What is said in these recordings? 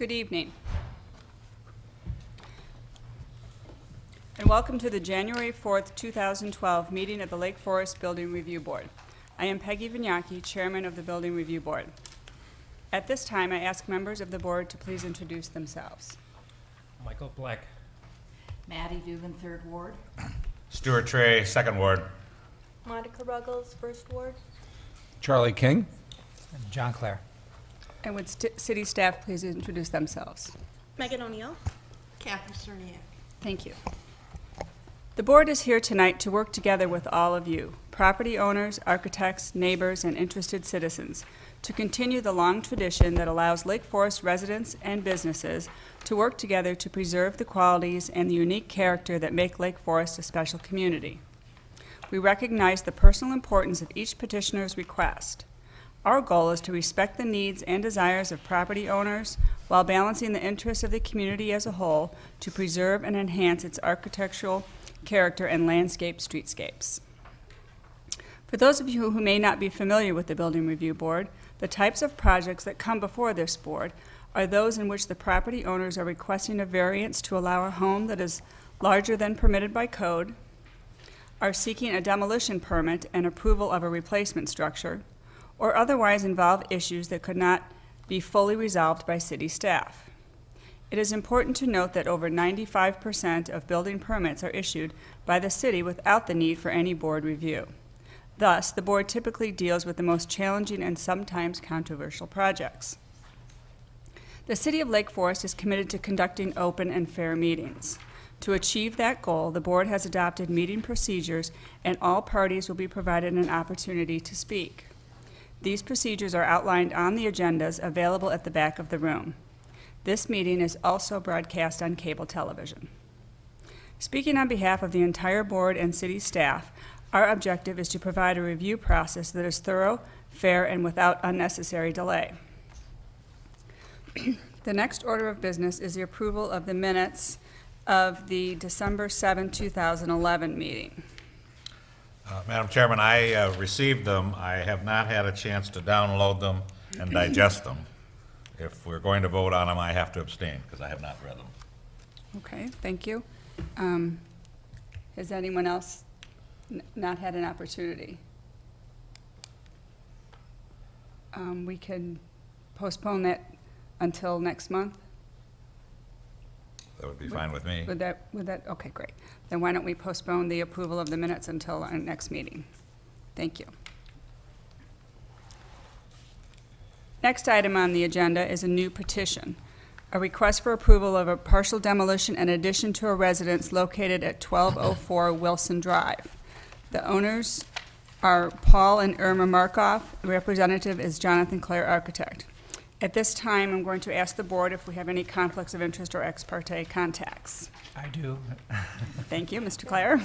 Good evening. And welcome to the January 4th, 2012 meeting of the Lake Forest Building Review Board. I am Peggy Vignacchi, Chairman of the Building Review Board. At this time, I ask members of the board to please introduce themselves. Michael Black. Maddie Dugan, Third Ward. Stuart Trey, Second Ward. Monica Ruggles, First Ward. Charlie King. And John Clare. And would city staff please introduce themselves? Megan O'Neill. Kathy Cerniak. Thank you. The board is here tonight to work together with all of you, property owners, architects, neighbors, and interested citizens, to continue the long tradition that allows Lake Forest residents and businesses to work together to preserve the qualities and the unique character that make Lake Forest a special community. We recognize the personal importance of each petitioner's request. Our goal is to respect the needs and desires of property owners while balancing the interests of the community as a whole to preserve and enhance its architectural character and landscape streetscapes. For those of you who may not be familiar with the Building Review Board, the types of projects that come before this board are those in which the property owners are requesting a variance to allow a home that is larger than permitted by code, are seeking a demolition permit and approval of a replacement structure, or otherwise involve issues that could not be fully resolved by city staff. It is important to note that over 95% of building permits are issued by the city without the need for any board review. Thus, the board typically deals with the most challenging and sometimes controversial projects. The City of Lake Forest is committed to conducting open and fair meetings. To achieve that goal, the board has adopted meeting procedures, and all parties will be provided an opportunity to speak. These procedures are outlined on the agendas available at the back of the room. This meeting is also broadcast on cable television. Speaking on behalf of the entire board and city staff, our objective is to provide a review process that is thorough, fair, and without unnecessary delay. The next order of business is the approval of the minutes of the December 7, 2011 meeting. Madam Chairman, I received them. I have not had a chance to download them and digest them. If we're going to vote on them, I have to abstain because I have not read them. Okay, thank you. Has anyone else not had an opportunity? We can postpone that until next month? That would be fine with me. Would that, okay, great. Then why don't we postpone the approval of the minutes until our next meeting? Thank you. Next item on the agenda is a new petition, a request for approval of a partial demolition and addition to a residence located at 1204 Wilson Drive. The owners are Paul and Irma Markoff. The representative is Jonathan Clare, architect. At this time, I'm going to ask the board if we have any conflicts of interest or ex parte contacts. I do. Thank you, Mr. Clare.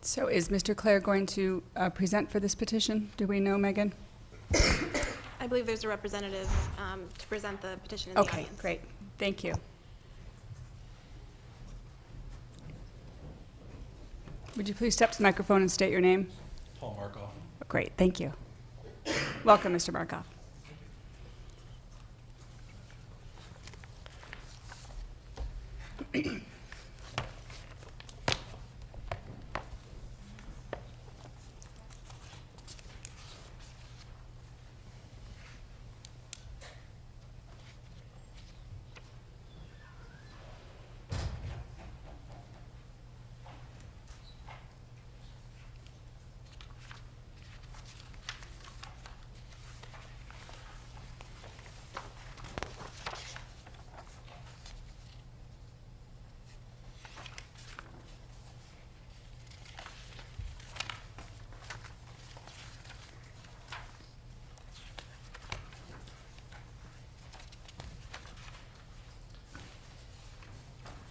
So is Mr. Clare going to present for this petition? Do we know, Megan? I believe there's a representative to present the petition in the Okay, audience. great. Thank you. Would you please step to the microphone and state your name? Paul Markoff. Great, thank you. Welcome, Mr. Markoff.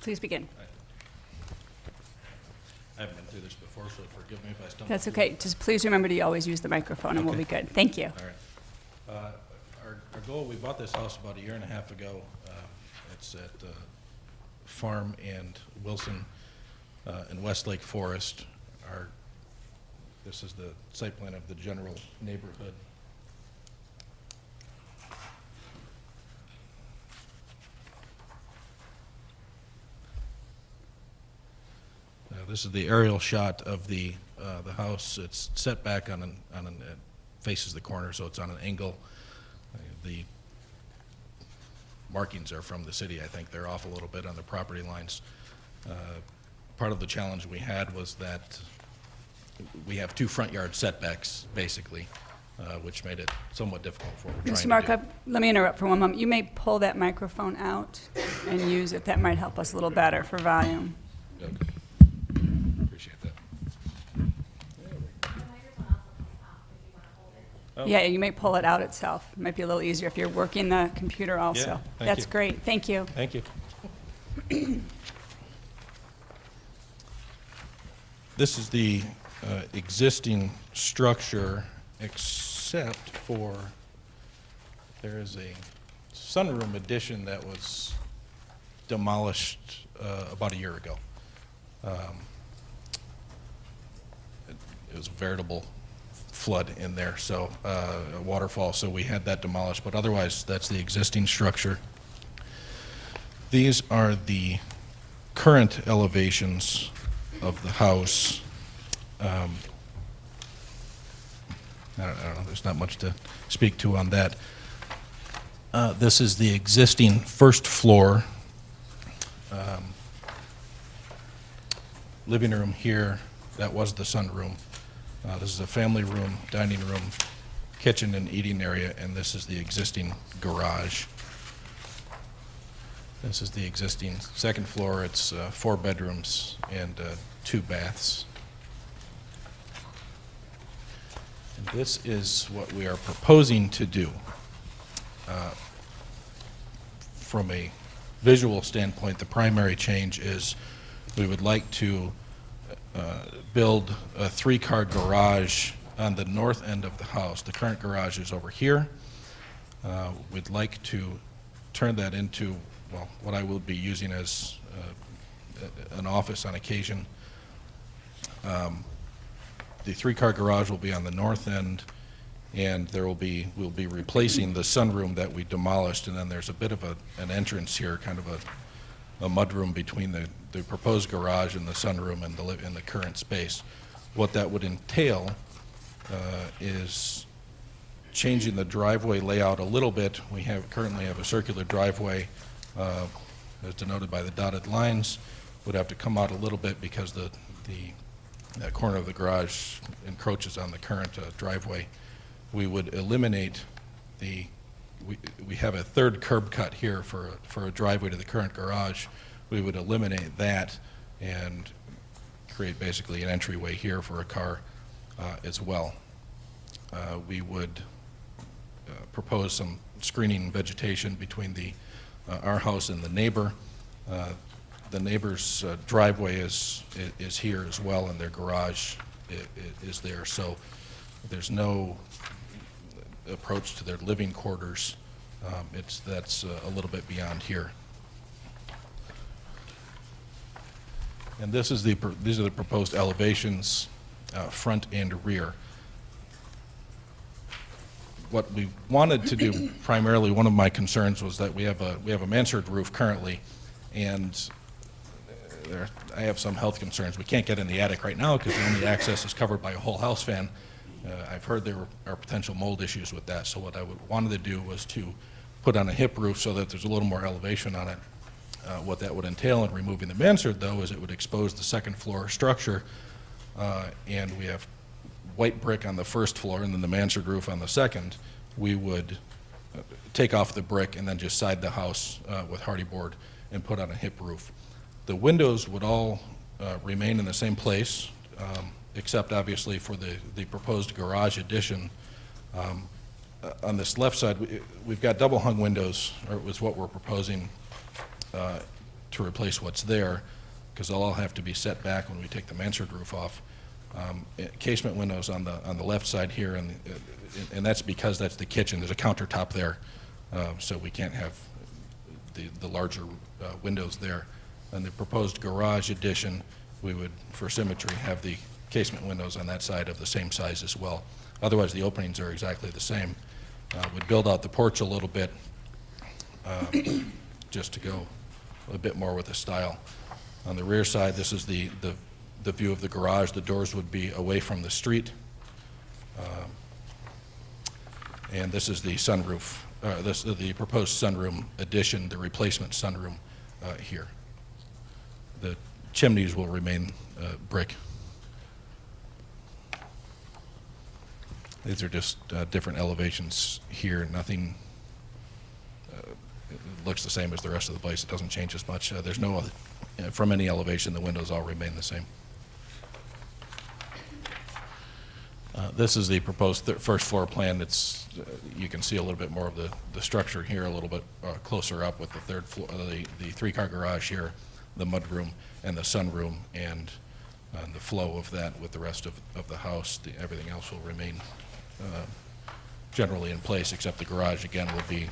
Please begin. I haven't been through this before, so forgive me if I stumble. That's through okay. it. Just please remember to always use the microphone, and we'll Okay. be good. Thank you. All right. Our goal, we bought this house about a year and a half ago. It's at Farm and Wilson in Westlake Forest. This is the site plan of the general neighborhood. This is the aerial shot of the house. It's set back it faces the corner, so it's on an angle. The markings are from the city. I think they're off a little bit on the property lines. Part of the challenge we had was that we have two front yard setbacks, basically, which made it somewhat difficult for what we're trying to Mr. do. Markup, let me interrupt for one moment. You may pull that microphone out and use it. That might help us a little better for volume. Okay. Appreciate that. Oh. Yeah, you may pull it out itself. It might be a little easier if you're working the computer also. thank That's you. great. Thank you. Thank you. This is the existing structure, except for there is a sunroom addition that was demolished about a year ago. It was a veritable flood in there, so a waterfall, so we had that demolished, but otherwise, that's the existing structure. These are the current elevations of the house. I don't know, there's not much to speak to on that. This is the existing first floor. Living room here, that was the sunroom. This is a family room, dining room, kitchen and eating area, and this is the existing garage. This is the existing second floor. It's 4 bedrooms and 2 baths. And this is what we are proposing to do. From a visual standpoint, the primary change is we would like to build a 3-car garage on the north end of the house. The current garage is over here. We'd like to turn that into, well, what I will be using as an office on occasion. The 3-car garage will be on the north end, and we'll be replacing the sunroom that we demolished, and then there's a bit of an entrance here, kind of a mudroom between the proposed garage and the sunroom and the current space. What that would entail is changing the driveway layout a little bit. We currently have a circular driveway, as denoted by the dotted lines. Would have to come out a little bit because that corner of the garage encroaches on the current driveway. We would eliminate we have a third curb cut here for a driveway to the current garage. We would eliminate that and create basically an entryway here for a car as well. We would propose some screening vegetation between our house and the neighbor. The neighbor's driveway is here as well, and their garage is there. So there's no approach to their living quarters. That's a little bit beyond here. And these are the proposed elevations, front and rear. What we wanted to do primarily, one of my concerns was that we have a mansard roof currently, and I have some health concerns. We can't get in the attic right now because the only access is covered by a whole house fan. I've heard there are potential mold issues with that, so what I wanted to do was to put on a hip roof so that there's a little more elevation on it. What that would entail in removing the mansard, though, is it would expose the second floor structure, and we have white brick on the first floor and then the mansard roof on the second. We would take off the brick and then just side the house with hardy board and put on a hip roof. The windows would all remain in the same place, except obviously for the proposed garage addition. On this left side, we've got double hung windows, or was what we're proposing to replace what's there. because they'll all have to be set back when we take the mansard roof off. Casement windows on the left side here, and that's because that's the kitchen. There's a countertop there, so we can't have the larger windows there. And the proposed garage addition, we would, for symmetry, have the casement windows on that side of the same size as well. Otherwise, the openings are exactly the same. We'd build out the porch a little bit, just to go a bit more with the style. On the rear side, this is the view of the garage. The doors would be away from the street. And this is the sunroof, the proposed sunroom addition, the replacement sunroom here. The chimneys will remain brick. These are just different elevations here. Nothing it looks the same as the rest of the place. It doesn't change as much. There's no other, from any elevation, the windows all remain the same. This is the proposed first floor plan. It's you can see a little bit more of the structure here, a little bit closer up with the third floor, the three-car garage here, the mudroom, and the sunroom, and the flow of that with the rest of the house. Everything else will remain generally in place, except the garage again will be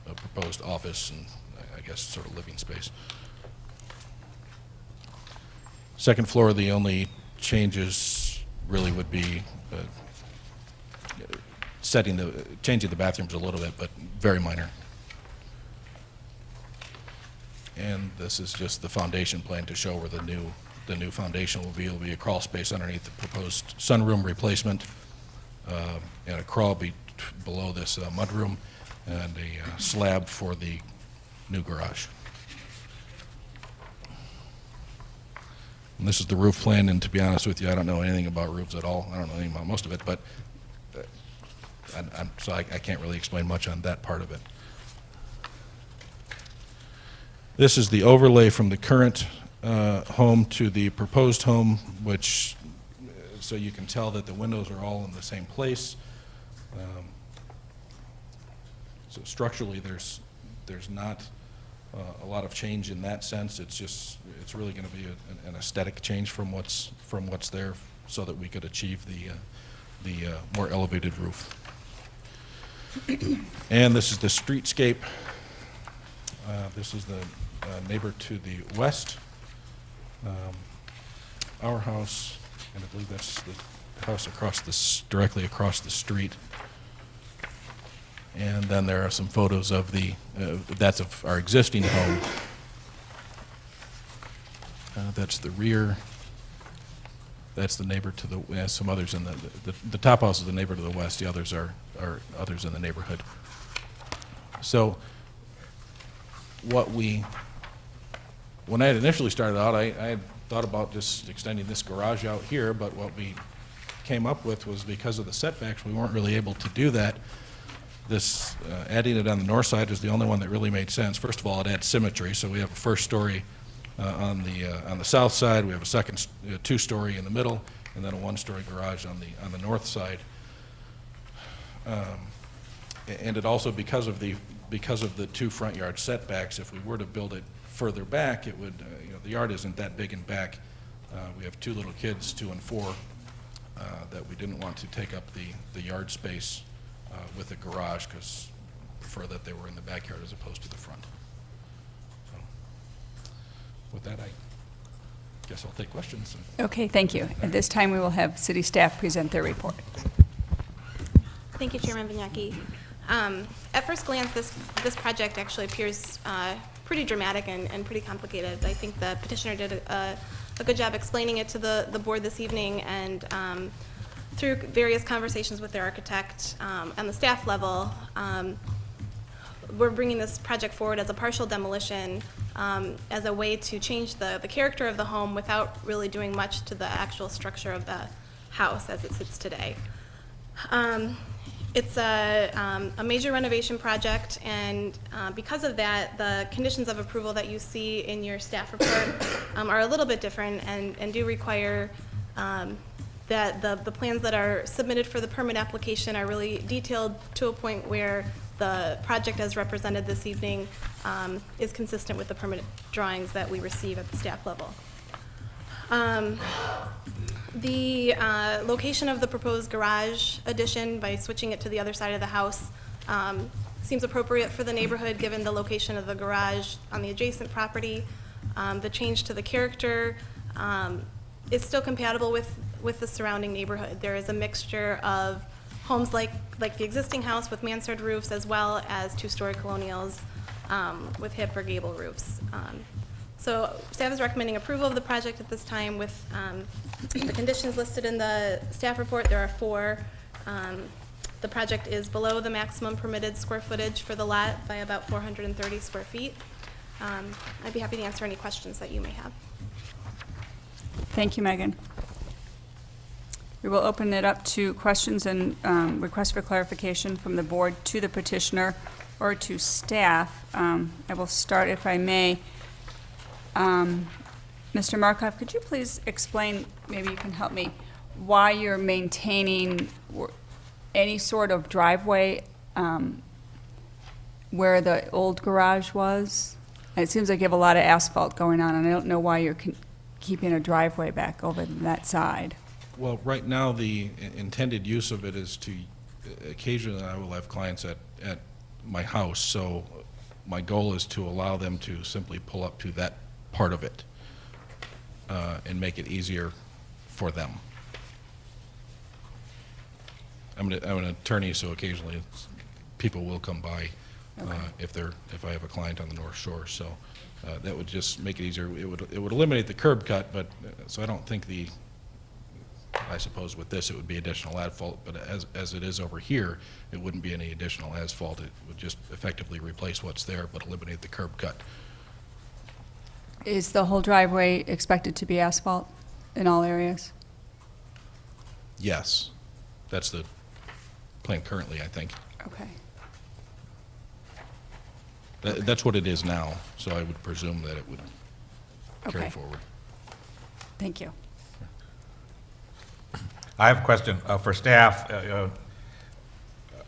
a proposed office and I guess sort of living space. Second floor, the only changes really would be changing the bathrooms a little bit, but very minor. And this is just the foundation plan to show where the new foundation will be. It'll be a crawl space underneath the proposed sunroom replacement, and a crawl below this mudroom, and a slab for the new garage. And this is the roof plan, and to be honest with you, I don't know anything about roofs at all. I don't know anything about most of it, but so I can't really explain much on that part of it. This is the overlay from the current home to the proposed home, which, so you can tell that the windows are all in the same place. So structurally, there's not a lot of change in that sense. It's really going to be an aesthetic change from what's there, so that we could achieve the more elevated roof. And this is the streetscape. This is the neighbor to the west. Our house, and I believe that's the house directly across the street. And then there are some photos of that's of our existing home. That's the rear. That's the neighbor to the, some others in the top house is the neighbor to the west. The others are others in the neighborhood. So when I had initially started out, I had thought about just extending this garage out here, but what we came up with was, because of the setbacks, we weren't really able to do that. This, adding it on the north side is the only one that really made sense. First of all, it adds symmetry, so we have a first story on the south side, we have a second two-story in the middle, and then a one-story garage on the north side. And it also, because of the two front yard setbacks, if we were to build it further back, it would, the yard isn't that big in back. We have two little kids, 2 and 4, that we didn't want to take up the yard space with a garage, because prefer that they were in the backyard as opposed to the front. So, with that, I guess I'll take questions. Okay, thank you. At this time, we will have city staff present their report. Thank you, Chairman Vignacchi. At first glance, this project actually appears pretty dramatic and pretty complicated. I think the petitioner did a good job explaining it to the board this evening, and through various conversations with their architect and the staff level, we're bringing this project forward as a partial demolition as a way to change the character of the home without really doing much to the actual structure of the house as it sits today. It's a major renovation project, and because of that, the conditions of approval that you see in your staff report are a little bit different and do require that the plans that are submitted for the permit application are really detailed to a point where the project as represented this evening is consistent with the permit drawings that we receive at the staff level. The location of the proposed garage addition, by switching it to the other side of the house, seems appropriate for the neighborhood, given the location of the garage on the adjacent property. The change to the character is still compatible with the surrounding neighborhood. There is a mixture of homes like the existing house with mansard roofs, as well as two-story colonials with hip or gable roofs. So staff is recommending approval of the project at this time with the conditions listed in the staff report. There are 4. The project is below the maximum permitted square footage for the lot by about 430 square feet. I'd be happy to answer any questions that you may have. Thank you, Megan. We will open it up to questions and requests for clarification from the board to the petitioner or to staff. I will start, if I may. Mr. Markov, could you please explain, maybe you can help me, why you're maintaining any sort of driveway where the old garage was? It seems like you have a lot of asphalt going on, and I don't know why you're keeping a driveway back over that side. Well, right now, the intended use of it is to, occasionally I will have clients at my house, so my goal is to allow them to simply pull up to that part of it and make it easier for them. I'm an attorney, so occasionally people will come by if I have a client on the North Shore. So that would just make it easier. It would eliminate the curb cut, but so I don't think I suppose with this it would be additional asphalt, but as it is over here, it wouldn't be any additional asphalt. It would just effectively replace what's there, but eliminate the curb cut. Is the whole driveway expected to be asphalt in all areas? Yes, that's the plan currently, I think. Okay. That's what it is now, so I would presume that it would carry Okay. forward. Thank you. I have a question for staff.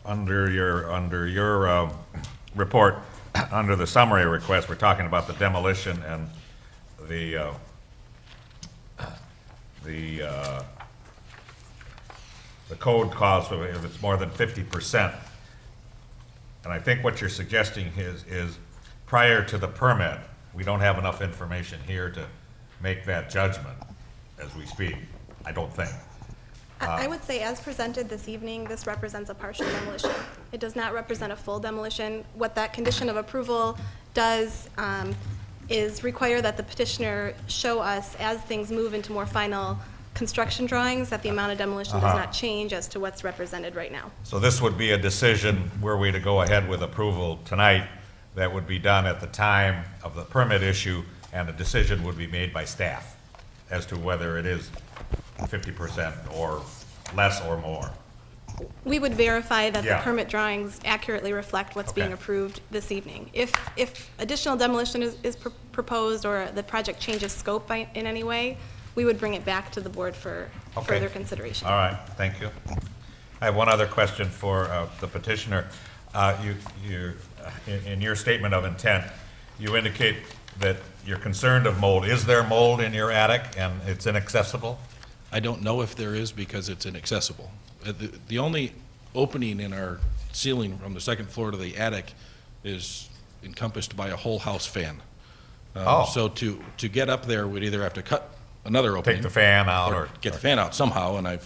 Under your report, under the summary request, we're talking about the demolition and the code calls for if it's more than 50%. And I think what you're suggesting is prior to the permit, we don't have enough information here to make that judgment as we speak, I don't think. I would say, as presented this evening, this represents a partial demolition. It does not represent a full demolition. What that condition of approval does is require that the petitioner show us, as things move into more final construction drawings, that the amount of demolition does not change as to what's represented right now. So this would be a decision, were we to go ahead with approval tonight, that would be done at the time of the permit issue, and the decision would be made by staff as to whether it is 50% or less or more. We would verify that the Yeah. permit drawings accurately reflect what's being Okay. approved this evening. If additional demolition is proposed or the project changes scope in any way, we would bring it back to the board for Okay. further consideration. All right, thank you. I have one other question for the petitioner. In your statement of intent, you indicate that you're concerned of mold. Is there mold in your attic and it's inaccessible? I don't know if there is because it's inaccessible. The only opening in our ceiling from the second floor to the attic is encompassed by a whole house fan. Oh. So to get up there, we'd either have to cut another opening. Take the fan out or? Get the fan out somehow, and I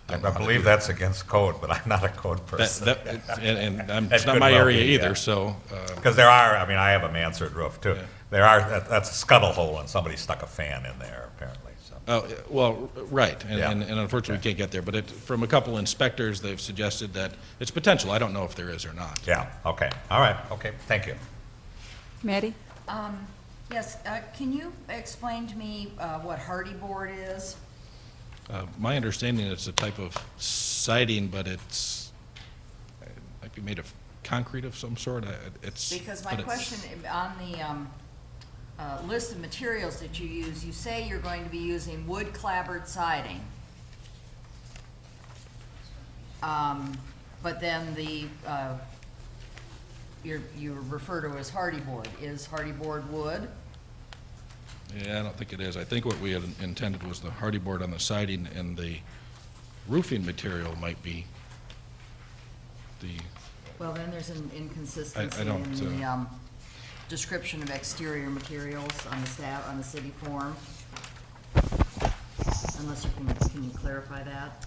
don't know I how to believe do that's against code, but I'm not a code that. person. It's That not my could well area be, either, yeah. so, Because there are, I mean, I have a mansard roof too. Yeah. That's a scuttle hole and somebody stuck a fan in there apparently, so. well, right, Yeah. and unfortunately, we can't get there, but from a couple inspectors, they've suggested that it's potential. I don't know if there is or not. Yeah, okay, all right, okay, thank you. Maddie? Yes, can you explain to me what hardy board is? My understanding it's a type of siding, but it might be made of concrete of some sort. Because my but it's- question, on the list of materials that you use, you say you're going to be using wood clapboard siding. But then you refer to as hardy board. Is hardy board wood? Yeah, I don't think it is. I think what we had intended was the hardy board on the siding, and the roofing material might be the, Well, then there's an inconsistency I don't, in the description of exterior materials on the city form. Unless can you clarify that?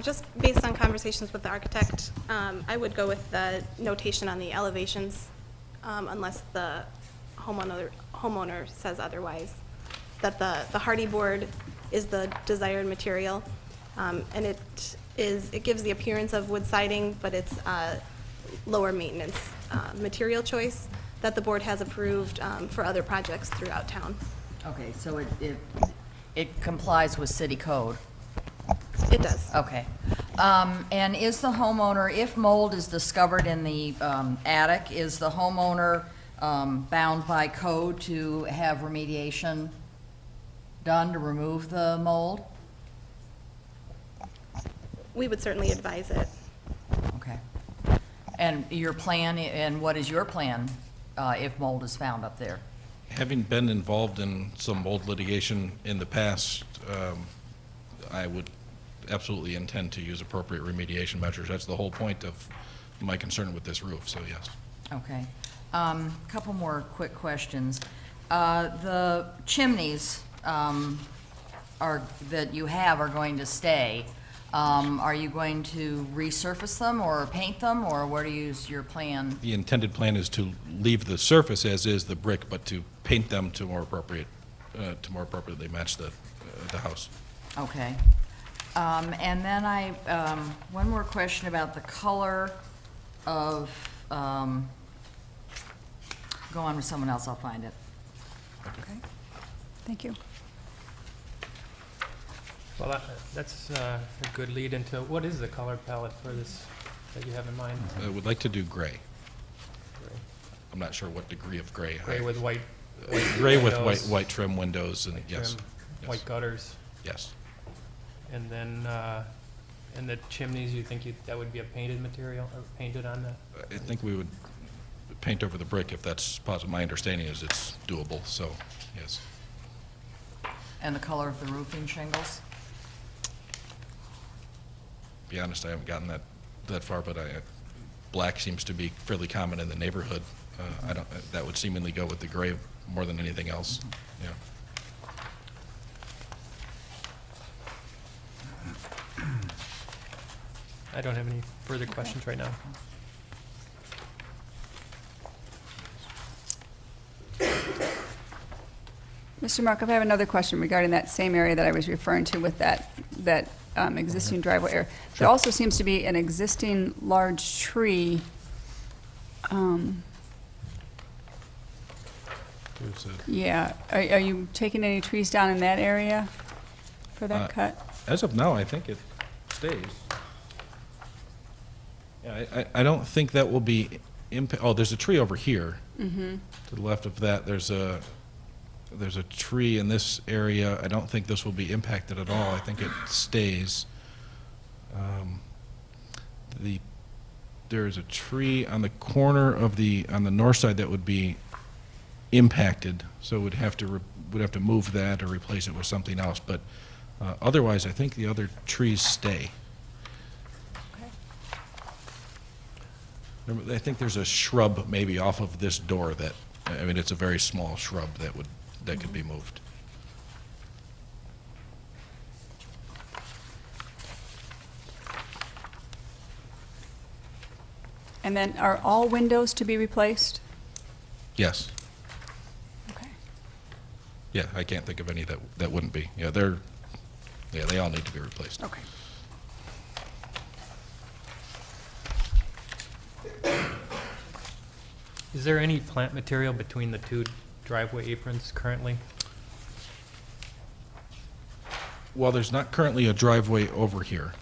Just based on conversations with the architect, I would go with the notation on the elevations, unless the homeowner says otherwise, that the hardy board is the desired material. And it gives the appearance of wood siding, but it's lower maintenance material choice that the board has approved for other projects throughout town. Okay, so it complies with city code. It does. Okay. And is the homeowner, if mold is discovered in the attic, is the homeowner bound by code to have remediation done to remove the mold? We would certainly advise it. Okay. And your plan, and what is your plan if mold is found up there? having been involved in some mold litigation in the past, I would absolutely intend to use appropriate remediation measures. That's the whole point of my concern with this roof, so yes. Okay. Couple more quick questions. The chimneys that you have are going to stay. Are you going to resurface them or paint them, or what is your plan? The intended plan is to leave the surface as is, the brick, but to paint them to more appropriately match the house. Okay. And then one more question about the color of, go on with someone else, I'll find it. Okay, thank you. Well, that's a good lead into, what is the color palette for this that you have in mind? I would like to do gray. Gray. I'm not sure what degree of gray. Gray with white. Gray with windows, white trim windows, and white yes. trim, Yes. White gutters, Yes. and then, and the chimneys, you think that would be a painted material, or painted on that? I think we would paint over the brick if that's possible. My understanding is it's doable, so, yes. And the color of the roofing shingles? To be honest, I haven't gotten that far, but black seems to be fairly common in the neighborhood. That would seemingly go with the gray more than anything else, yeah. I don't have any further questions right now. Mr. Markov, I have another question regarding that same area that I was referring to with that existing driveway area. There also seems to be an existing large tree. There's a- Yeah, are you taking any trees down in that area for that cut? As of now, I think it stays. Yeah, I don't think that will be oh, there's a tree over here. Mm-hmm. To the left of that, there's a tree in this area. I don't think this will be impacted at all. I think it stays. There's a tree on the corner of on the north side that would be impacted, so we'd have to move that or replace it with something else. But otherwise, I think the other trees stay. I think there's a shrub maybe off of this door that, I mean, it's a very small shrub that could be moved. And then are all windows to be replaced? Yes. Okay. Yeah, I can't think of any that wouldn't be. Yeah, they all need to be replaced. Okay. Is there any plant material between the two driveway aprons currently? Well, there's not currently a driveway over here.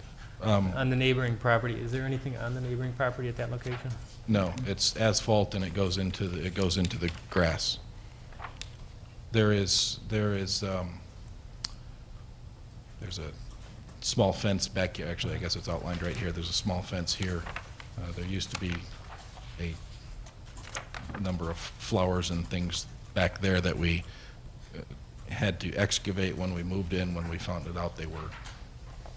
On the neighboring property, is there anything on the neighboring property at that location? No, it's asphalt and it goes into the grass. There's a small fence back here, actually, I guess it's outlined right here, there's a small fence here. There used to be a number of flowers and things back there that we had to excavate when we moved in, when we found it out they were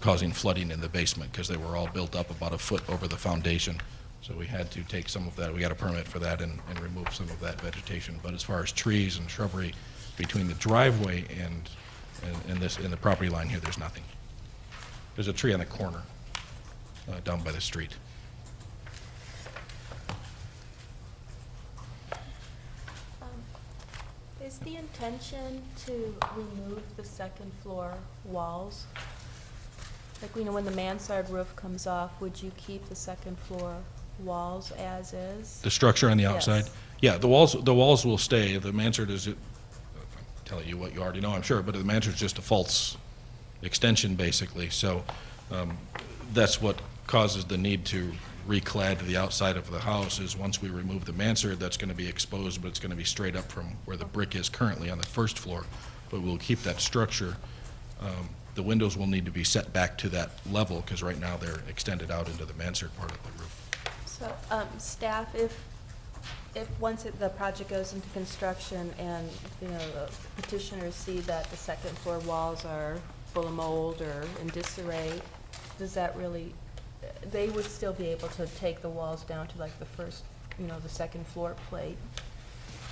causing flooding in the basement, because they were all built up about a foot over the foundation. So we had to take some of that, we got a permit for that and remove some of that vegetation. But as far as trees and shrubbery between the driveway and the property line here, there's nothing. There's a tree on the corner, down by the street. Is the intention to remove the second floor walls? Like, you know, when the mansard roof comes off, would you keep the second floor walls as is? The structure on the outside? Yes. Yeah, the walls will stay. The mansard is, I'm telling you what you already know, I'm sure, but the mansard's just a false extension, basically. So that's what causes the need to reclad the outside of the house, is once we remove the mansard, that's going to be exposed, but it's going to be straight up from where the brick is currently on the first floor. But we'll keep that structure. The windows will need to be set back to that level, because right now they're extended out into the mansard part of the roof. So, staff, if once the project goes into construction and, you know, the petitioners see that the second floor walls are full of mold or in disarray, does that really, they would still be able to take the walls down to like the first, you know, the second floor plate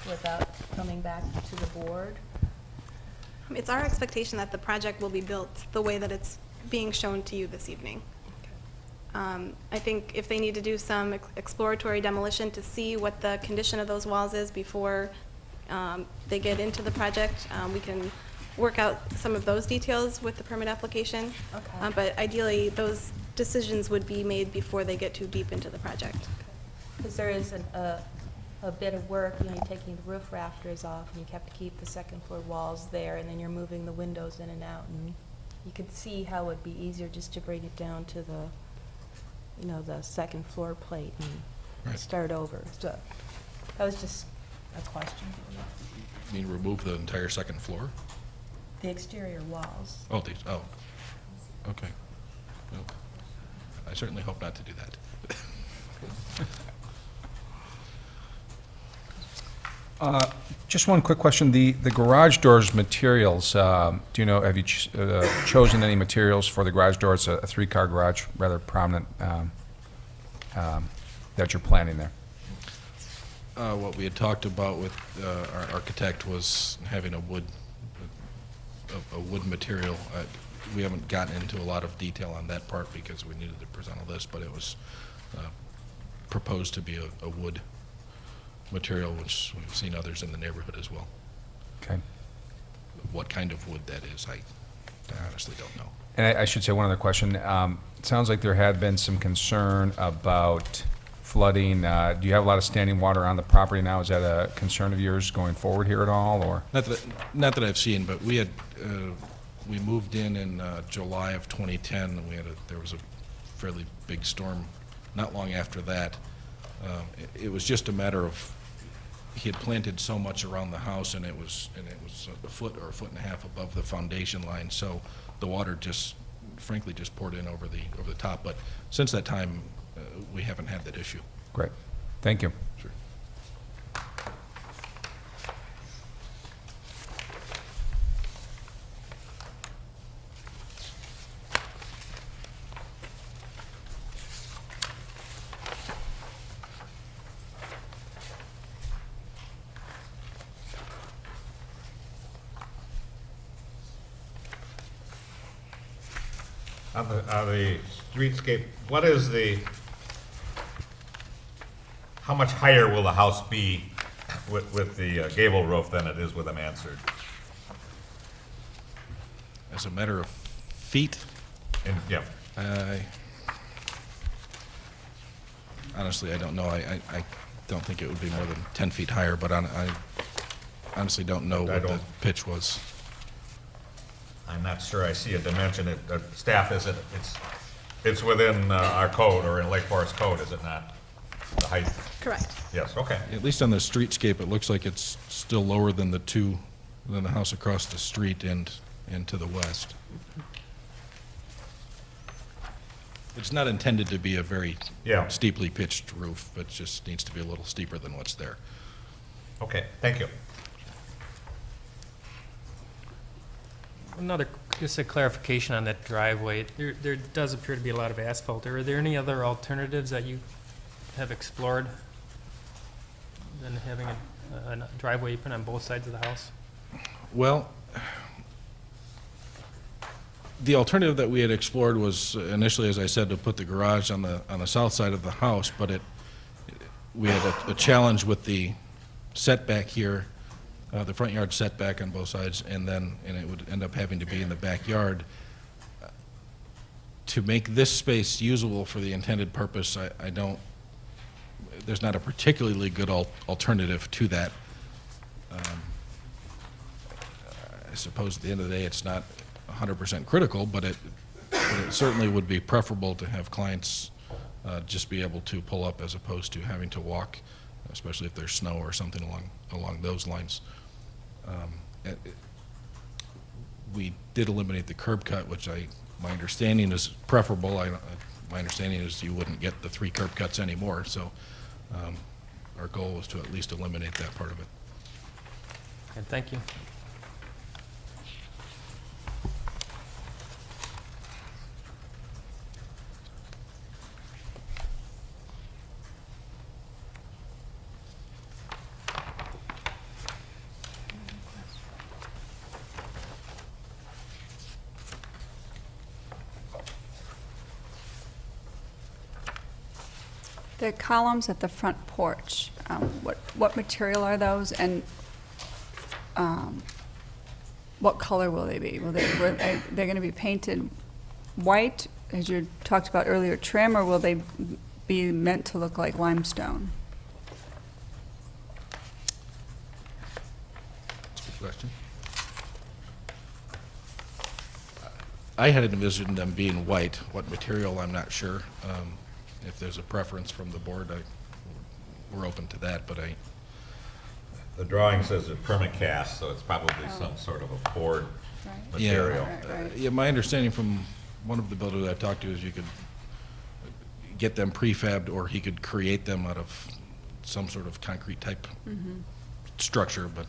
without coming back to the board? It's our expectation that the project will be built the way that it's being shown to you this evening. I think if they need to do some exploratory demolition to see what the condition of those walls is before they get into the project, we can work out some of those details with the permit application. Okay. But ideally, those decisions would be made before they get too deep into the project. Because there is a bit of work, you know, you're taking the roof rafters off, and you have to keep the second floor walls there, and then you're moving the windows in and out, and you could see how it'd be easier just to bring it down to the, you know, the second floor plate and Right. start over. So that was just a question. You mean remove the entire second floor? The exterior walls. Oh, okay. Well, I certainly hope not to do that. Just one quick question. The garage doors materials, do you know, have you chosen any materials for the garage door? It's a three-car garage, rather prominent, that you're planning there. What we had talked about with our architect was having a wood material. We haven't gotten into a lot of detail on that part because we needed to present all this, but it was proposed to be a wood material, which we've seen others in the neighborhood as well. Okay. What kind of wood that is, I honestly don't know. And I should say one other question. It sounds like there had been some concern about flooding. Do you have a lot of standing water on the property now? Is that a concern of yours going forward here at all, or? Not that I've seen, but we had, we moved in July of 2010, and there was a fairly big storm not long after that. It was just a matter of, he had planted so much around the house, and it was a foot or a foot and a half above the foundation line, so the water just, frankly, just poured in over the top. But since that time, we haven't had that issue. Great. Thank you. Sure. On the streetscape, what is how much higher will the house be with the gable roof than it is with a mansard? As a matter of feet, And, yeah, honestly, I don't know. I don't think it would be more than 10 feet higher, but I honestly don't know I what the don't- pitch was. I'm not sure I see a dimension. Staff, it's within our code, or in Lake Forest code, is it not? The height, Correct. yes, okay. At least on the streetscape, it looks like it's still lower than the house across the street and to the west. It's not intended to be a very Yeah. steeply pitched roof. It just needs to be a little steeper than what's there. Okay, thank you. Another, just a clarification on that driveway. There does appear to be a lot of asphalt. Are there any other alternatives that you have explored than having a driveway apron on both sides of the house? Well, the alternative that we had explored was initially, as I said, to put the garage on the south side of the house, but we had a challenge with the setback here, the front yard setback on both sides, and it would end up having to be in the backyard. To make this space usable for the intended purpose, there's not a particularly good alternative to that. I suppose at the end of the day, it's not 100% critical, but it certainly would be preferable to have clients just be able to pull up as opposed to having to walk, especially if there's snow or something along those lines. We did eliminate the curb cut, which my understanding is preferable. My understanding is you wouldn't get the 3 curb cuts anymore, so our goal was to at least eliminate that part of it. And thank you. The columns at the front porch, what material are those, and what color will they be? They're going to be painted white, as you talked about earlier, trim, or will they be meant to look like limestone? That's a good question. I had envisioned them being white. What material, I'm not sure. If there's a preference from the board, we're open to that, but The drawing says a permacast, so it's probably some sort of a poured Right. material. Right. Yeah, my understanding from one of the builders I talked to is you could get them prefabbed, or he could create them out of some sort of concrete type structure, but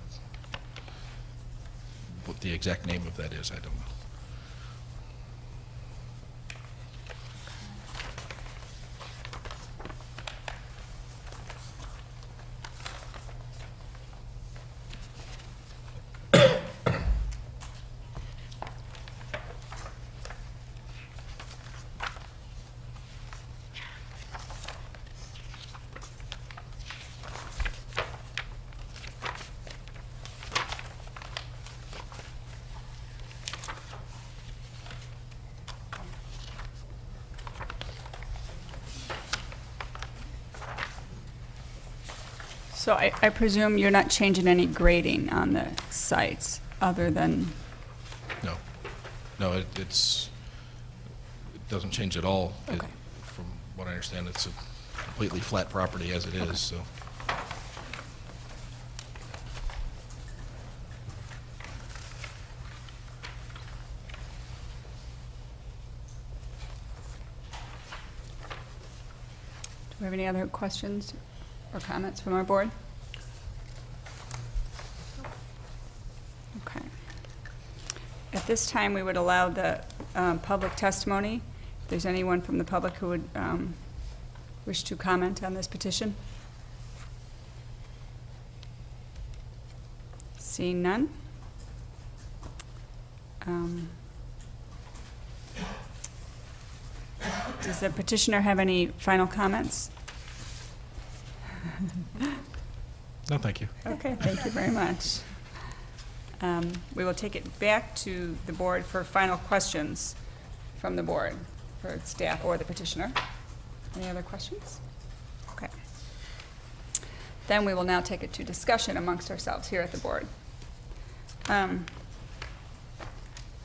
what the exact name of that is, I don't know. So I presume you're not changing any grading on the sites, other than, No, it doesn't change at all. Okay. From what I understand, it's a completely flat property as it is, so. do we have any other questions or comments from our board? Okay. At this time, we would allow the public testimony. If there's anyone from the public who would wish to comment on this petition? Seeing none? Does the petitioner have any final comments? No, thank you. Okay, thank you very much. We will take it back to the board for final questions from the board, for staff or the petitioner. Any other questions? Okay. Then we will now take it to discussion amongst ourselves here at the board. I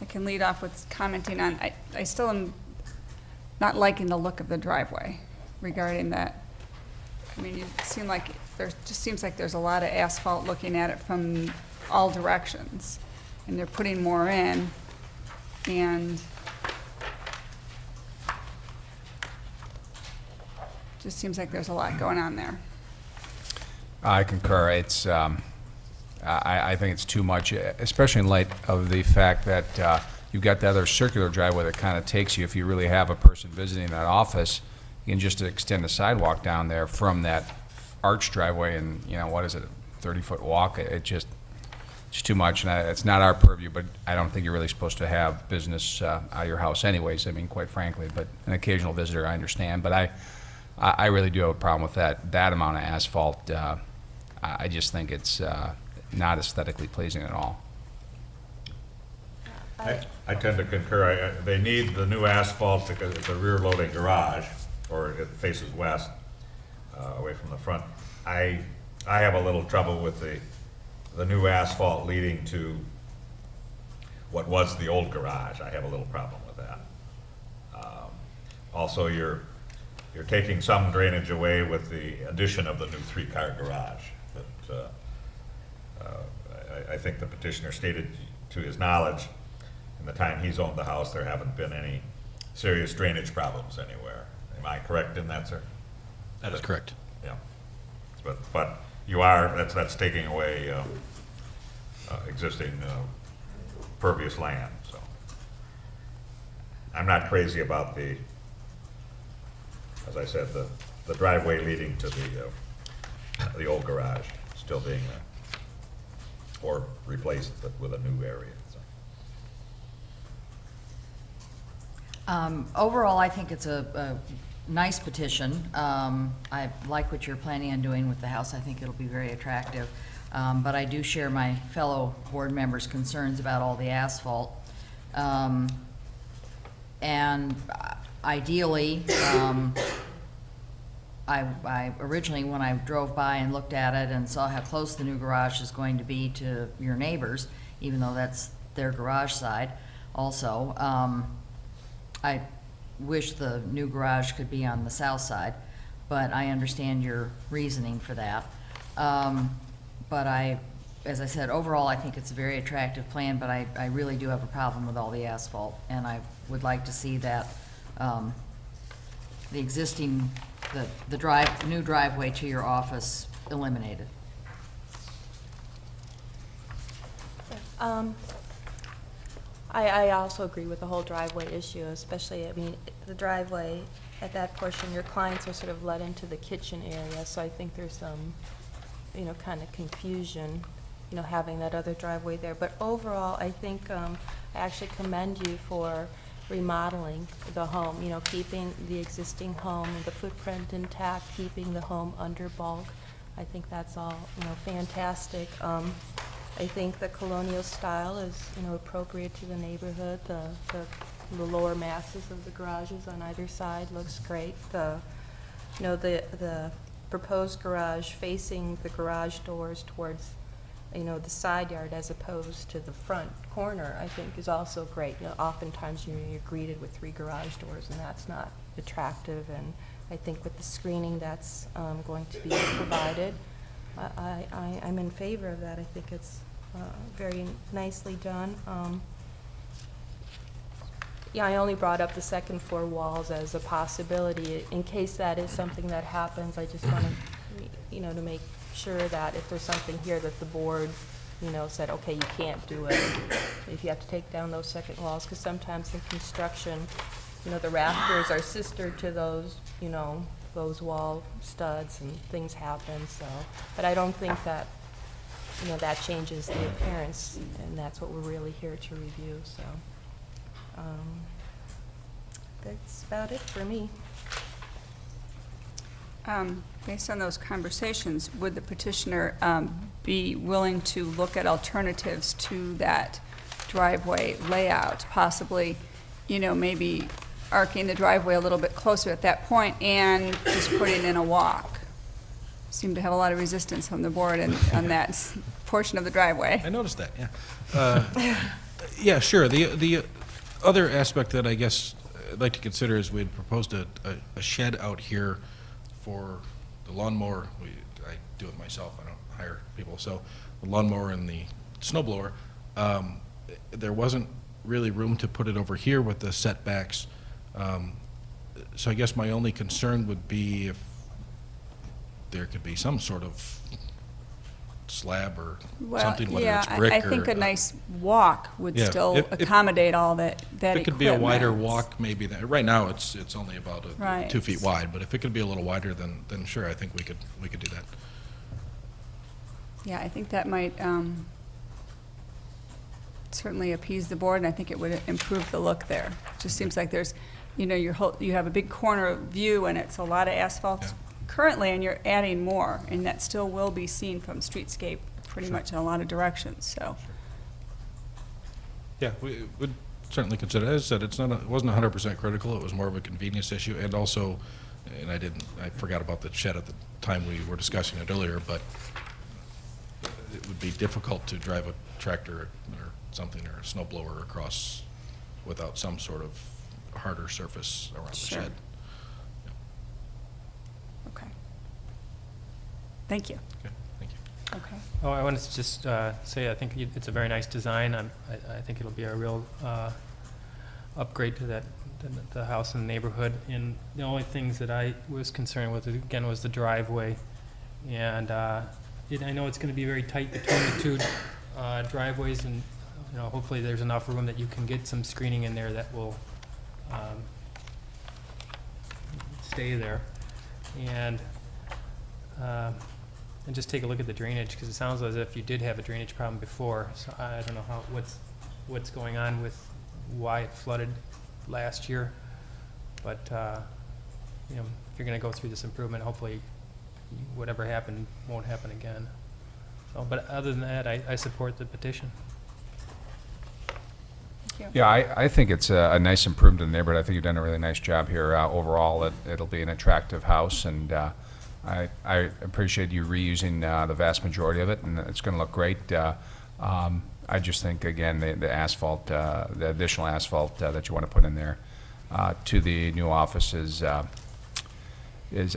can lead off with commenting on, I still am not liking the look of the driveway regarding that. I mean, there just seems like there's a lot of asphalt looking at it from all directions, and they're putting more in, and Just seems like there's a lot going on there. I concur. It's, I think it's too much, especially in light of the fact that you've got the other circular driveway that kind of takes you, if you really have a person visiting that office, you can just extend the sidewalk down there from that arch driveway and, you know, what is it, 30-foot walk? It's too much, and it's not our purview, but I don't think you're really supposed to have business out of your house anyways, I mean, quite frankly, but an occasional visitor, I understand, but I really do have a problem with that amount of asphalt. I just think it's not aesthetically pleasing at all. I tend to concur. They need the new asphalt because it's a rear-loading garage, or it faces west, away from the front. I have a little trouble with the new asphalt leading to what was the old garage. I have a little problem with that. Also, you're taking some drainage away with the addition of the new three-car garage. But I think the petitioner stated to his knowledge, in the time he's owned the house, there haven't been any serious drainage problems anywhere. Am I correct in that, sir? That is correct. Yeah. But you are, that's taking away existing pervious land, so. I'm not crazy about as I said, the driveway leading to the old garage still being there, or replaced with a new area, so. Overall, I think it's a nice petition. I like what you're planning on doing with the house. I think it'll be very attractive. But I do share my fellow board members' concerns about all the asphalt. And ideally, I originally, when I drove by and looked at it and saw how close the new garage is going to be to your neighbors, even though that's their garage side also, I wish the new garage could be on the south side, but I understand your reasoning for that. But as I said, overall, I think it's a very attractive plan, but I really do have a problem with all the asphalt, and I would like to see that, the existing, the new driveway to your office eliminated. I also agree with the whole driveway issue, especially, I mean, the driveway, at that portion, your clients are sort of led into the kitchen area, so I think there's some, kind of confusion, having that other driveway there. But overall, I think, I actually commend you for remodeling the home, keeping the existing home, the footprint intact, keeping the home under bulk. I think that's all, fantastic. I think the colonial style is, appropriate to the neighborhood. The lower masses of the garages on either side looks great. The proposed garage facing the garage doors towards, the side yard as opposed to the front corner, I think is also great. Oftentimes you're greeted with 3 garage doors, and that's not attractive. And I think with the screening that's going to be provided, I'm in favor of that. I think it's very nicely done. I only brought up the second floor walls as a possibility. In case that is something that happens, I just want to, to make sure that if there's something here that the board, said, okay, you can't do it, if you have to take down those second walls, because sometimes in construction, the rafters are sister to those, those wall studs, and things happen, so. But I don't think that, that changes the appearance, and that's what we're really here to review, so. That's about it for me. Based on those conversations, would the petitioner be willing to look at alternatives to that driveway layout, possibly, maybe arcing the driveway a little bit closer at that point and just putting in a walk? Seem to have a lot of resistance on the board and on that portion of the driveway. I noticed that, yeah. Yeah, sure. The other aspect that I guess I'd like to consider is we had proposed a shed out here for the lawnmower. I do it myself, I don't hire people. So the lawnmower and the snow blower, there wasn't really room to put it over here with the setbacks. So I guess my only concern would be if there could be some sort of slab or Well, something, whether yeah, it's brick or. I think a nice walk would Yeah, still if- accommodate all that equipment. It could be a wider walk, maybe, right now, it's only about Right. 2 feet wide, but if it could be a little wider, then sure, I think we could do that. Yeah, I think that might certainly appease the board, and I think it would improve the look there. Just seems like there's, you have a big corner view, and it's a lot of asphalt Yeah. currently, and you're adding more, and that still will be seen from streetscape pretty much in a lot of directions, so. Yeah, we would certainly consider, as I said, it wasn't 100% critical, it was more of a convenience issue, and also, and I forgot about the shed at the time we were discussing it earlier, but it would be difficult to drive a tractor or something, or a snow blower across without some sort of harder surface around the Sure. shed. Okay. Thank you. Okay, thank you. Okay. Oh, I wanted to just say, I think it's a very nice design. I think it'll be a real upgrade to the house in the neighborhood. And the only things that I was concerned with, again, was the driveway. And I know it's going to be very tight between the two driveways, and hopefully there's enough room that you can get some screening in there that will stay there. And just take a look at the drainage, because it sounds as if you did have a drainage problem before. So I don't know what's going on with why it flooded last year. But if you're going to go through this improvement, hopefully whatever happened won't happen again. So, but other than that, I support the petition. Thank you. Yeah, I think it's a nice improvement to the neighborhood. I think you've done a really nice job here. Overall, it'll be an attractive house, and I appreciate you reusing the vast majority of it, and it's going to look great. I just think, again, the asphalt, the additional asphalt that you want to put in there to the new offices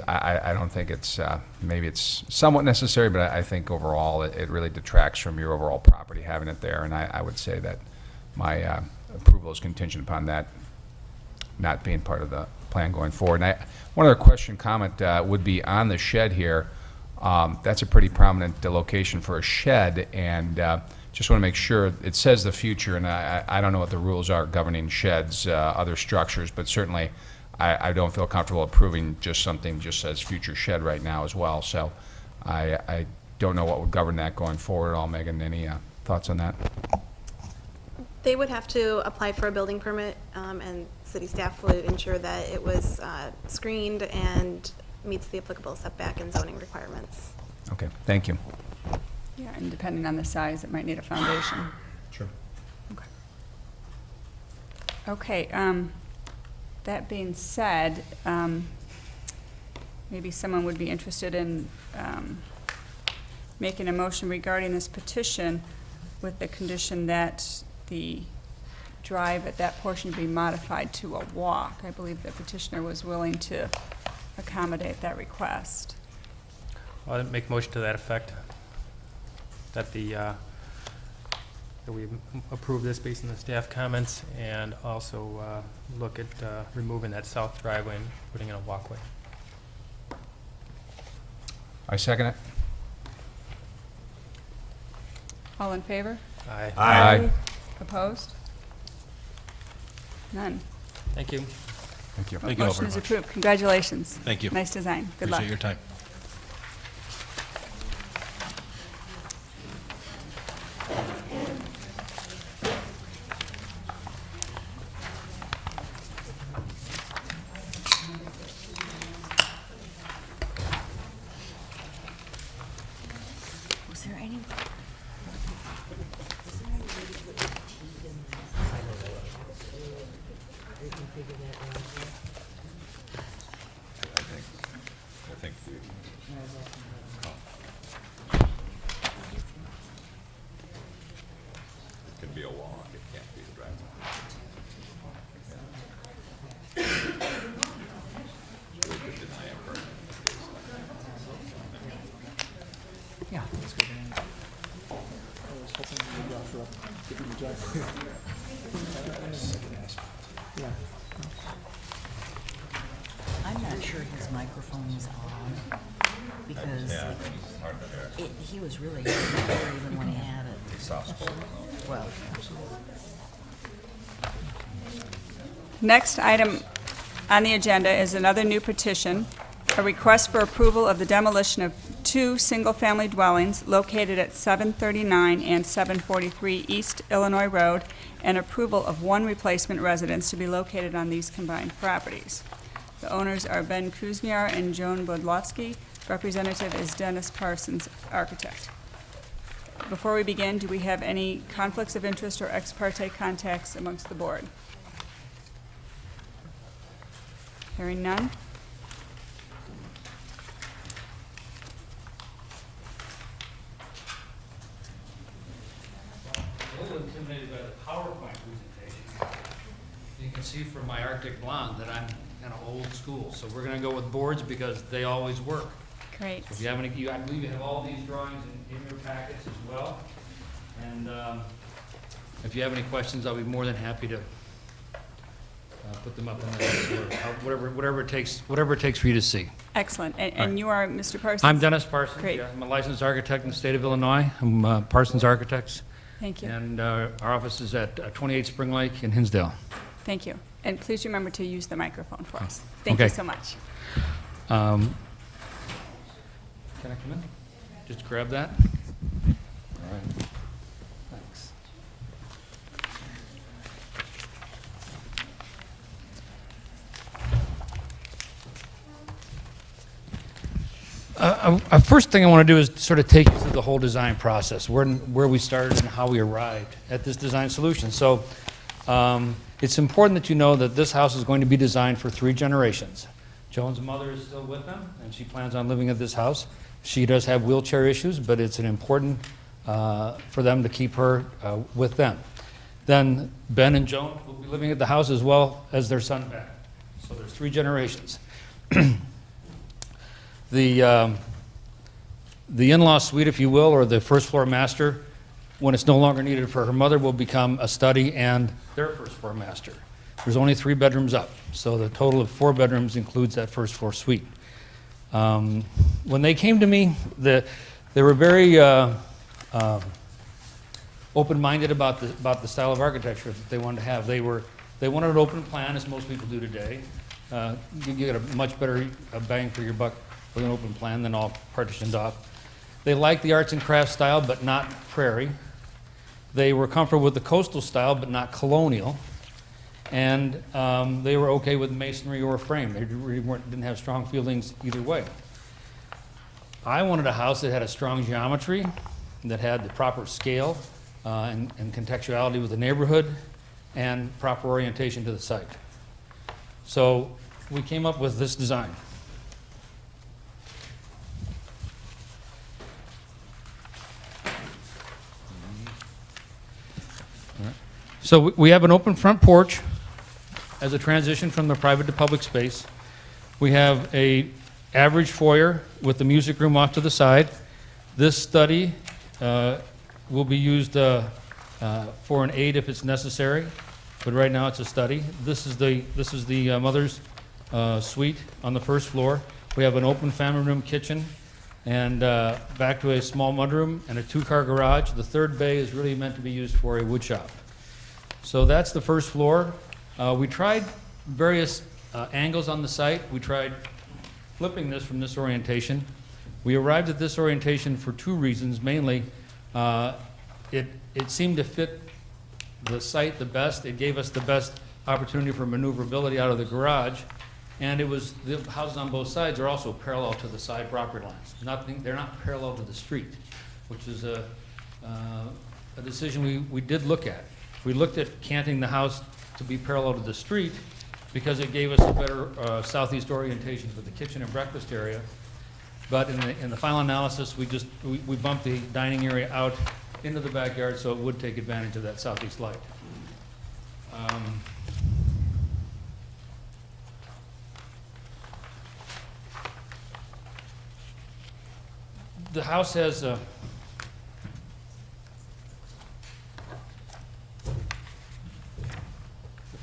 I don't think it's, maybe it's somewhat necessary, but I think overall it really detracts from your overall property having it there, and I would say that my approval is contingent upon that not being part of the plan going forward. And one other question, comment would be on the shed here. That's a pretty prominent location for a shed, and just want to make sure, it says the future, and I don't know what the rules are governing sheds, other structures, but certainly I don't feel comfortable approving just something just says future shed right now as well. So I don't know what would govern that going forward at all. Megan, any thoughts on that? They would have to apply for a building permit, and city staff would ensure that it was screened and meets the applicable setback and zoning requirements. Okay, thank you. Yeah, and depending on the size, it might need a foundation. Sure. Okay, that being said, maybe someone would be interested in making a motion regarding this petition with the condition that the drive at that portion be modified to a walk. I believe the petitioner was willing to accommodate that request. I'll make a motion to that effect, that that we approve this based on the staff comments, and also look at removing that south driveway and putting in a walkway. I second it. All in favor? Aye. Aye. Opposed? None. Thank you. Thank you. Thank you all Motion very is much. approved. Congratulations. Thank you. Nice design. Good luck. Appreciate your time. Was there any? I think it can be a walk, it can't be a driveway. We could deny a permit. Yeah, let's go down. I was hoping maybe offer up, give him a job. Yeah. I'm not sure his microphone is on, because Yeah, hard to he was really there even when he had it. be soft-spoken. Well, Next item on the agenda is another new petition, a request for approval of the demolition of 2 single-family dwellings located at 739 and 743 East Illinois Road, and approval of 1 replacement residence to be located on these combined properties. The owners are Ben Kuzniar and Joan Bodlowski. Representative is Dennis Parsons, architect. Before we begin, do we have any conflicts of interest or ex parte contacts amongst the board? Hearing none? A little intimidated by the PowerPoint presentation. You can see from my Arctic Blonde that I'm kind of old school, so we're gonna go with boards because they always work. Great. If you have any, I believe you have all these drawings in your packets as well. And if you have any questions, I'll be more than happy to put them up on the, whatever it takes for you to see. Excellent. And you are Mr. Parsons? I'm Dennis Parsons. Great. Yeah, I'm a licensed architect in the state of Illinois. I'm Parsons Architects. Thank you. And our office is at 28 Spring Lake in Hinsdale. Thank you. And please remember to use the microphone for us. Thank you Okay. so much. Can I come in? Just grab that? All right. Thanks. First thing I want to do is sort of take you through the whole design process, where we started and how we arrived at this design solution. So it's important that you know that this house is going to be designed for 3 generations. Joan's mother is still with them, and she plans on living at this house. She does have wheelchair issues, but it's an important for them to keep her with them. Then Ben and Joan will be living at the house as well as their son Ben. So there's 3 generations. The in-law suite, if you will, or the first floor master, when it's no longer needed for her mother, will become a study and their first floor master. There's only 3 bedrooms up, so the total of 4 bedrooms includes that first floor suite. When they came to me, they were very open-minded about the style of architecture that they wanted to have. They wanted an open plan, as most people do today. You get a much better bang for your buck with an open plan than all partitioned off. They liked the arts and crafts style, but not prairie. They were comfortable with the coastal style, but not colonial. And they were okay with masonry or frame. They really didn't have strong feelings either way. I wanted a house that had a strong geometry, that had the proper scale and contextuality with the neighborhood, and proper orientation to the site. So we came up with this design. So we have an open front porch as a transition from the private to public space. We have a average foyer with the music room off to the side. This study will be used for an aid if it's necessary, but right now it's a study. This is the mother's suite on the first floor. We have an open family room kitchen and back to a small mudroom and a 2-car garage. The third bay is really meant to be used for a wood shop. So that's the first floor. We tried various angles on the site. We tried flipping this from this orientation. We arrived at this orientation for 2 reasons. Mainly, it seemed to fit the site the best. It gave us the best opportunity for maneuverability out of the garage. And the houses on both sides are also parallel to the side property lines. They're not parallel to the street, which is a decision we did look at. We looked at canting the house to be parallel to the street because it gave us a better southeast orientation for the kitchen and breakfast area. But in the final analysis, we bumped the dining area out into the backyard so it would take advantage of that southeast light. The house has the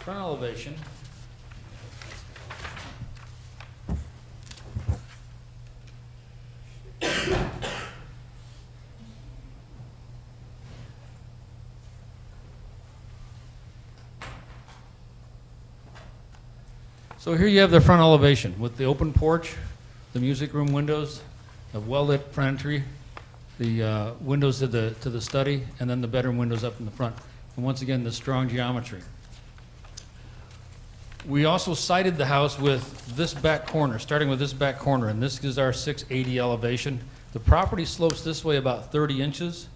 front elevation. So here you have the front elevation with the open porch, the music room windows, a well-lit front entry, the windows to the study, and then the bedroom windows up in the front. And once again, the strong geometry. We also sited the house with this back corner, starting with this back corner, and this is our 680 elevation. The property slopes this way about 30 inches,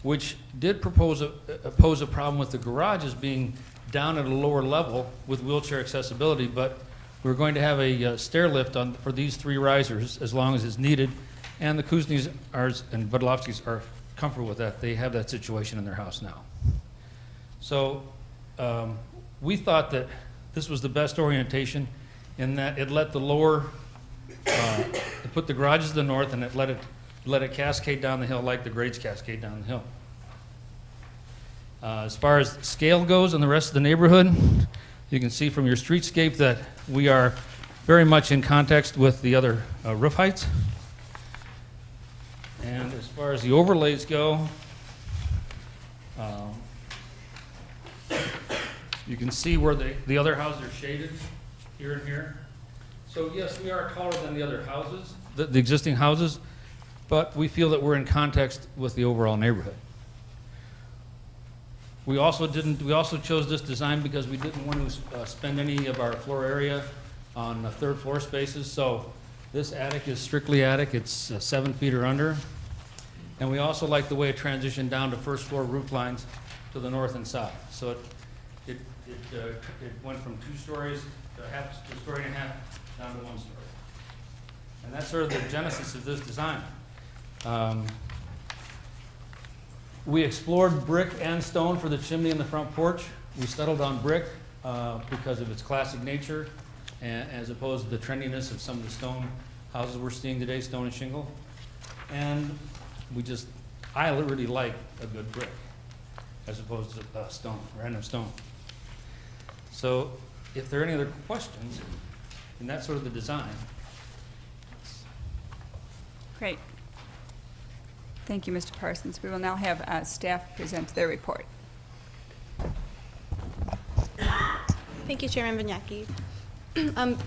which did pose a problem with the garages being down at a lower level with wheelchair accessibility, but we're going to have a stair lift for these 3 risers as long as it's needed, and the Kuznys and Budlowskis are comfortable with that. They have that situation in their house now. So we thought that this was the best orientation in that it let the lower, it put the garages to the north and it let it cascade down the hill like the grades cascade down the hill. As far as scale goes in the rest of the neighborhood, you can see from your streetscape that we are very much in context with the other roof heights. And as far as the overlays go, you can see where the other houses are shaded, here and here. So yes, we are taller than the other houses, the existing houses, but we feel that we're in context with the overall neighborhood. We also chose this design because we didn't want to spend any of our floor area on third floor spaces, so this attic is strictly attic. It's 7 feet or under. And we also like the way it transitioned down to first floor roof lines to the north and south. So it went from 2 stories to a story and a half down to 1 story. And that's sort of the genesis of this design. We explored brick and stone for the chimney and the front porch. We settled on brick because of its classic nature, as opposed to the trendiness of some of the stone houses we're seeing today, stone and shingle. And I really like a good brick as opposed to stone, random stone. So if there are any other questions, and that's sort of the design. Great. Thank you, Mr. Parsons. We will now have staff present their report. Thank you, Chairman Vignacchi.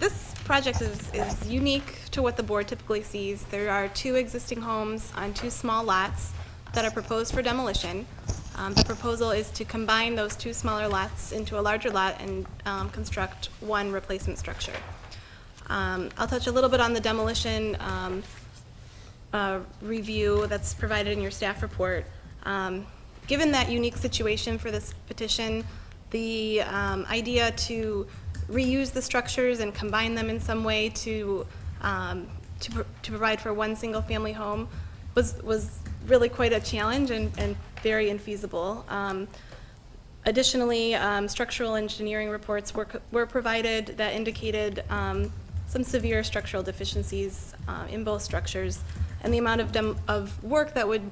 This project is unique to what the board typically sees. There are 2 existing homes on 2 small lots that are proposed for demolition. The proposal is to combine those 2 smaller lots into a larger lot and construct 1 replacement structure. I'll touch a little bit on the demolition review that's provided in your staff report. Given that unique situation for this petition, the idea to reuse the structures and combine them in some way to provide for 1 single-family home was really quite a challenge and very infeasible. Additionally, structural engineering reports were provided that indicated some severe structural deficiencies in both structures, and the amount of work that would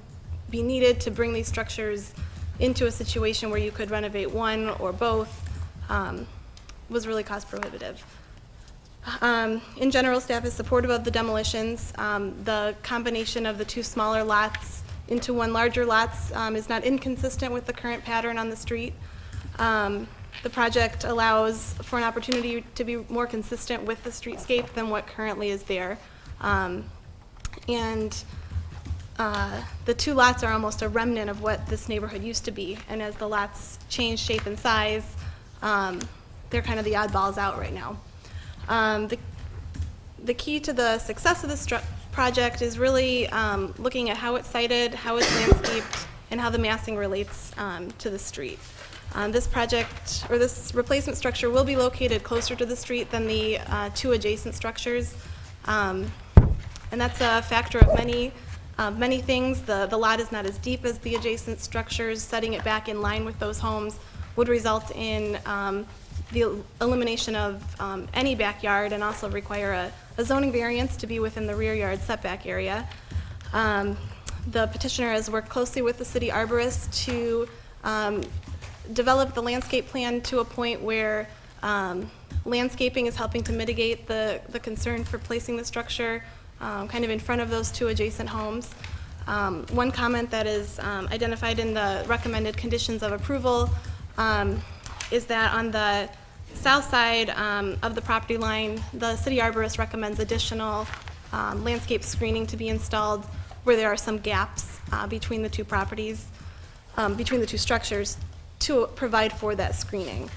be needed to bring these structures into a situation where you could renovate 1 or both was really cost prohibitive. In general, staff is supportive of the demolitions. The combination of the 2 smaller lots into 1 larger lot is not inconsistent with the current pattern on the street. The project allows for an opportunity to be more consistent with the streetscape than what currently is there. And the 2 lots are almost a remnant of what this neighborhood used to be. And as the lots change shape and size, they're kind of the oddballs out right now. The key to the success of this project is really looking at how it's sited, how it's landscaped, and how the massing relates to the street. This project, or this replacement structure, will be located closer to the street than the 2 adjacent structures. And that's a factor of many things. The lot is not as deep as the adjacent structures. Setting it back in line with those homes would result in the elimination of any backyard and also require a zoning variance to be within the rear yard setback area. The petitioner has worked closely with the city arborist to develop the landscape plan to a point where landscaping is helping to mitigate the concern for placing the structure kind of in front of those 2 adjacent homes. One comment that is identified in the recommended conditions of approval is that on the south side of the property line, the city arborist recommends additional landscape screening to be installed where there are some gaps between the two properties, between the two structures, to provide for that screening.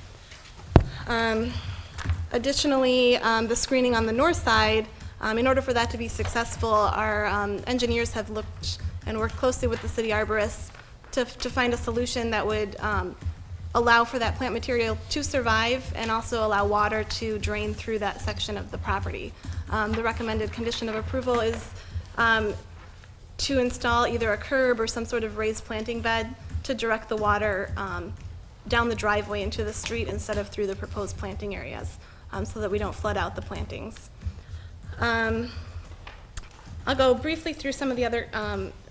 Additionally, the screening on the north side, in order for that to be successful, our engineers have looked and worked closely with the city arborists to find a solution that would allow for that plant material to survive and also allow water to drain through that section of the property. The recommended condition of approval is to install either a curb or some sort of raised planting bed to direct the water down the driveway into the street instead of through the proposed planting areas, so that we don't flood out the plantings. I'll go briefly through some of the other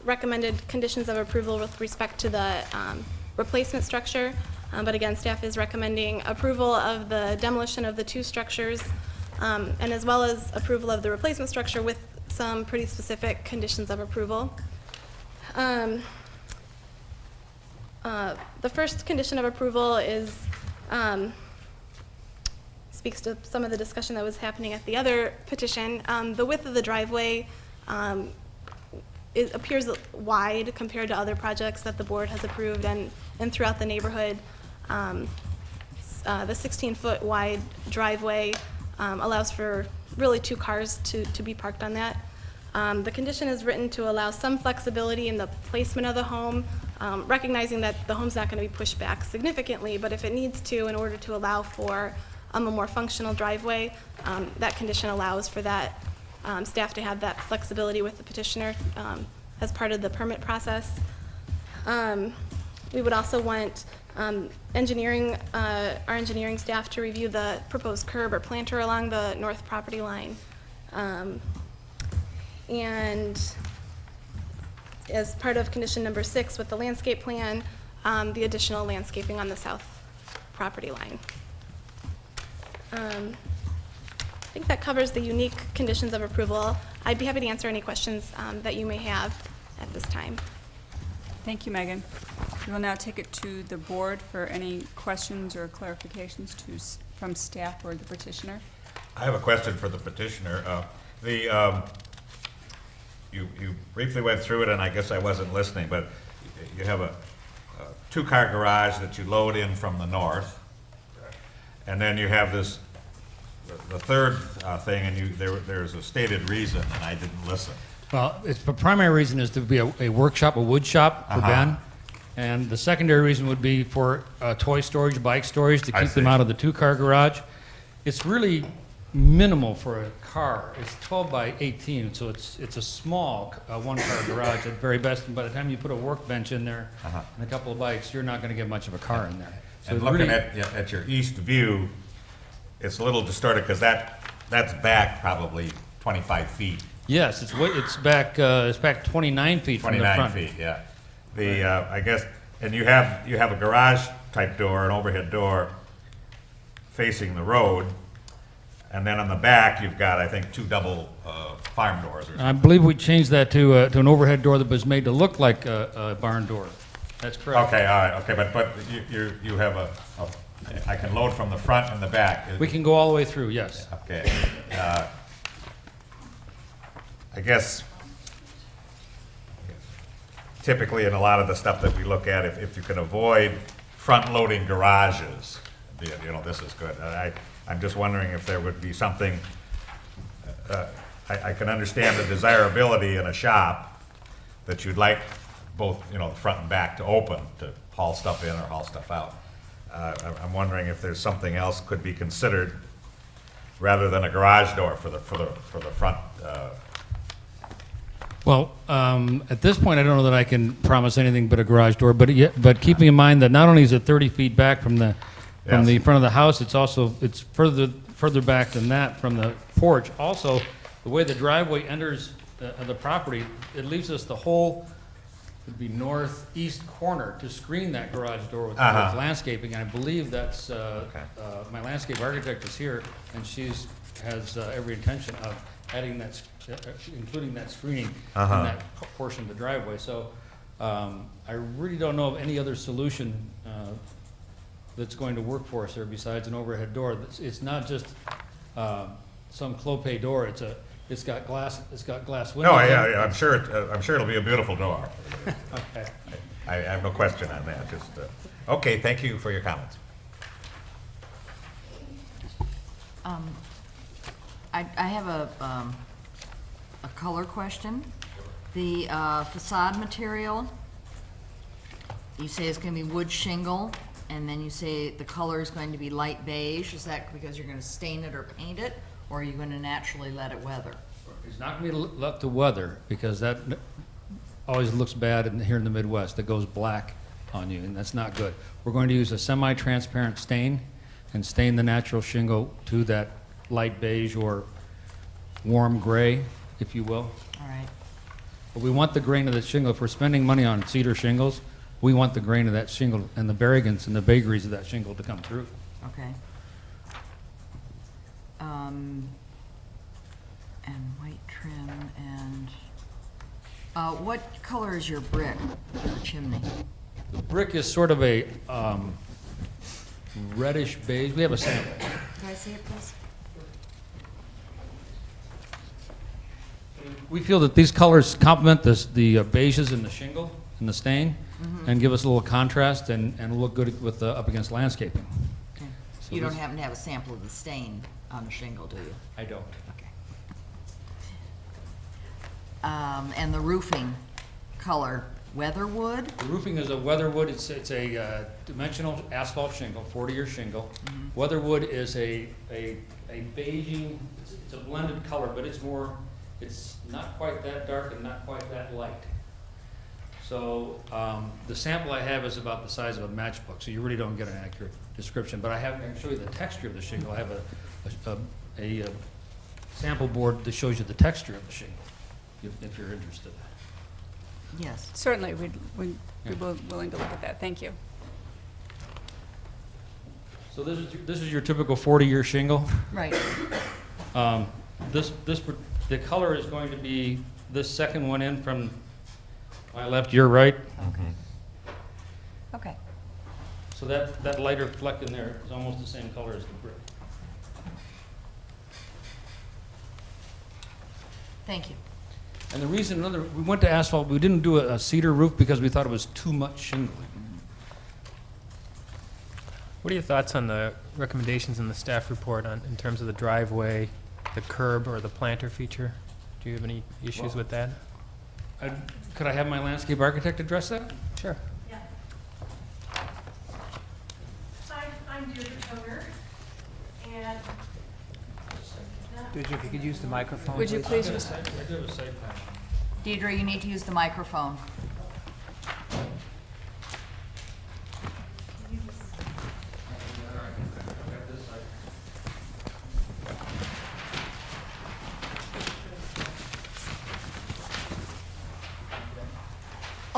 recommended conditions of approval with respect to the replacement structure. But again, staff is recommending approval of the demolition of the two structures, and as well as approval of the replacement structure with some pretty specific conditions of approval. The first condition of approval is, speaks to some of the discussion that was happening at the other petition. The width of the driveway it appears wide compared to other projects that the board has approved and throughout the neighborhood. The 16-foot wide driveway allows for really 2 cars to be parked on that. The condition is written to allow some flexibility in the placement of the home, recognizing that the home's not going to be pushed back significantly, but if it needs to in order to allow for a more functional driveway, that condition allows for that. Staff to have that flexibility with the petitioner as part of the permit process. We would also want our engineering staff to review the proposed curb or planter along the north property line. And as part of condition number 6 with the landscape plan, the additional landscaping on the south property line. I think that covers the unique conditions of approval. I'd be happy to answer any questions that you may have at this time. Thank you, Megan. We will now take it to the board for any questions or clarifications from staff or the petitioner. I have a question for the petitioner. You briefly went through it, and I guess I wasn't listening, but you have a 2-car garage that you load in from the north, and then you have this, the third thing, and there's a stated reason, and I didn't listen. Well, the primary reason is to be a workshop, a wood shop for Ben. And the secondary reason would be for toy storage, bike storage, to I keep them see. out of the 2-car garage. It's really minimal for a car. It's 12 by 18, so it's a small 1-car garage at very best. And by the time you put a workbench in there and a couple of bikes, you're not going to get much of a car in there. So And it looking really- at your east view, it's a little distorted, because that's back probably 25 feet. Yes, it's back 29 feet from the 29 front. feet, yeah. I guess, and you have a garage-type door, an overhead door facing the road, and then on the back, you've got, I think, 2 double farm doors or something. I believe we changed that to an overhead door that was made to look like a barn door. That's correct. Okay, all right, okay, but you have I can load from the front and the back. We can go all the way through, yes. Okay. I guess typically in a lot of the stuff that we look at, if you can avoid front-loading garages, this is good. I'm just wondering if there would be something, I can understand the desirability in a shop that you'd like both, the front and back to open, to haul stuff in or haul stuff out. I'm wondering if there's something else could be considered rather than a garage door for the front. Well, at this point, I don't know that I can promise anything but a garage door, but keeping in mind that not only is it 30 feet back from the front of the house, it's further back than that from the porch. Also, the way the driveway enters the property, it leaves us the whole, would be northeast corner to screen that garage door with landscaping. And I believe that's, my landscape architect is here, and has every intention of adding that, including that screening in that portion of the driveway. So I really don't know of any other solution that's going to work for us there besides an overhead door. It's not just some Clopay door, it's got glass windows. No, in it. yeah, I'm sure, I'm sure it'll be a beautiful door. Okay. I have no question on that, just, okay, thank you for your comments. I have a color question. The facade material, you say it's gonna be wood shingle, and then you say the color is going to be light beige. Is that because you're gonna stain it or paint it, or are you gonna naturally let it weather? It's not gonna be left to weather, because that always looks bad here in the Midwest. It goes black on you, and that's not good. We're going to use a semi-transparent stain and stain the natural shingle to that light beige or warm gray, if you will. All right, But we want the grain of the shingle. If we're spending money on cedar shingles, we want the grain of that shingle and the variegates and the vagaries of that shingle to come through. okay. And white trim and, what color is your brick for the chimney? The brick is sort of a reddish beige. We have a sample. Can I see it, please? We feel that these colors complement the beiges in the shingle and the stain, and give us a little contrast and look good with up against landscaping. Okay. So You don't this- happen to have a sample of the stain on the shingle, do you? I don't. Okay. And the roofing color, weatherwood? The roofing is a weatherwood. It's a dimensional asphalt shingle, 40-year shingle. Weatherwood is a beiging. It's a blended color, but it's not quite that dark and not quite that light. So the sample I have is about the size of a matchbook, so you really don't get an accurate description. But I can show you the texture of the shingle. I have a sample board that shows you the texture of the shingle, if you're interested. Yes. Certainly, we'd be willing to look at that. Thank you. So this is your typical 40-year shingle. Right. The color is going to be this second one in from my left, your right. Okay. So that lighter fleck in there is almost the same color as the brick. Thank you. And the reason, we went to asphalt, we didn't do a cedar roof because we thought it was too much shingling. What are your thoughts on the recommendations in the staff report in terms of the driveway, the curb, or the planter feature? Do you have any issues with that? Could I have my landscape architect address that? Sure. Hi, I'm Deirdre Toner, and Deirdre, if you could use the microphone, Would you please I just, do have a site plan. Deidre, you need to use the microphone.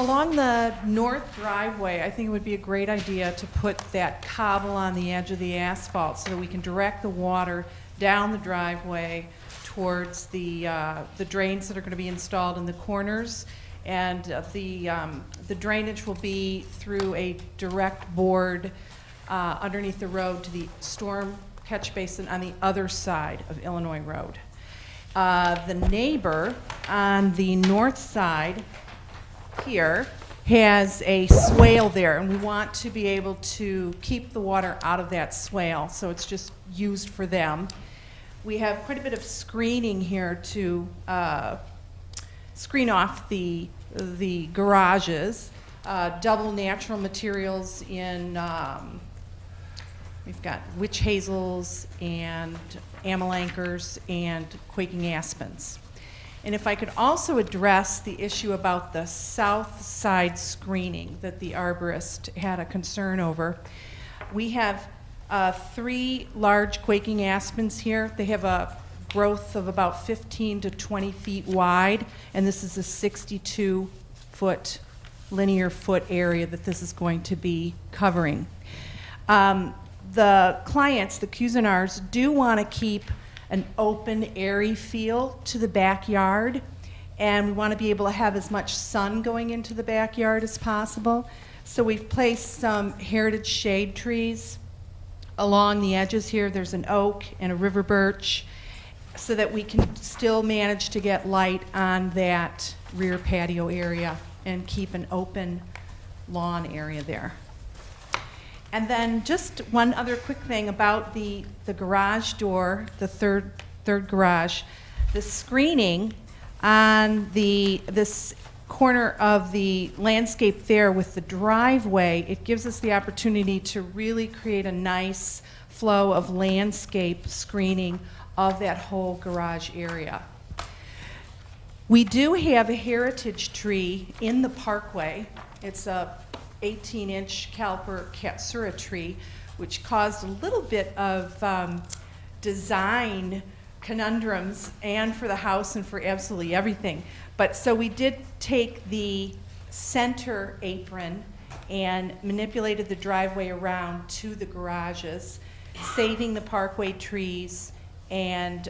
along the north driveway, I think it would be a great idea to put that cobble on the edge of the asphalt so that we can direct the water down the driveway towards the drains that are going to be installed in the corners. And the drainage will be through a direct board underneath the road to the storm catch basin on the other side of Illinois Road. The neighbor on the north side here has a swale there, and we want to be able to keep the water out of that swale, so it's just used for them. We have quite a bit of screening here to screen off the garages, double natural materials in, we've got witch hazels and amelanchers and quaking aspens. And if I could also address the issue about the south side screening that the arborist had a concern over. We have 3 large quaking aspens here. They have a growth of about 15 to 20 feet wide, and this is a 62-foot linear foot area that this is going to be covering. The clients, the Cuisinarts, do want to keep an open, airy feel to the backyard, and we want to be able to have as much sun going into the backyard as possible. So we've placed some heritage shade trees along the edges here. There's an oak and a river birch, so that we can still manage to get light on that rear patio area and keep an open lawn area there. And then just one other quick thing about the garage door, the third garage. The screening on this corner of the landscape there with the driveway, it gives us the opportunity to really create a nice flow of landscape screening of that whole garage area. We do have a heritage tree in the parkway. It's a 18-inch caliper Katsura tree, which caused a little bit of design conundrums, and for the house and for absolutely everything. But so we did take the center apron and manipulated the driveway around to the garages, saving the parkway trees and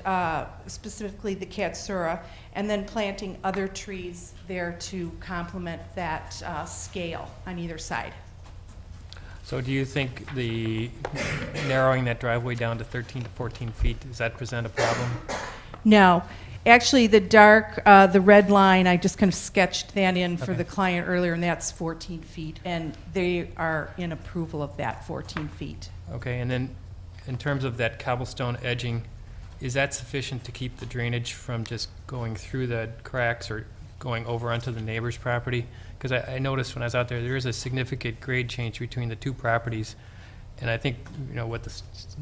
specifically the Katsura, and then planting other trees there to complement that scale on either side. So do you think the narrowing that driveway down to 13 to 14 feet, does that present a problem? No, actually the red line, I just kind of sketched that in for Okay. the client earlier, and that's 14 feet, and they are in approval of that 14 feet. Okay, and then in terms of that cobblestone edging, is that sufficient to keep the drainage from just going through the cracks or going over onto the neighbor's property? Because I noticed when I was out there, there is a significant grade change between the two properties. And I think, what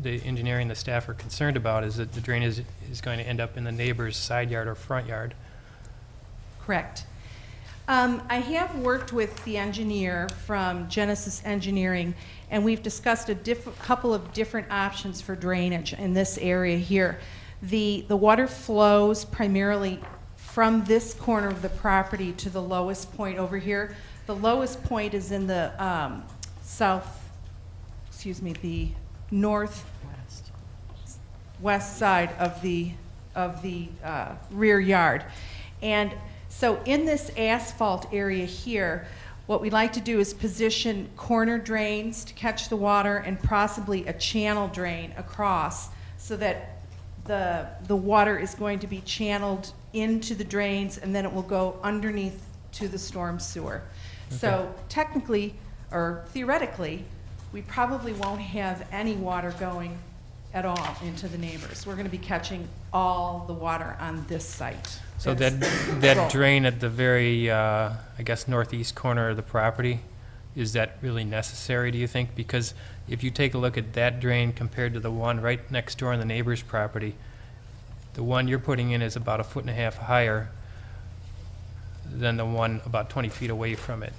the engineering and the staff are concerned about is that the drainage is going to end up in the neighbor's side yard or front yard. Correct. I have worked with the engineer from Genesis Engineering, and we've discussed a couple of different options for drainage in this area here. The water flows primarily from this corner of the property to the lowest point over here. The lowest point is in the the northwest side of the rear yard. And so in this asphalt area here, what we like to do is position corner drains to catch the water and possibly a channel drain across, so that the water is going to be channeled into the drains, and then it will go underneath to the storm sewer. So technically, or theoretically, we probably won't have any water going at all into the neighbors. We're going to be catching all the water on this site. So That's the that goal. drain at the very, I guess, northeast corner of the property, is that really necessary, do you think? Because if you take a look at that drain compared to the one right next door on the neighbor's property, the one you're putting in is about 1.5 feet higher than the one about 20 feet away from it.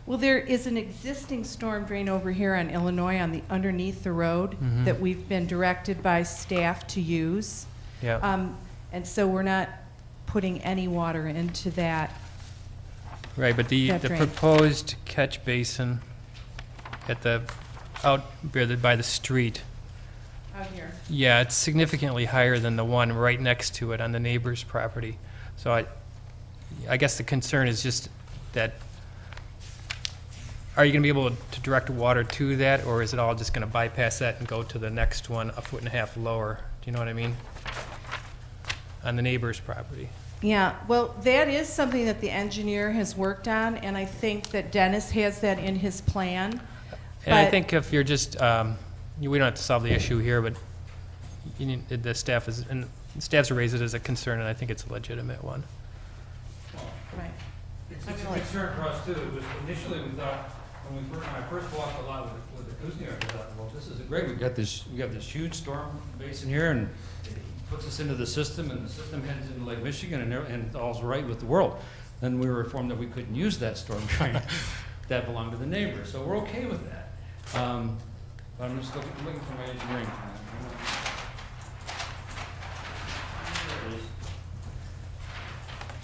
Well, there is an existing storm drain over here on Illinois underneath the road Mhm. that we've been directed by staff to use. Yeah, And so we're not putting any water into that. right, but the that drain. proposed catch basin at by the street, Out here. yeah, it's significantly higher than the one right next to it on the neighbor's property. So I guess the concern is just that, are you going to be able to direct water to that, or is it all just going to bypass that and go to the next one 1.5 feet lower? Do you know what I mean? On the neighbor's property. Yeah, well, that is something that the engineer has worked on, and I think that Dennis has that in his plan. And I But- think if you're just, we don't have to solve the issue here, but the staff's raised it as a concern, and I think it's a legitimate one. Right. It's a concern for us too. It was initially we thought, when I first walked a lot with the Kuzniak, I thought, well, this is great. We got this huge storm basin here, and it puts us into the system, and the system heads into Lake Michigan, and all's right with the world. Then we were informed that we couldn't use that storm drain. That belonged to the neighbor, so we're okay with that. But I'm just looking for my engineering plan. There it is.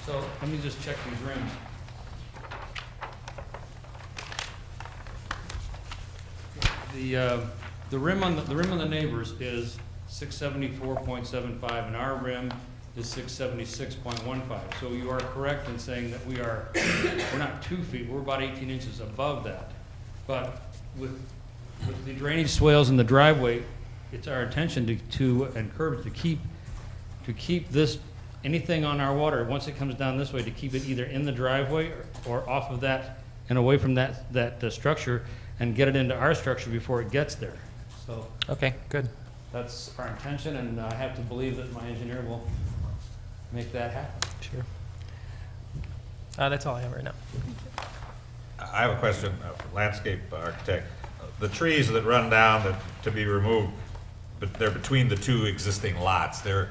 So let me just check these rims. The rim on the neighbors is 674.75, and our rim is 676.15. So you are correct in saying that we're not 2 feet, we're about 18 inches above that. But with the drainage swales in the driveway, it's our intention to encourage, to keep this, anything on our water, once it comes down this way, to keep it either in the driveway or off of that and away from that structure, and get it into our structure before it gets there. So Okay, good. that's our intention, and I have to believe that my engineer will make that happen. Sure. That's all I have right now. I have a question, landscape architect. The trees that run down to be removed, but they're between the two existing lots. They're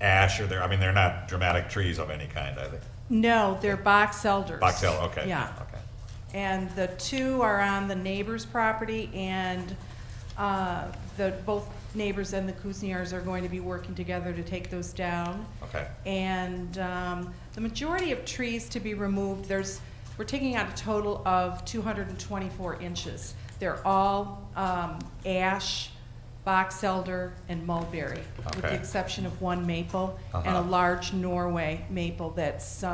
ash, or they're not dramatic trees of any kind, are they? No, they're box elders. Box elder, okay. Yeah. Okay. And the two are on the neighbor's property, and both neighbors and the Kuzniars are going to be working together to take those down. Okay. And the majority of trees to be removed, we're taking out a total of 224 inches. They're all ash, box elder, and mulberry, with the Okay. exception of one maple and a large Norway maple that's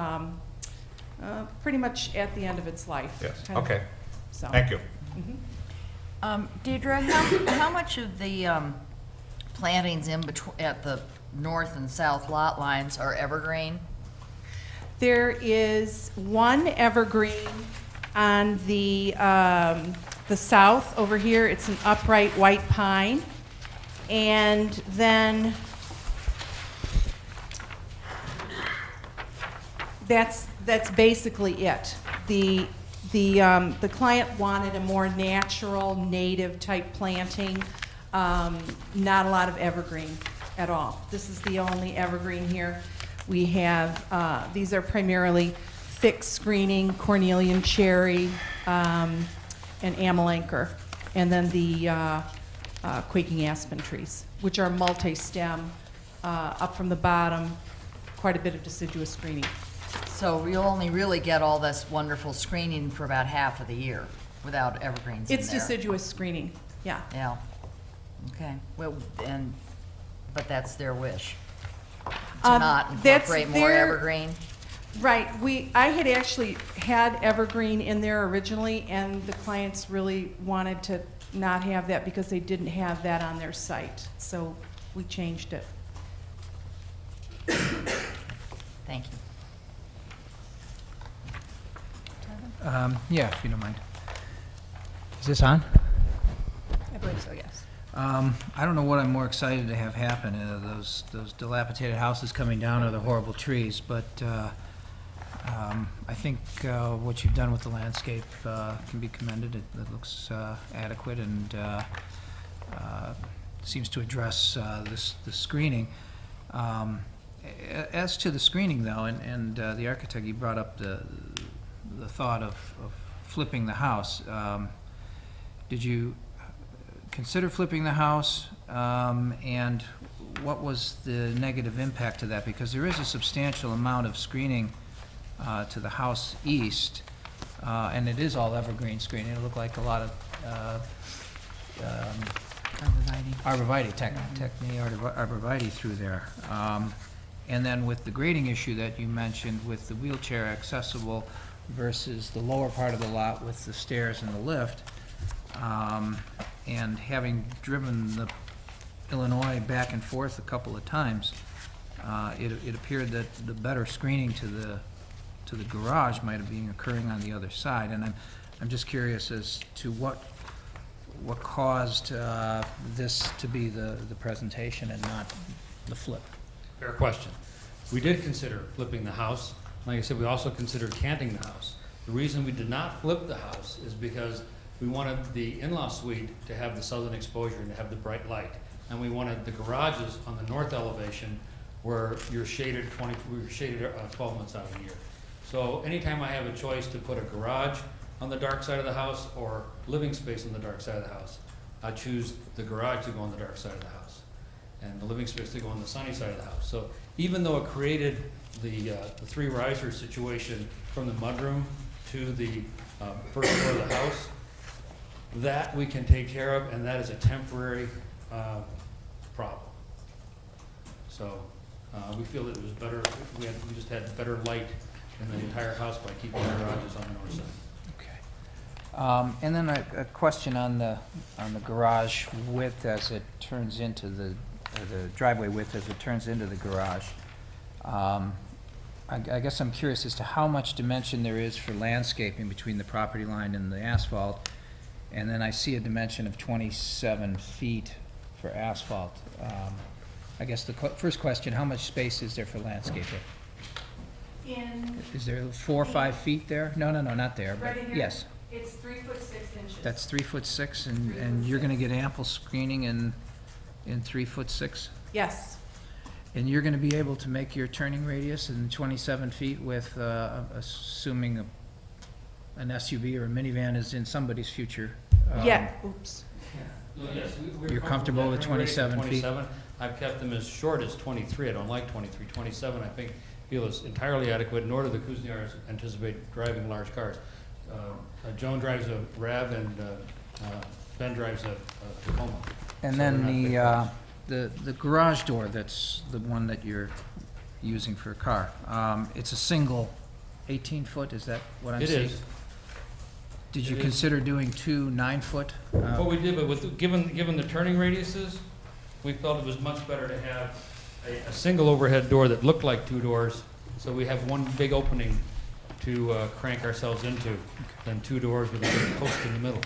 pretty much at the end of its life. Yes, kind of. okay. So. Thank you. Deidre, how much of the plantings in between, at the north and south lot lines are evergreen? There is one evergreen on the south over here. It's an upright white pine. And then that's basically it. The client wanted a more natural, native type planting, not a lot of evergreen at all. This is the only evergreen here. We have, these are primarily fixed screening, cornelian cherry, and amelancher, and then the quaking aspen trees, which are multi-stem, up from the bottom, quite a bit of deciduous screening. So you'll only really get all this wonderful screening for about half of the year without evergreens in there. It's deciduous screening, yeah. Yeah, okay, well, but that's their wish, to not that's incorporate more their- evergreen? Right, I had actually had evergreen in there originally, and the clients really wanted to not have that because they didn't have that on their site, so we changed it. Thank you. Yeah, if you don't mind. Is this on? I believe so, yes. I don't know what I'm more excited to have happen, those dilapidated houses coming down or the horrible trees, but I think what you've done with the landscape can be commended. It looks adequate and seems to address the screening. As to the screening, though, and the architect, you brought up the thought of flipping the house. Did you consider flipping the house, and what was the negative impact to that? Because there is a substantial amount of screening to the house east, and it is all evergreen screening. It looked like a lot of arborvitae, arborvitae through there. And then with the grading issue that you mentioned with the wheelchair accessible versus the lower part of the lot with the stairs and the lift, and having driven the Illinois back and forth a couple of times, it appeared that the better screening to the garage might have been occurring on the other side. And I'm just curious as to what caused this to be the presentation and not the flip. Fair question. We did consider flipping the house. Like I said, we also considered canting the house. The reason we did not flip the house is because we wanted the in-law suite to have the southern exposure and to have the bright light. And we wanted the garages on the north elevation where you're shaded 12 months out of the year. So anytime I have a choice to put a garage on the dark side of the house or living space on the dark side of the house, I choose the garage to go on the dark side of the house and the living space to go on the sunny side of the house. So even though it created the three riser situation from the mudroom to the first floor of the house, that we can take care of, and that is a temporary problem. So We feel that it was better, we just had better light in the entire house by keeping the garages on the north side. Okay. And then a question on the garage width as it turns into the driveway width as it turns into the garage. I guess I'm curious as to how much dimension there is for landscaping between the property line and the asphalt. And then I see a dimension of 27 feet for asphalt. I guess the first question, how much space is there for landscaping? Is there 4 or 5 feet there? No, not there, but yes. It's 3 foot 6 inches. That's 3'6", and you're gonna get ample screening in 3'6"? Yes, And you're gonna be able to make your turning radius in 27 feet with, assuming an SUV or a minivan is in somebody's future? yeah, oops. Yes, You're comfortable with 27 feet? I've kept them as short as 23. I don't like 23. 27, I think, feel is entirely adequate, nor do the Kuznets anticipate driving large cars. Joan drives a RAV and Ben drives a Tacoma. And So then they're not big the garage door, that's the one that you're using for a car. It's a single 18-foot, is that what I'm It seeing? is. Did you It is. consider doing 2 9-foot? What we did, but given the turning radiuses, we felt it was much better to have a single overhead door that looked like 2 doors, so we have one big opening to crank ourselves into, than 2 doors with a big post in the middle.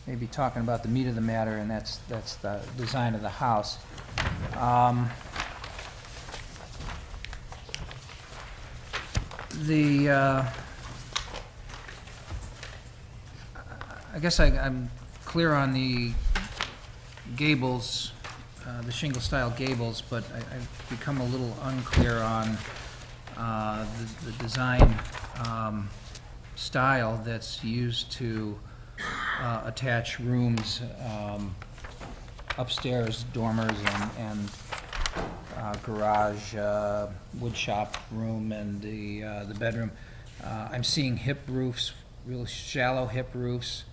Maybe talking about the meat of the matter, and that's the design of the house. I guess I'm clear on the gables, the shingle-style gables, but I've become a little unclear on the design style that's used to attach rooms, upstairs dormers and garage, wood shop room and the bedroom. I'm seeing hip roofs, real shallow hip roofs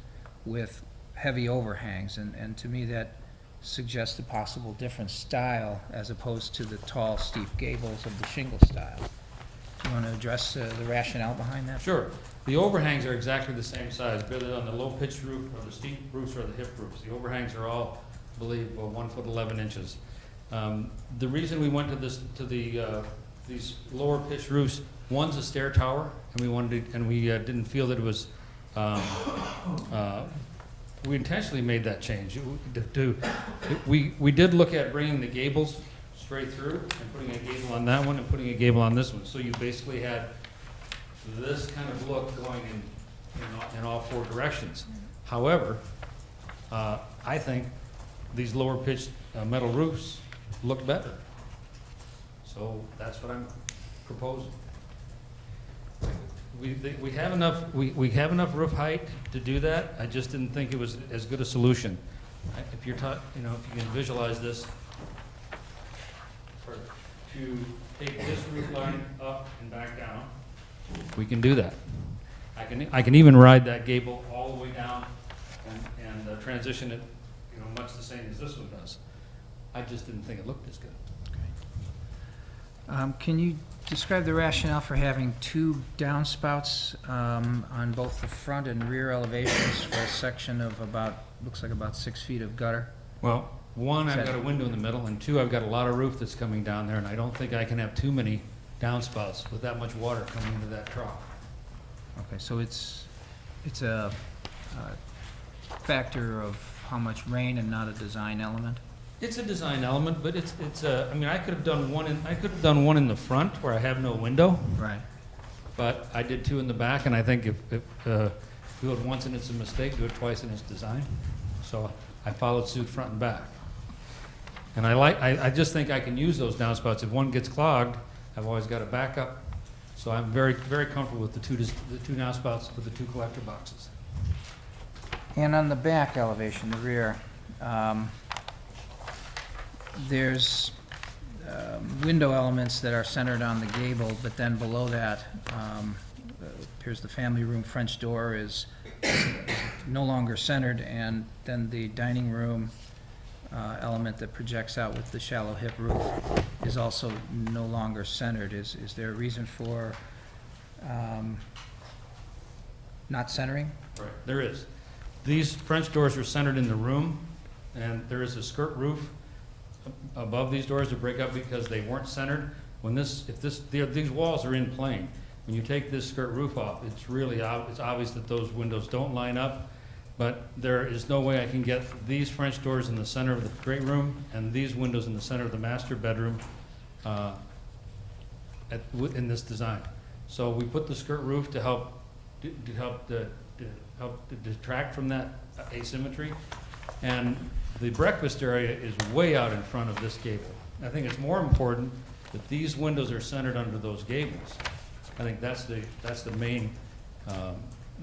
with heavy overhangs, and to me that suggests a possible different style as opposed to the tall, steep gables of the shingle style. Do you want to address the rationale behind that? Sure. The overhangs are exactly the same size, whether on the low-pitched roof or the steep roofs or the hip roofs. The overhangs are all, I believe, 1 foot 11 inches. The reason we went to these lower pitched roofs, one's a stair tower, and we didn't feel that it was. We intentionally made that change. We did look at bringing the gables straight through and putting a gable on that one and putting a gable on this one. So you basically had this kind of look going in all 4 directions. However, I think these lower pitched metal roofs look better. So that's what I'm proposing. We have enough, we have enough roof height to do that. I just didn't think it was as good a solution. If you're if you can visualize this, to take this roof line up and back down, we can do that. I can even ride that gable all the way down and transition it, much the same as this one does. I just didn't think it looked as good. Can you describe the rationale for having 2 downspouts on both the front and rear elevations for a section of looks like about 6 feet of gutter? Well, 1, Is I've that- got a window in the middle, and 2, I've got a lot of roof that's coming down there, and I don't think I can have too many downspouts with that much water coming into that trough. Okay, so it's a factor of how much rain and not a design element? It's a design element, but I mean, I could have done one in the front where I have no window, Right. but I did 2 in the back, and I think if do it once and it's a mistake, do it twice and it's design. So I followed suit front and back. And I just think I can use those downspouts. If one gets clogged, I've always got a backup. So I'm very, very comfortable with the two downspouts with the 2 collector boxes. And on the back elevation, the rear, there's window elements that are centered on the gable, but then below that appears the family room French door is no longer centered, and then the dining room element that projects out with the shallow hip roof is also no longer centered. Is there a reason for not centering? Right, there is. These French doors are centered in the room, and there is a skirt roof above these doors to break up because they weren't centered. When these walls are in plane, when you take this skirt roof off, it's really it's obvious that those windows don't line up, but there is no way I can get these French doors in the center of the great room and these windows in the center of the master bedroom in this design. So we put the skirt roof to help detract from that asymmetry. And the breakfast area is way out in front of this gable. I think it's more important that these windows are centered under those gables. I think that's the main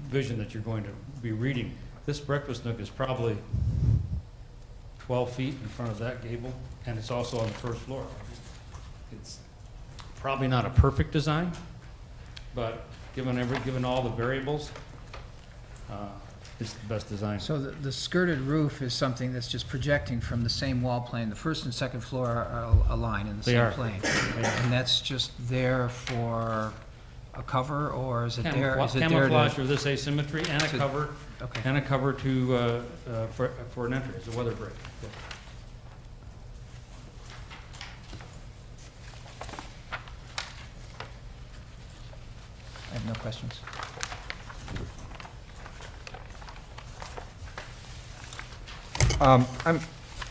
vision that you're going to be reading. This breakfast nook is probably 12 feet in front of that gable, and it's also on the first floor. It's probably not a perfect design, but given all the variables, it's the best design. So the skirted roof is something that's just projecting from the same wall plane. The first and second floor are aligned in the They same are. plane. And that's just there for a cover, or is it there? Is it there Camouflage to? for this asymmetry and a to- cover, Okay. and a cover to, for an entrance, a weather break. Yeah. I have no questions.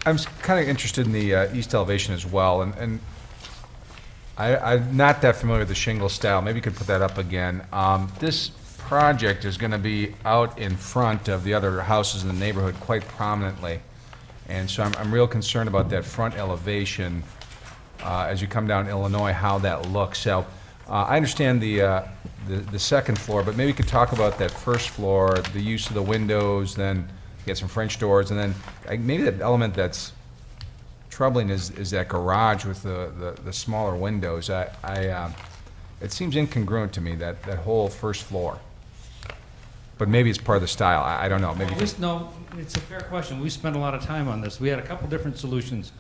I'm kind of interested in the east elevation as well, and I'm not that familiar with the shingle style. Maybe you could put that up again. This project is going to be out in front of the other houses in the neighborhood quite prominently, and so I'm real concerned about that front elevation as you come down Illinois, how that looks. So I understand the second floor, but maybe you could talk about that first floor, the use of the windows, then get some French doors, and then maybe that element that's troubling is that garage with the smaller windows. It seems incongruent to me, that whole first floor. But maybe it's part of the style. I don't know. Maybe you could- No, it's a fair question. We spent a lot of time on this. We had a couple different solutions.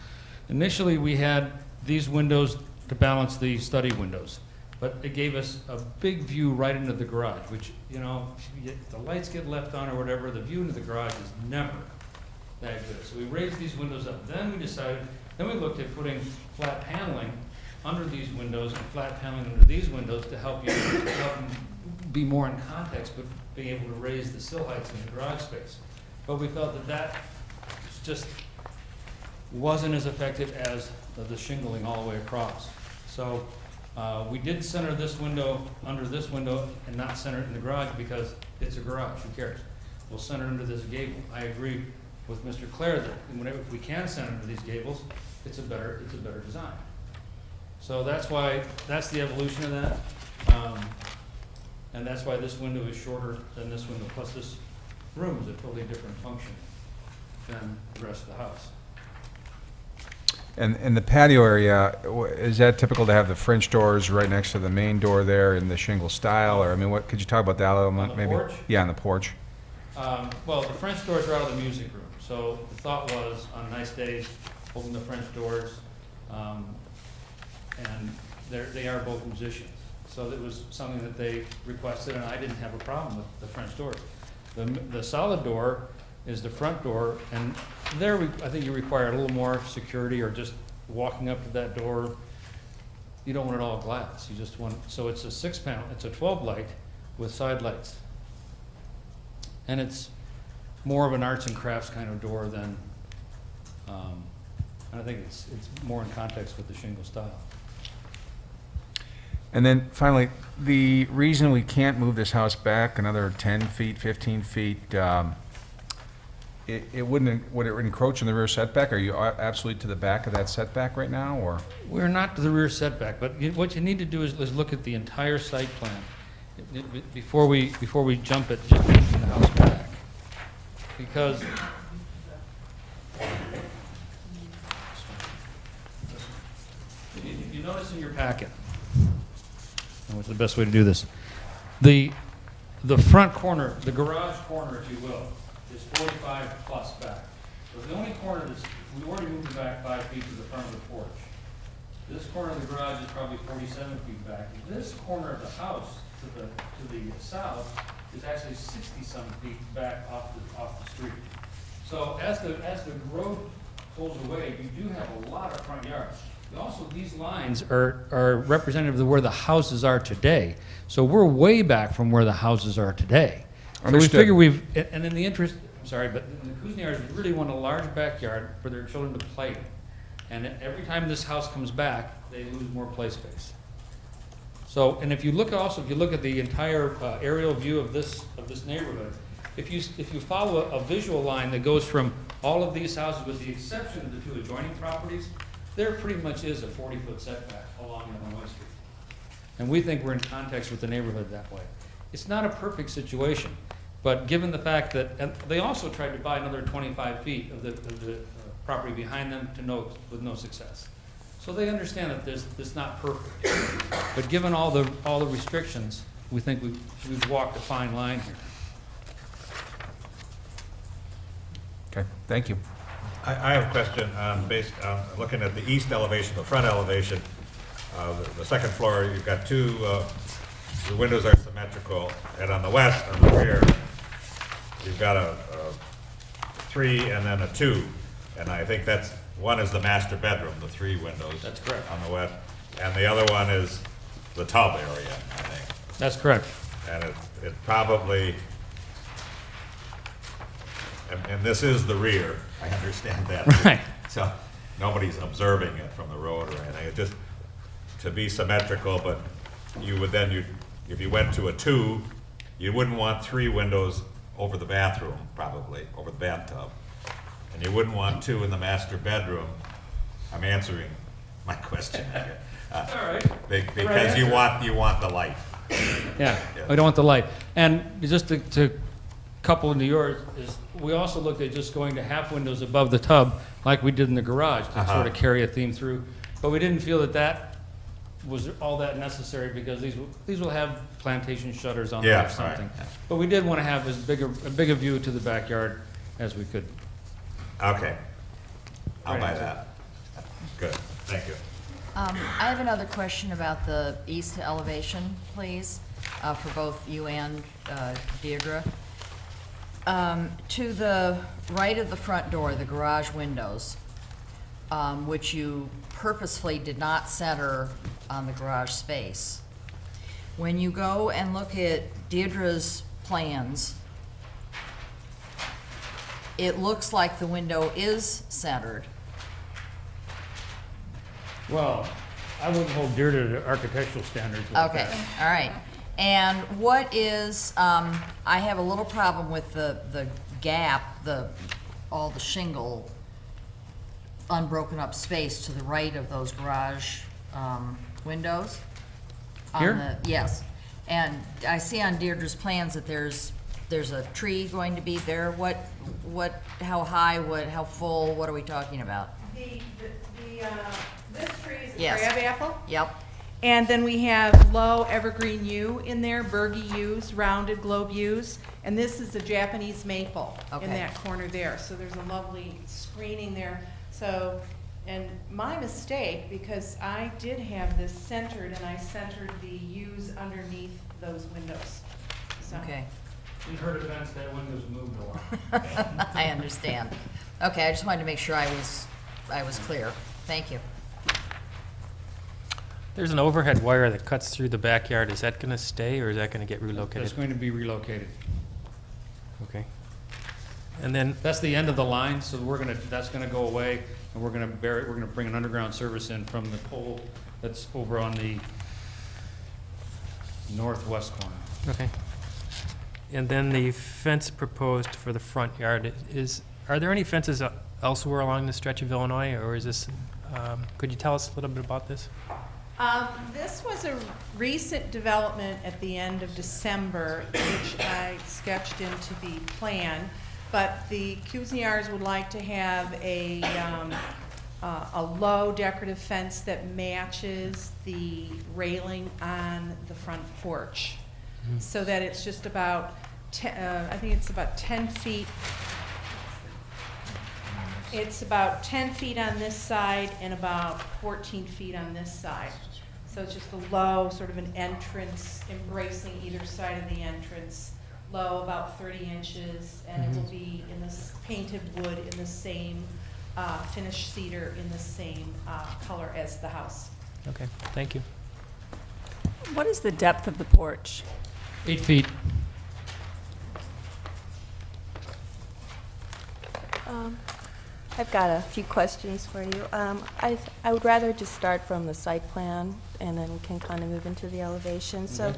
Initially, we had these windows to balance the study windows, but it gave us a big view right into the garage, which, if the lights get left on or whatever, the view into the garage is never that good. So we raised these windows up. Then we looked at putting flat paneling under these windows and flat paneling under these windows to help them be more in context, but being able to raise the sill heights in the garage space. But we felt that just wasn't as effective as the shingling all the way across. So we did center this window under this window and not center it in the garage because it's a garage, who cares? We'll center it under this gable. I agree with Mr. Clare that whenever we can center under these gables, it's a better design. So that's the evolution of that. And that's why this window is shorter than this window, plus this room is a totally different function than the rest of the house. And the patio area, is that typical to have the French doors right next to the main door there in the shingle style? Or, could you talk about that element, the maybe? porch? Yeah, on the porch. Well, the French doors are out of the music room, so the thought was, on nice days, open the French doors, and they are both musicians. So it was something that they requested, and I didn't have a problem with the French doors. The solid door is the front door, and there I think you require a little more security, or just walking up to that door. You don't want it all glass. You just want, so it's a 6-panel, it's a 12 light with side lights. And it's more of an arts and crafts kind of door than, and I think it's more in context with the shingle style. And then finally, the reason we can't move this house back another 10 feet, 15 feet, would it encroach in the rear setback? Are you absolutely to the back of that setback right now, or? We're not to the rear setback, but what you need to do is look at the entire site plan before we jump at just moving the house back. Because if you notice in your packet, what's the best way to do this? The front corner, the garage corner, if you will, is 45 plus back. So the only corner that's, we already moved it back 5 feet to the front of the porch. This corner of the garage is probably 47 feet back. This corner of the house to the south is actually 60-some feet back off the street. So as the road pulls away, you do have a lot of front yards. Also, these lines are representative of where the houses are today. So we're way back from where the houses are today. So we Understood. figure and in the interest, I'm sorry, but the Kuzniars really want a large backyard for their children to play in. And every time this house comes back, they lose more play space. So, and if you look at the entire aerial view of this neighborhood, if you follow a visual line that goes from all of these houses, with the exception of the two adjoining properties, there pretty much is a 40-foot setback along Illinois Street. And we think we're in context with the neighborhood that way. It's not a perfect situation, but given the fact that, and they also tried to buy another 25 feet of the property behind them with no success. So they understand that it's not perfect. But given all the restrictions, we think we've walked a fine line here. Okay, thank you. I have a question based on looking at the east elevation, the front elevation. The second floor, you've got two, the windows are symmetrical, and on the west, on the rear, you've got a 3 and then a 2. And I think one is the master bedroom, the 3 windows. That's correct. On the west. And the other one is the tub area, I think. That's correct. And it probably, and this is the rear, I understand that. Right. So nobody's observing it from the road or anything. It's just to be symmetrical, but you would then, if you went to a 2, you wouldn't want 3 windows over the bathroom, probably, over the bathtub. And you wouldn't want 2 in the master bedroom. I'm answering my question. All right. Because you want the light. Yeah, we don't want the light. And just to couple into yours, is we also looked at just going to half windows above the tub, like we did in the garage, to sort of carry a theme through. But we didn't feel that was all that necessary, because these will have plantation shutters on them or something. Right. But we did want to have as big a view to the backyard as we could. Okay. I'll buy Right. that. Good, thank you. I have another question about the east elevation, please, for both you and Deirdre. To the right of the front door, the garage windows, which you purposefully did not center on the garage space. When you go and look at Deirdre's plans, it looks like the window is centered. Well, I wouldn't hold dear to the architectural standards like Okay, that. all right. And what is, I have a little problem with the gap, all the shingle, unbroken up space to the right of those garage windows. On Here? Yes. And I see on Deirdre's plans that there's a tree going to be there. How high, how full, what are we talking about? This tree is a Yes. crabapple. Yep, And then we have low evergreen yew in there, Bergy yews, rounded globe yews. And this is a Japanese maple in Okay. that corner there. So there's a lovely screening there. So, and my mistake, because I did have this centered, and I centered the yews underneath those windows. So. okay. In her defense, that window's moved a lot. I understand. Okay, I just wanted to make sure I was clear. Thank you. There's an overhead wire that cuts through the backyard. Is that going to stay, or is that going to get It's relocated? going to be relocated. Okay. And then, That's the end of the line, so that's gonna go away, and we're gonna bring an underground service in from the pole that's over on the northwest corner. okay. And then the fence proposed for the front yard are there any fences elsewhere along the stretch of Illinois, or is this, could you tell us a little bit about this? This was a recent development at the end of December, which I sketched into the plan. But the Kuzniars would like to have a low decorative fence that matches the railing on the front porch. So that it's just about I think it's about 10 feet. It's about 10 feet on this side and about 14 feet on this side. So it's just a low, sort of an entrance embracing either side of the entrance, low about 30 inches, and it will be in this painted wood in the same, finished cedar in the same color as the house. Okay, thank you. What is the depth of the porch? 8 feet. I've got a few questions for you. I would rather just start from the site plan, and then we can kind of move into the elevation. So,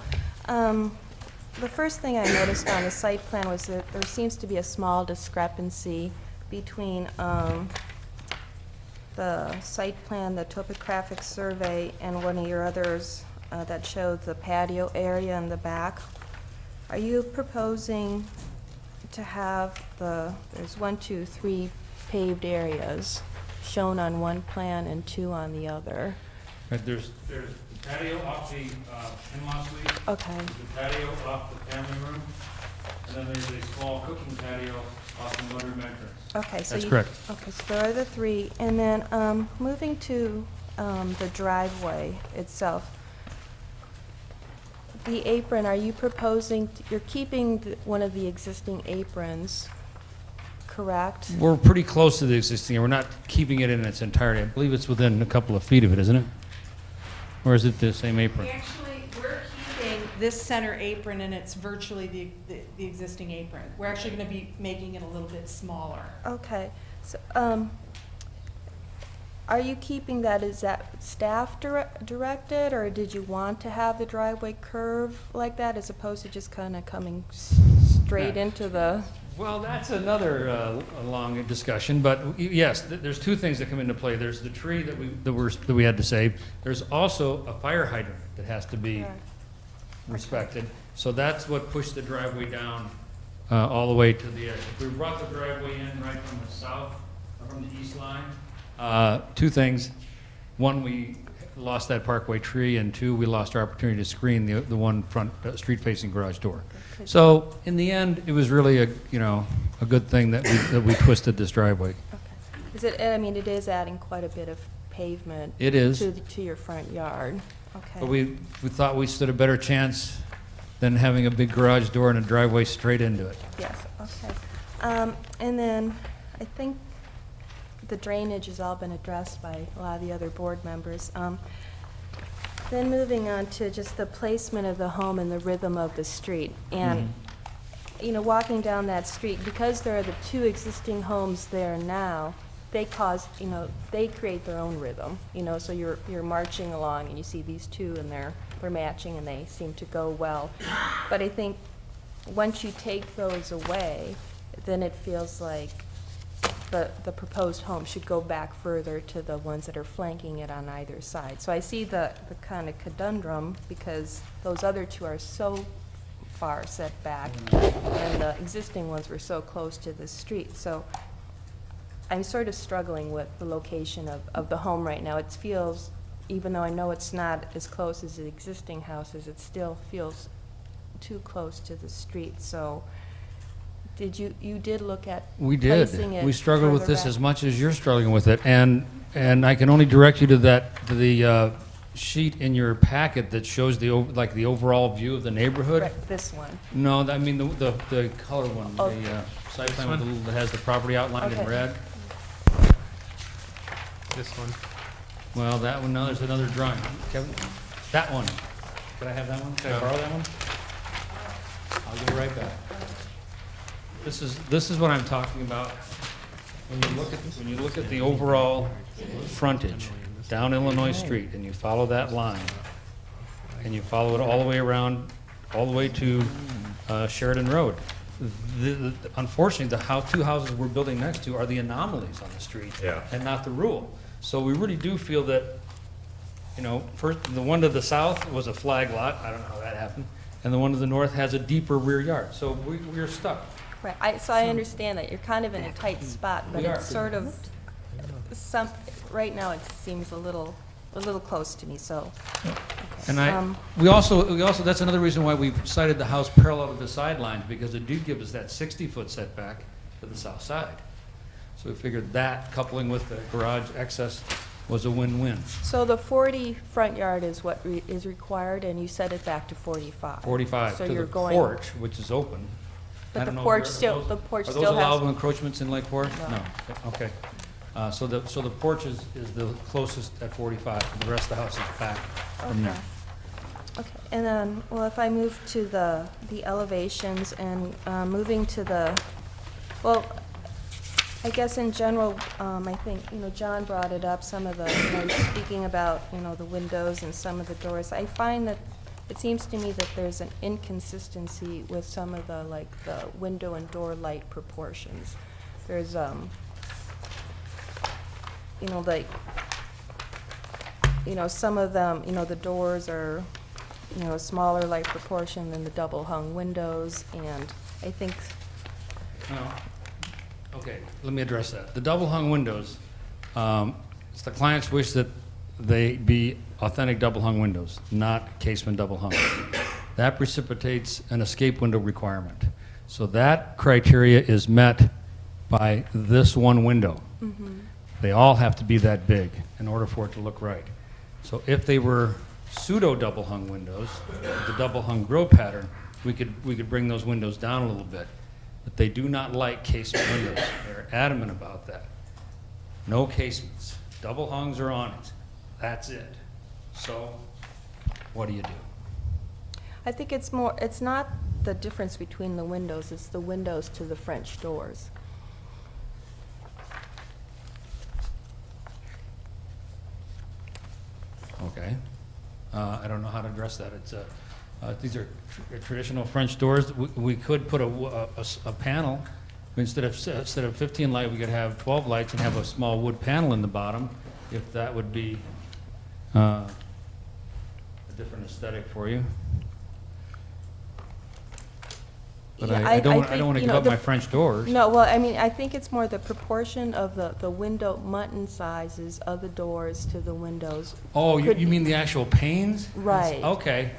the first thing I noticed on the site plan was that there seems to be a small discrepancy between the site plan, the topographic survey, and one of your others that showed the patio area in the back. Are you proposing to have there's 1, 2, 3 paved areas shown on one plan and 2 on the other? Right, there's the patio off the in-law suite, Okay, there's the patio off the family room, and then there's a small cooking patio off the mudroom entrance. okay. So That's you- correct. Okay, so there are the 3. And then moving to the driveway itself, the apron, are you proposing, you're keeping one of the existing aprons, correct? We're pretty close to the existing, we're not keeping it in its entirety. I believe it's within a couple of feet of it, isn't it? Or is it the same apron? We're keeping this center apron, and it's virtually the existing apron. We're actually going to be making it a little bit smaller. Okay, so, are you keeping that, is that staff directed, or did you want to have the driveway curve like that, as opposed to just kind of coming straight Yeah. into the? Well, that's another long discussion, but yes, there's 2 things that come into play. There's the tree that we had to save. There's also a fire hydrant that has to be Correct. respected. So that's what pushed the driveway down all the way to the edge. If we brought the driveway in right from the south, from the east line, 2 things. 1, we lost that parkway tree, and 2, we lost our opportunity to screen the one front street-facing garage door. So in the end, it was really a good thing that we twisted this driveway. Okay. Is it, I mean, it is adding quite a bit of pavement. It is. To your front yard, okay. But we thought we stood a better chance than having a big garage door and a driveway straight into it. Yes, okay. And then, I think the drainage has all been addressed by a lot of the other board members. Then moving on to just the placement of the home and the rhythm of the street. And, you know, walking down that street, because there are the 2 existing homes there now, they cause, you know, they create their own rhythm, you know, so you're marching along and you see these 2 and they're matching and they seem to go well. But I think once you take those away, then it feels like the proposed home should go back further to the ones that are flanking it on either side. So I see the kind of conundrum, because those other 2 are so far set back, and the existing ones were so close to the street. So I'm sort of struggling with the location of the home right now. It feels, even though I know it's not as close as the existing houses, it still feels too close to the street. So you did look at We did. placing it We struggled with further this back? as much as you're struggling with it, and I can only direct you to the sheet in your packet that shows the overall view of the neighborhood. Right, this one. No, I mean the color one, Oh. the site plan with the little, that has the property outlined in Okay. red. This one. Well, that one, no, there's another drawing. Kevin, that one. Could I have that one? Can I borrow that one? I'll give it right back. This is what I'm talking about. When you look at the overall frontage down Illinois Street, and you follow that line, and you follow it all the way around, all the way to Sheridan Road. Unfortunately, the 2 houses we're building next to are the anomalies on the street, Yeah. and not the rule. So we really do feel that, first, the one to the south was a flag lot, I don't know how that happened, and the one to the north has a deeper rear yard, so we're stuck. Right, so I understand that, you're kind of in a tight spot, but We are. it's sort of, right now it seems a little close to me, so. Okay. And we also, that's another reason why we cited the house parallel to the sidelines, because it did give us that 60-foot setback to the south side. So we figured that, coupling with the garage excess, was a win-win. So the 40 front yard is what is required, and you set it back to 45? 45 So to you're the going- porch, which is open. I But don't the know, porch are still, those- the porch Are still those has... allowable encroachments in Lake Forest? No. No, okay. So the porch is the closest at 45, and the rest of the house is back from there. Okay, and then, well, if I move to the elevations and moving to the, well, I guess in general, I think, John brought it up, some of the, speaking about, the windows and some of the doors. I find that it seems to me that there's an inconsistency with some of the, like, the window and door light proportions. There's, some of them, the doors are, a smaller light proportion than the double hung windows, and I think, Well, okay, let me address that. The double-hung windows, it's the client's wish that they be authentic double-hung windows, not casement double-hung. That precipitates an escape window requirement. So that criteria is met by this one window. They all have to be that big in order for it to look right. So if they were pseudo double-hung windows, the double-hung grill pattern, we could bring those windows down a little bit. But they do not like casement windows. They're adamant about that. No casements. Double hungs or awnings. That's it. So what do you do? I think it's not the difference between the windows, it's the windows to the French doors. Okay. I don't know how to address that. It's these are traditional French doors. We could put a panel. Instead of 15 light, we could have 12 lights and have a small wood panel in the bottom, if that would be a different aesthetic for you. But Yeah, I don't want think, to give up my French doors. No, well, I mean, I think it's more the proportion of the window mutton sizes of the doors to the windows. Oh, could you mean the actual panes? Right. Okay.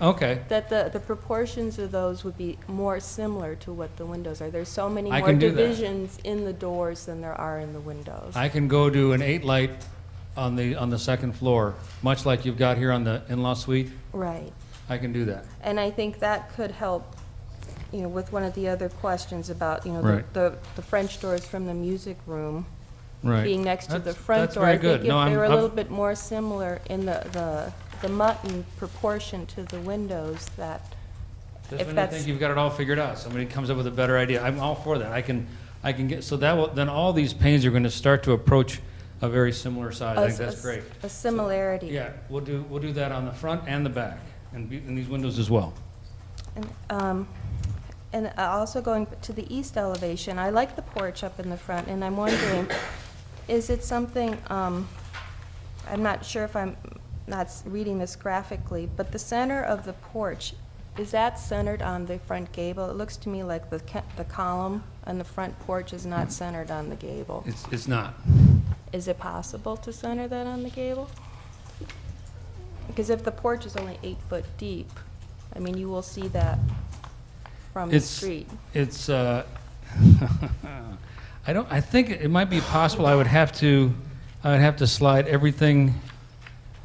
That the proportions of those would be more similar to what the windows are. There's so many I more can do that. divisions in the doors than there are in the windows. I can go to an 8-light on the second floor, much like you've got here on the in-law suite. Right. I can do that. And I think that could help, with one of the other questions about, Right. the French doors from the music room Right. being next to the That's- front that's door. very I good. think No, if they were a I'm- little bit more similar in the mutton proportion to the windows, that, Just if when you that's, think you've got it all figured out, somebody comes up with a better idea. I'm all for that. I can get, so that will, then all these panes are going to start to approach a very similar size. I think that's great. a similarity. Yeah, we'll do that on the front and the back, and these windows as well. And also going to the east elevation, I like the porch up in the front, and I'm wondering, is it something, I'm not sure if I'm not reading this graphically, but the center of the porch, is that centered on the front gable? It looks to me like the column on the front porch is not centered on the gable. It's not. Is it possible to center that on the gable? Because if the porch is only 8 foot deep, I mean, you will see that from the street. It's, I think it might be possible I would have to slide everything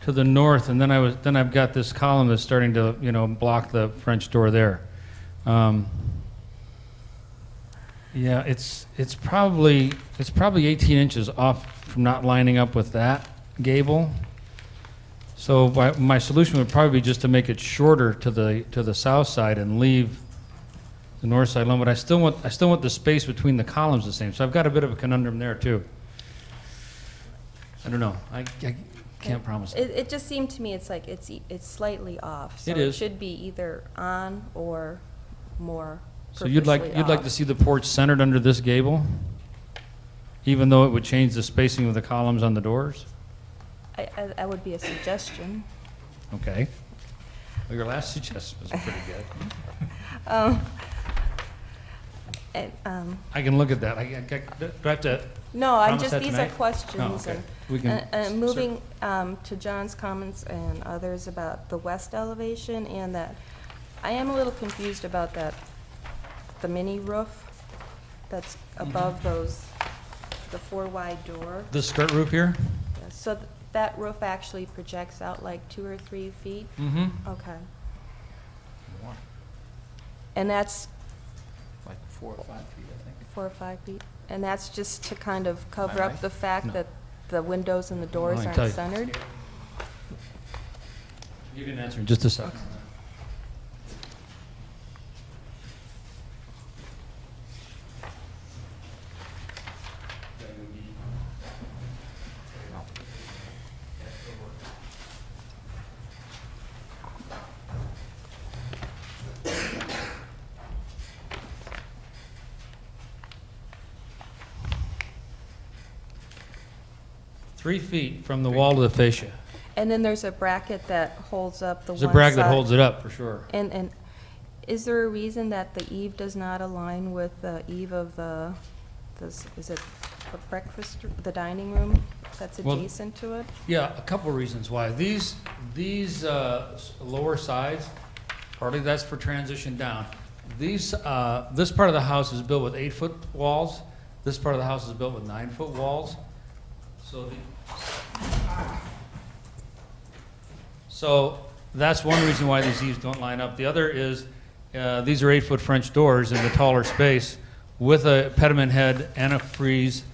to the north, and then I've got this column that's starting to, block the French door there. Yeah, it's probably 18 inches off from not lining up with that gable. So my solution would probably be just to make it shorter to the south side and leave the north side alone, but I still want the space between the columns the same. So I've got a bit of a conundrum there too. I don't know. I can't promise it. It just seemed to me it's like it's slightly off. So It is. it should be either on or more So you'd like off. to see the porch centered under this gable, even though it would change the spacing of the columns on the doors? That would be a suggestion. Okay. Well, your last suggestion was pretty good. I can look at that. Do I have to? No, I'm Promise just, that these are tonight? questions. Oh, okay. And- We can- And moving to John's comments and others about the west elevation, and that, I am a little confused about that, the mini roof that's above those, the 4 wide door. This skirt roof here? So that roof actually projects out like 2 or 3 feet? Mm-hmm. Okay. And that's Like 4 or 5 feet, I think. 4 or 5 feet? And that's just to kind of cover I up right? the fact No. that the windows and the doors I can tell aren't you. centered? I'll give you an answer in just a second. Three feet from the wall to the fascia. And then there's a bracket that holds up the one There's side. a bracket that holds it up, for sure. And is there a reason that the eave does not align with the eave of the, is it the breakfast, the dining room that's Well- adjacent to it? Yeah, a couple reasons why. These lower sides, partly that's for transition down. This part of the house is built with 8-foot walls. This part of the house is built with 9-foot walls. So that's one reason why these eaves don't line up. The other is, these are 8-foot French doors in the taller space with a pediment head and a frieze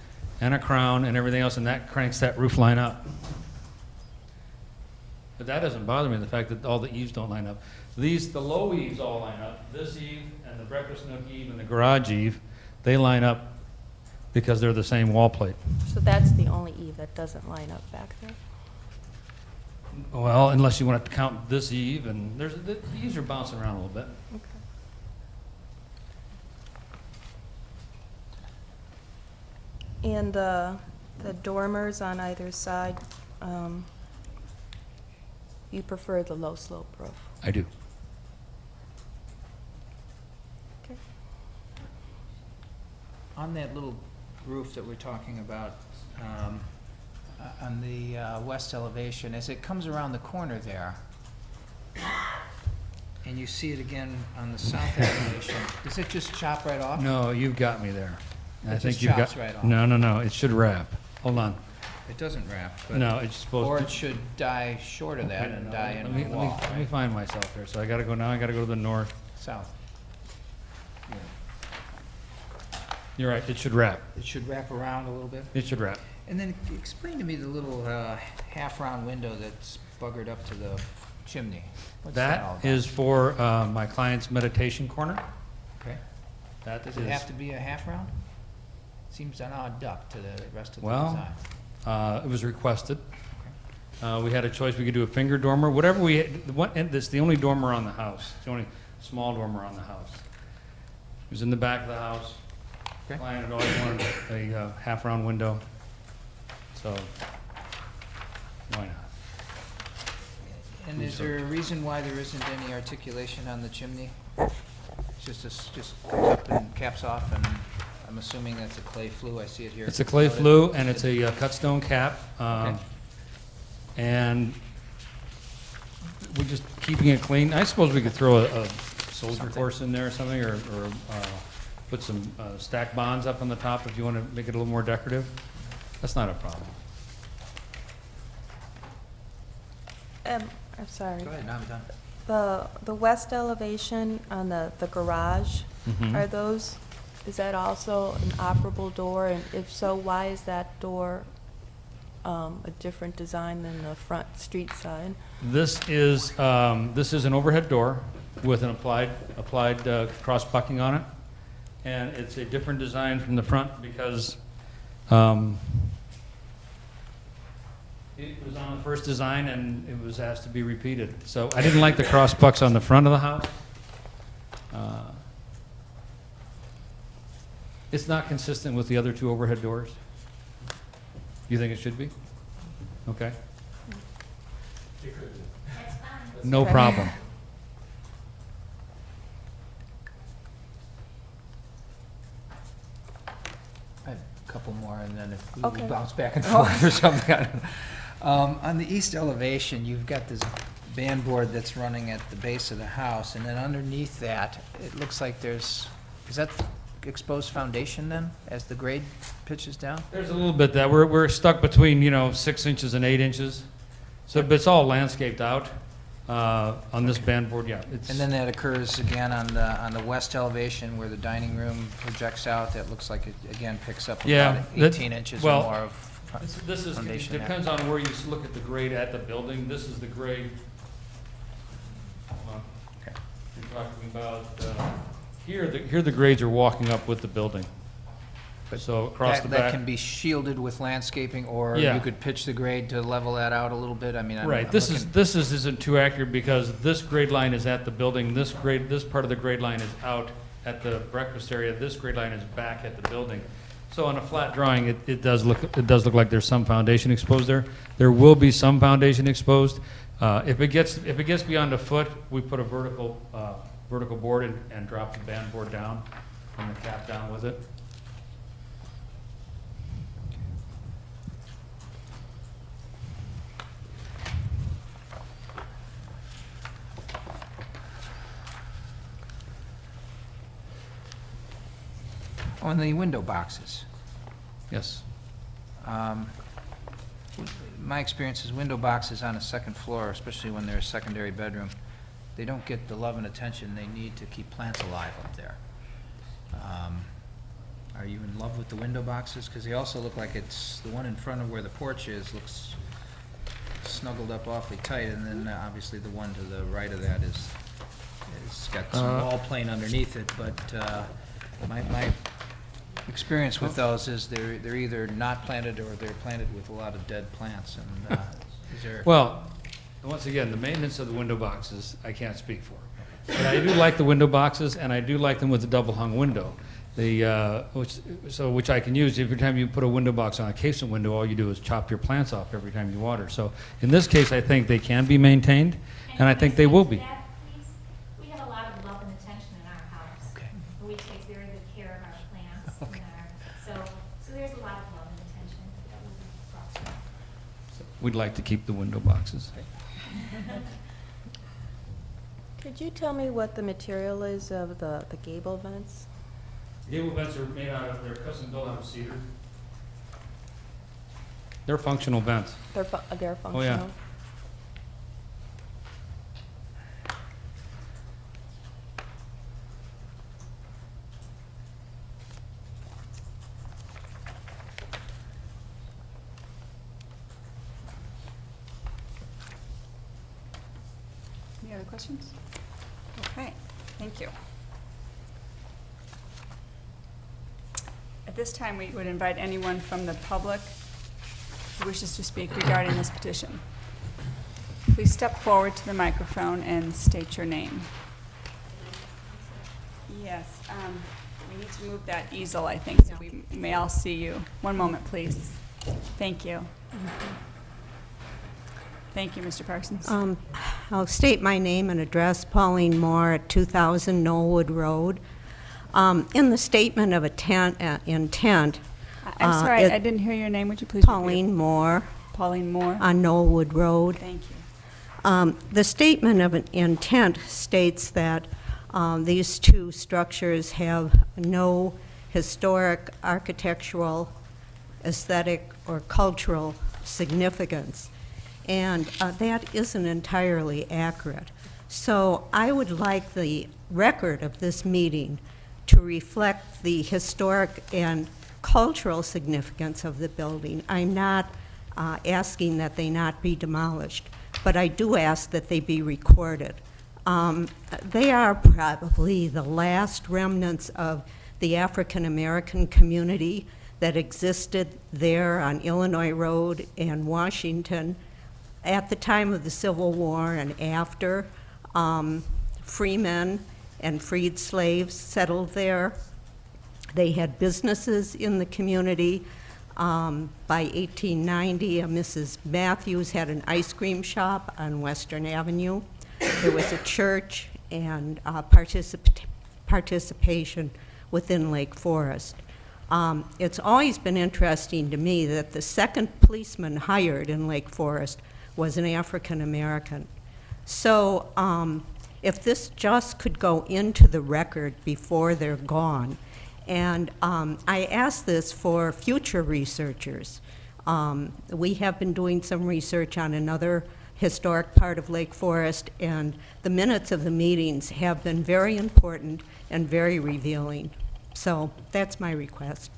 and a crown and everything else, and that cranks that roof line up. But that doesn't bother me, the fact that all the eaves don't line up. The low eaves all line up. This eave and the breakfast nook eave and the garage eave, they line up because they're the same wall plate. So that's the only eave that doesn't line up back there? Well, unless you want to count this eve, and the eaves are bouncing around a little bit. Okay. And the dormers on either side, you prefer the low slope roof? I do. Okay. On that little roof that we're talking about, on the west elevation, as it comes around the corner there, and you see it again on the south elevation, does it just chop right off? No, you've got me there. I It think just you've got. chops right off. No, it should wrap. Hold on. It doesn't wrap, but. No, it's supposed to. Or it should die short of that and die in the wall, Let me right? find myself here. So I gotta go now, I gotta go to the north. South. You're right, it should wrap. It should wrap around a little bit. It should wrap. And then explain to me the little half-round window that's buggered up to the chimney. What's all That about? is for my client's meditation corner. Okay. That Does is, it have to be a half-round? Seems an odd duck to the rest of the Well, design. it was requested. We had a choice, we could do a finger dormer, whatever we, and it's the only dormer on the house. It's the only small dormer on the house. It was in the back of the house. Okay. Client had always wanted a half-round window, so why not? And is there a reason why there isn't any articulation on the chimney? It's just comes up and caps off, and I'm assuming that's a clay flue, I see it here. It's a clay flue, and it's a cut stone cap. Okay. And we're just keeping it clean. I suppose we could throw a soldier horse in there or something, or put some stack bonds up on the top if you want to make it a little more decorative. That's not a problem. I'm sorry. Go ahead, now I'm done. The west elevation on the garage, Mhm. are those, is that also an operable door? And if so, why is that door a different design than the front street side? This is an overhead door with an applied cross bucking on it. And it's a different design from the front because it was on the first design and it was asked to be repeated. So I didn't like the cross bucks on the front of the house. It's not consistent with the other two overhead doors. You think it should be? Okay. No Okay. problem. Okay. bounce back and forth or something. I don't know. On the east elevation, you've got this band board that's running at the base of the house, and then underneath that, it looks like is that exposed foundation then, as the grade pitches down? There's a little bit that, we're stuck between, 6 inches and 8 inches. So, but it's all landscaped out, on this band board, yeah. It's, And then that occurs again on the west elevation where the dining room projects out, that looks like it, again, picks up Yeah, about that- 18 inches or well, more of this is, it foundation there. depends on where you look at the grade at the building. This is the grade. Okay. You're talking about, here the grades are walking up with the building. So across the That back. can be shielded with landscaping, or Yeah. you could pitch the grade to level that out a little bit, I mean, I'm Right, looking- this isn't too accurate because this grade line is at the building, this part of the grade line is out at the breakfast area, this grade line is back at the building. So on a flat drawing, it does look like there's some foundation exposed there. There will be some foundation exposed. If it gets beyond a foot, we put a vertical board and drop the band board down and the cap down with it. On the window boxes, Yes. my experience is window boxes on a second floor, especially when they're a secondary bedroom, they don't get the love and attention they need to keep plants alive up there. Are you in love with the window boxes? Because they also look like it's, the one in front of where the porch is looks snuggled up awfully tight, and then obviously the one to the right of that is got some wall plane underneath it, but my experience with those is they're either not planted or they're planted with a lot of dead plants, and is there... Well, once again, the maintenance of the window boxes, I can't speak for. But I do like the window boxes, and I do like them with the double hung window. Which I can use. Every time you put a window box on a casement window, all you do is chop your plants off every time you water. So in this case, I think they can be maintained, and I think they will be. We have a lot of love and attention in our house. Okay. We take very good care of our plants. Okay. So there's a lot of love and attention that will be brought to it. We'd like to keep the window boxes. Could you tell me what the material is of the gable vents? Gable vents are made out of, they're custom built out of cedar. They're functional vents. They're functional? Oh, yeah. Any other questions? Okay, thank you. At this time, we would invite anyone from the public who wishes to speak regarding this petition. Please step forward to the microphone and state your name. Yes, we need to move that easel, I think, so we may all see you. One moment, please. Thank you. Thank you, Mr. Parsons. I'll state my name and address, Pauline Moore at 2000 Knollwood Road. In the statement of intent, I'm sorry, I didn't hear your name. Would you please repeat it? Pauline Moore Pauline Moore. on Knollwood Road. Thank you. The statement of intent states that these two structures have no historic, architectural, aesthetic, or cultural significance. And that isn't entirely accurate. So I would like the record of this meeting to reflect the historic and cultural significance of the building. I'm not asking that they not be demolished, but I do ask that they be recorded. They are probably the last remnants of the African-American community that existed there on Illinois Road and Washington at the time of the Civil War and after. Free men and freed slaves settled there. They had businesses in the community. By 1890, Mrs. Matthews had an ice cream shop on Western Avenue. There was a church and participation within Lake Forest. It's always been interesting to me that the second policeman hired in Lake Forest was an African-American. So if this just could go into the record before they're gone, and I ask this for future researchers. We have been doing some research on another historic part of Lake Forest, and the minutes of the meetings have been very important and very revealing. So that's my request.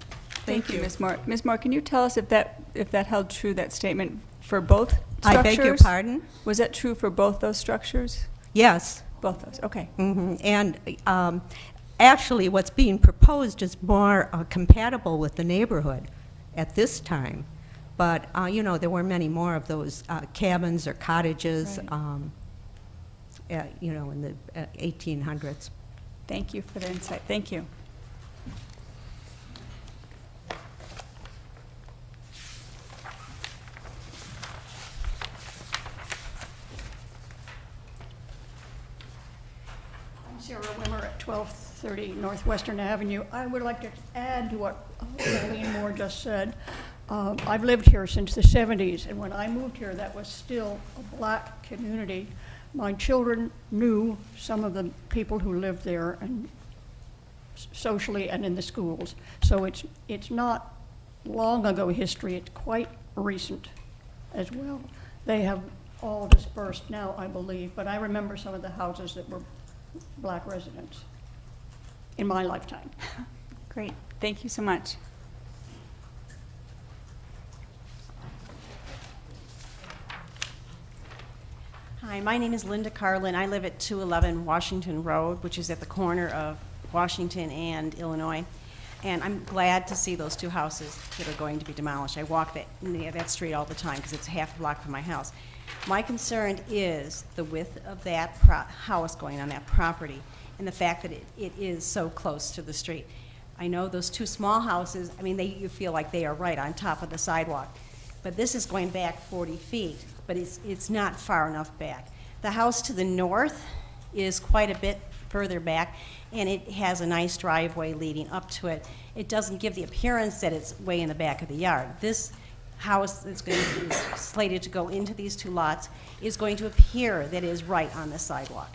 Thank you, Ms. Moore. Ms. Moore, can you tell us if that held true, that statement, for both structures? I beg your pardon? Was that true for both those structures? Yes. Both those, okay. And actually, what's being proposed is more compatible with the neighborhood at this time. But, you know, there were many more of those cabins or cottages, you know, in the 1800s. Thank you for the insight. Thank you. I'm Sarah Wimmer at 1230 Northwestern Avenue. I would like to add to what Colleen Moore just said. I've lived here since the 70s, and when I moved here, that was still a black community. My children knew some of the people who lived there, and socially and in the schools. So it's not long ago history, it's quite recent as well. They have all dispersed now, I believe, but I remember some of the houses that were black residents in my lifetime. Great. Thank you so much. Hi, my name is Linda Carlin. I live at 211 Washington Road, which is at the corner of Washington and Illinois. And I'm glad to see those two houses that are going to be demolished. I walk that street all the time because it's half a block from my house. My concern is the width of that house going on that property and the fact that it is so close to the street. I know those two small houses, I mean, you feel like they are right on top of the sidewalk. But this is going back 40 feet, but it's not far enough back. The house to the north is quite a bit further back, and it has a nice driveway leading up to it. It doesn't give the appearance that it's way in the back of the yard. This house that's going to be slated to go into these two lots is going to appear that it is right on the sidewalk.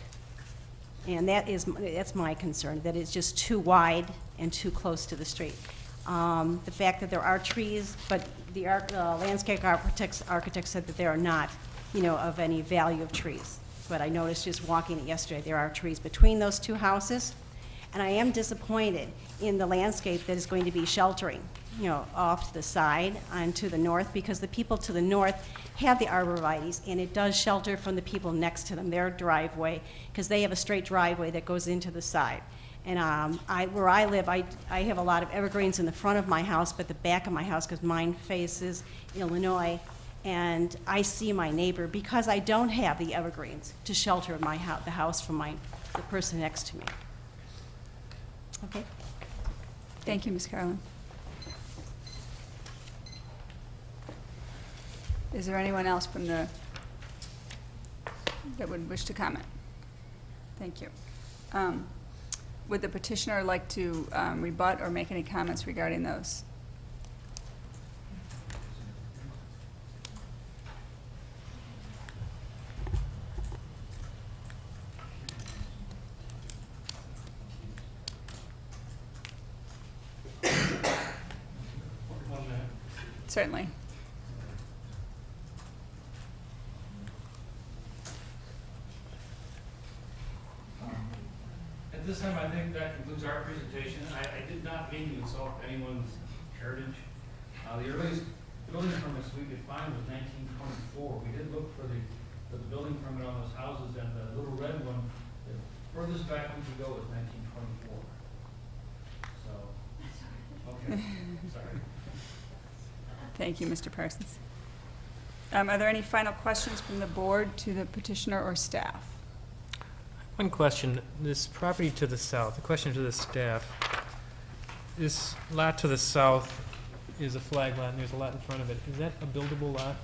And that's my concern, that it's just too wide and too close to the street. The fact that there are trees, but the landscape architect said that there are not, you know, of any value of trees. But I noticed just walking it yesterday, there are trees between those two houses. And I am disappointed in the landscape that is going to be sheltering, you know, off to the side and to the north, because the people to the north have the arborvitaes, and it does shelter from the people next to them, their driveway, because they have a straight driveway that goes into the side. And where I live, I have a lot of evergreens in the front of my house, but the back of my house, because mine faces Illinois, and I see my neighbor, because I don't have the evergreens to shelter the house from the person next to me. Okay. Thank you, Ms. Carlin. Is there anyone else that would wish to comment? Thank you. Would the petitioner like to rebut or make any comments regarding those? Certainly. At this time, I think that concludes our presentation. I did not mean to insult anyone's heritage. The earliest building permits we could find was 1924. We did look for the building permit on those houses, and the little red one, the furthest back we could go was 1924. So, okay, sorry. Thank you, Mr. Parsons. Are there any final questions from the board to the petitioner or staff? One question, this property to the south, the question to the staff, this lot to the south is a flag lot and there's a lot in front of it. Is that a buildable lot?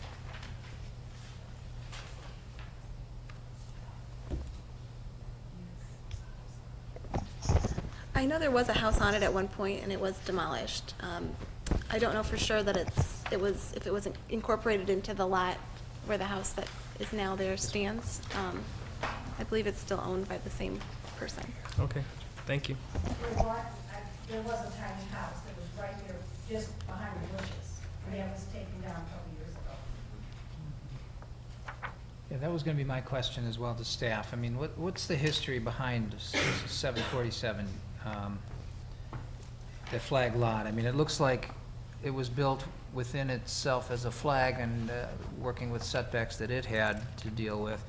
I know there was a house on it at one point, and it was demolished. I don't know for sure that if it was incorporated into the lot where the house that is now there stands. I believe it's still owned by the same person. Okay, thank you. There was a tiny house that was right there, just behind the bushes, and it was taken down a couple years ago. Yeah, that was gonna be my question as well to staff. I mean, what's the history behind 747, the flag lot? I mean, it looks like it was built within itself as a flag and working with setbacks that it had to deal with.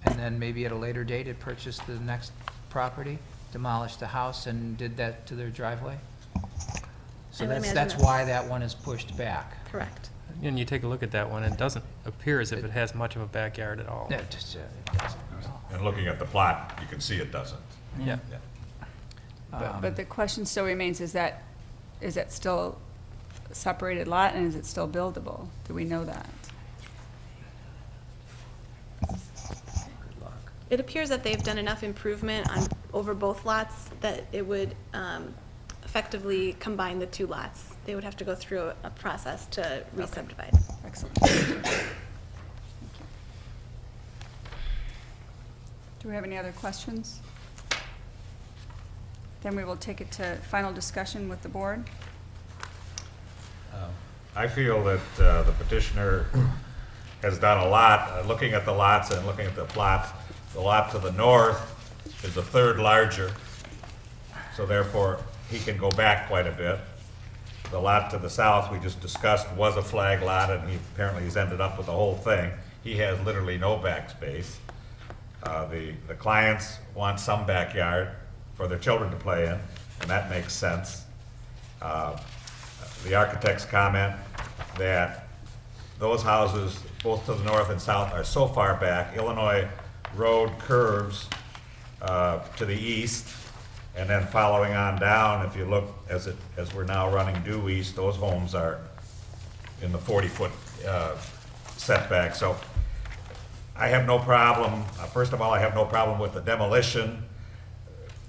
And then maybe at a later date, it purchased the next property, demolished the house, and did that to their driveway? So I would imagine that's that's- why that one is pushed back. Correct. And you take a look at that one, and it doesn't appear as if it has much of a backyard at all. Yeah, just, it doesn't. And looking at the plot, you can see it doesn't. Yeah. But the question still remains, is that still a separated lot, and is it still buildable? Do we know that? It appears that they've done enough improvement over both lots that it would effectively combine the two lots. They would have to go through a process to re-subdivide. Excellent. Do we have any other questions? Then we will take it to final discussion with the board. I feel that the petitioner has done a lot, looking at the lots and looking at the plot. The lot to the north is a third larger, so therefore he can go back quite a bit. The lot to the south, we just discussed, was a flag lot, and he apparently has ended up with the whole thing. He has literally no back space. The clients want some backyard for their children to play in, and that makes sense. The architect's comment that those houses, both to the north and south, are so far back. Illinois Road curves to the east, and then following on down, if you look as we're now running due east, those homes are in the 40-foot setback. So I have no problem, first of all, I have no problem with the demolition.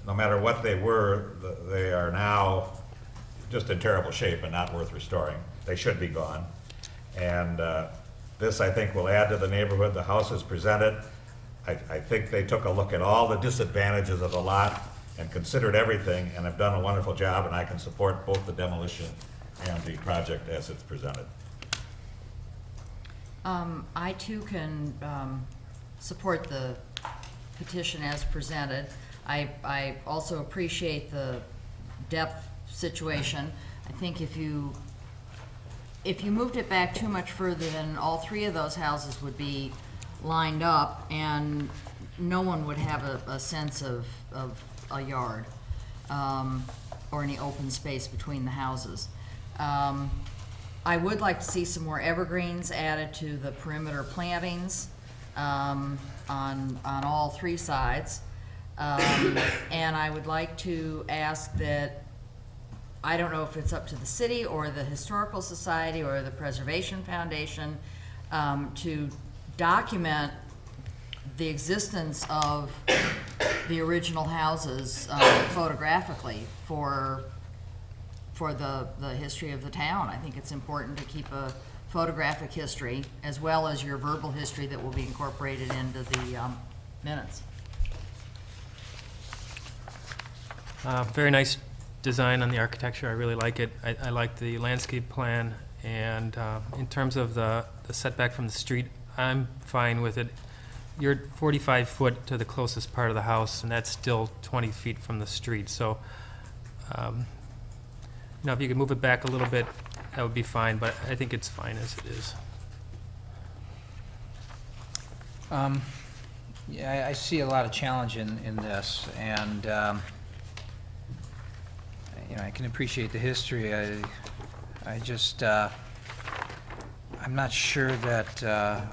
No matter what they were, they are now just in terrible shape and not worth restoring. They should be gone. And this, I think, will add to the neighborhood. The house is presented. I think they took a look at all the disadvantages of the lot and considered everything, and have done a wonderful job, and I can support both the demolition and the project as it's presented. I too can support the petition as presented. I also appreciate the depth situation. I think if you moved it back too much further, then all three of those houses would be lined up, and no one would have a sense of a yard or any open space between the houses. I would like to see some more evergreens added to the perimeter plantings on all three sides. And I would like to ask that, I don't know if it's up to the city or the Historical Society or the Preservation Foundation, to document the existence of the original houses photographically for the history of the town. I think it's important to keep a photographic history as well as your verbal history that will be incorporated into the minutes. Very nice design on the architecture. I really like it. I like the landscape plan, and in terms of the setback from the street, I'm fine with it. You're 45 foot to the closest part of the house, and that's still 20 feet from the street. So, if you could move it back a little bit, that would be fine, but I think it's fine as it is. Yeah, I see a lot of challenge in this, and, I can appreciate the history. I just, I'm not sure that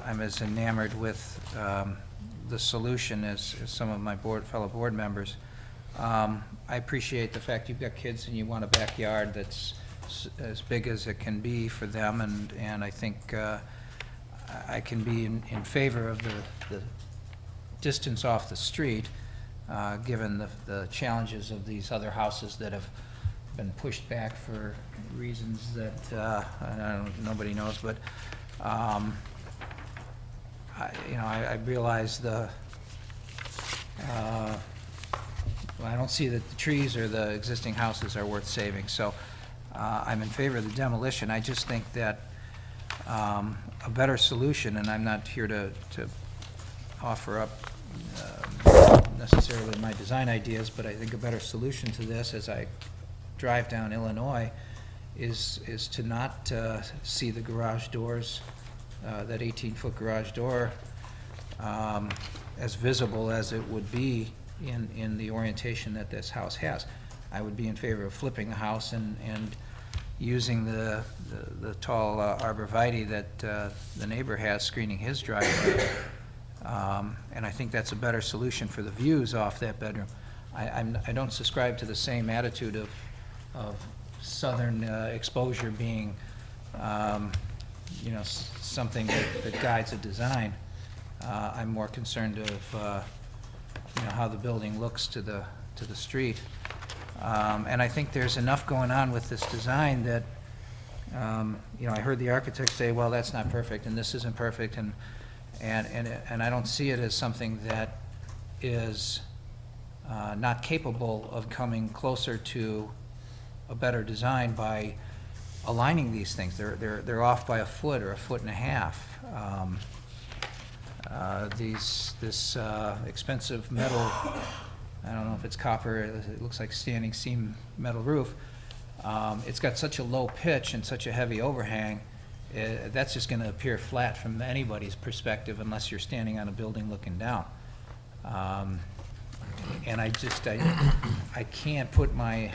I'm as enamored with the solution as some of my fellow board members. I appreciate the fact you've got kids and you want a backyard that's as big as it can be for them, and I think I can be in favor of the distance off the street. given the challenges of these other houses that have been pushed back for reasons that, nobody knows, but, I realize I don't see that the trees or the existing houses are worth saving, so I'm in favor of the demolition. I just think that a better solution, and I'm not here to offer up necessarily my design ideas, but I think a better solution to this as I drive down Illinois is to not see the garage doors, that 18-foot garage door, as visible as it would be in the orientation that this house has. I would be in favor of flipping the house and using the tall arborvitae that the neighbor has screening his driveway. And I think that's a better solution for the views off that bedroom. I don't subscribe to the same attitude of southern exposure being, something that guides a design. I'm more concerned of, how the building looks to the street. And I think there's enough going on with this design that, I heard the architect say, well, that's not perfect, and this isn't perfect, and I don't see it as something that is not capable of coming closer to a better design by aligning these things. They're off by a foot or a foot and a half. This expensive metal, I don't know if it's copper, it looks like standing seam metal roof. It's got such a low pitch and such a heavy overhang, that's just gonna appear flat from anybody's perspective unless you're standing on a building looking down. And I can't put my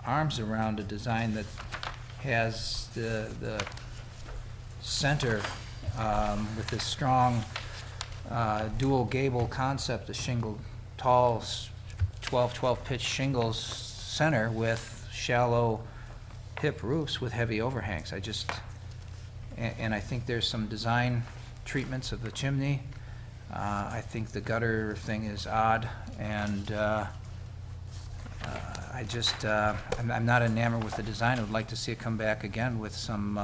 arms around a design that has the center with this strong dual gable concept, the shingle, tall 12 pitch shingles center with shallow hip roofs with heavy overhangs. And I think there's some design treatments of the chimney. I think the gutter thing is odd, and I'm not enamored with the design. I would like to see it come back again with some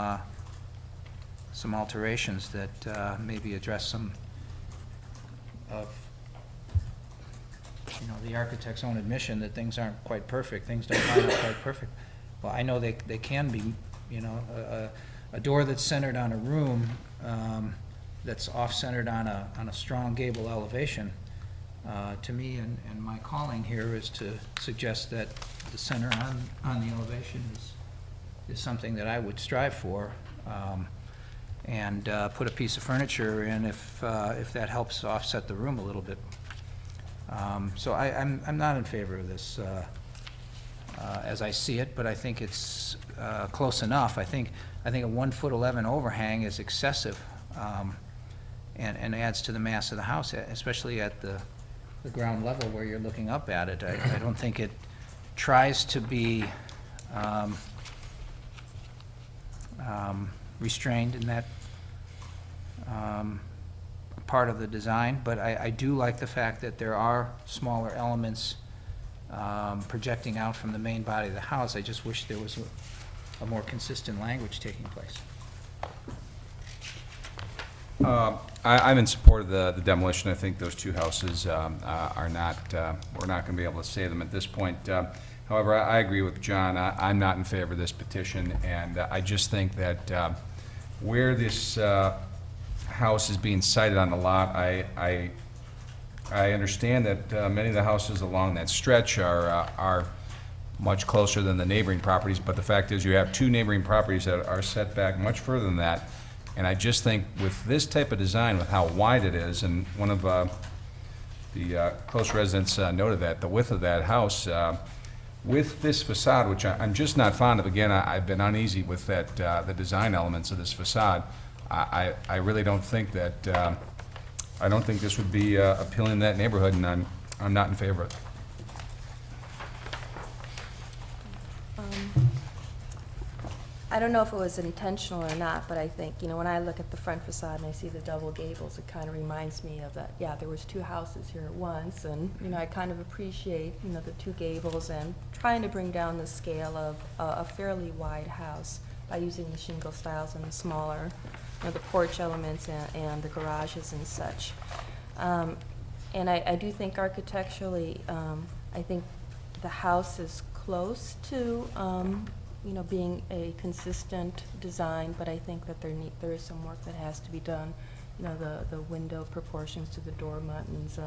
alterations that maybe address some of, the architect's own admission that things aren't quite perfect, things don't line up quite perfect. Well, I know they can be, a door that's centered on a room, that's off-centered on a strong gable elevation. To me, and my calling here is to suggest that the center on the elevation is something that I would strive for, and put a piece of furniture in if that helps offset the room a little bit. So I'm not in favor of this as I see it, but I think it's close enough. I think a 1'11" overhang is excessive, and adds to the mass of the house, especially at the ground level where you're looking up at it. I don't think it tries to be restrained in that part of the design, but I do like the fact that there are smaller elements projecting out from the main body of the house. I just wish there was a more consistent language taking place. I'm in support of the demolition. I think those two houses are not, we're not going to be able to save them at this point. However, I agree with John. I'm not in favor of this petition, and I just think that where this house is being sited on the lot, I understand that many of the houses along that stretch are much closer than the neighboring properties, but the fact is you have two neighboring properties that are set back much further than that. And I just think with this type of design, with how wide it is, and one of the close residents noted that, the width of that house, with this facade, which I'm just not fond of, again, I've been uneasy with that, the design elements of this facade. I really don't think that, I don't think this would be appealing to that neighborhood, and I'm not in favor of it. I don't know if it was intentional or not, but I think, when I look at the front facade and I see the double gables, it kind of reminds me of that, yeah, there was two houses here at once, and, I kind of appreciate, the two gables and trying to bring down the scale of a fairly wide house by using the shingle styles and the smaller, the porch elements and the garages and such. And I do think architecturally, I think the house is close to, being a consistent design, but I think that there is some work that has to be done. The window proportions to the door buttons,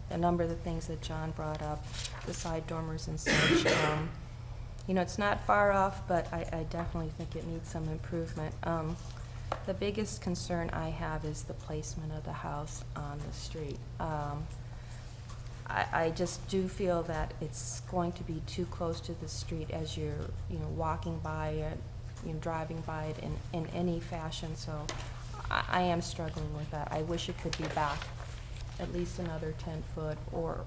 a number of the things that John brought up, the side dormers and such. It's not far off, but I definitely think it needs some improvement. The biggest concern I have is the placement of the house on the street. I just do feel that it's going to be too close to the street as you're, walking by it, driving by it in any fashion. So I am struggling with that. I wish it could be back at least another 10 foot or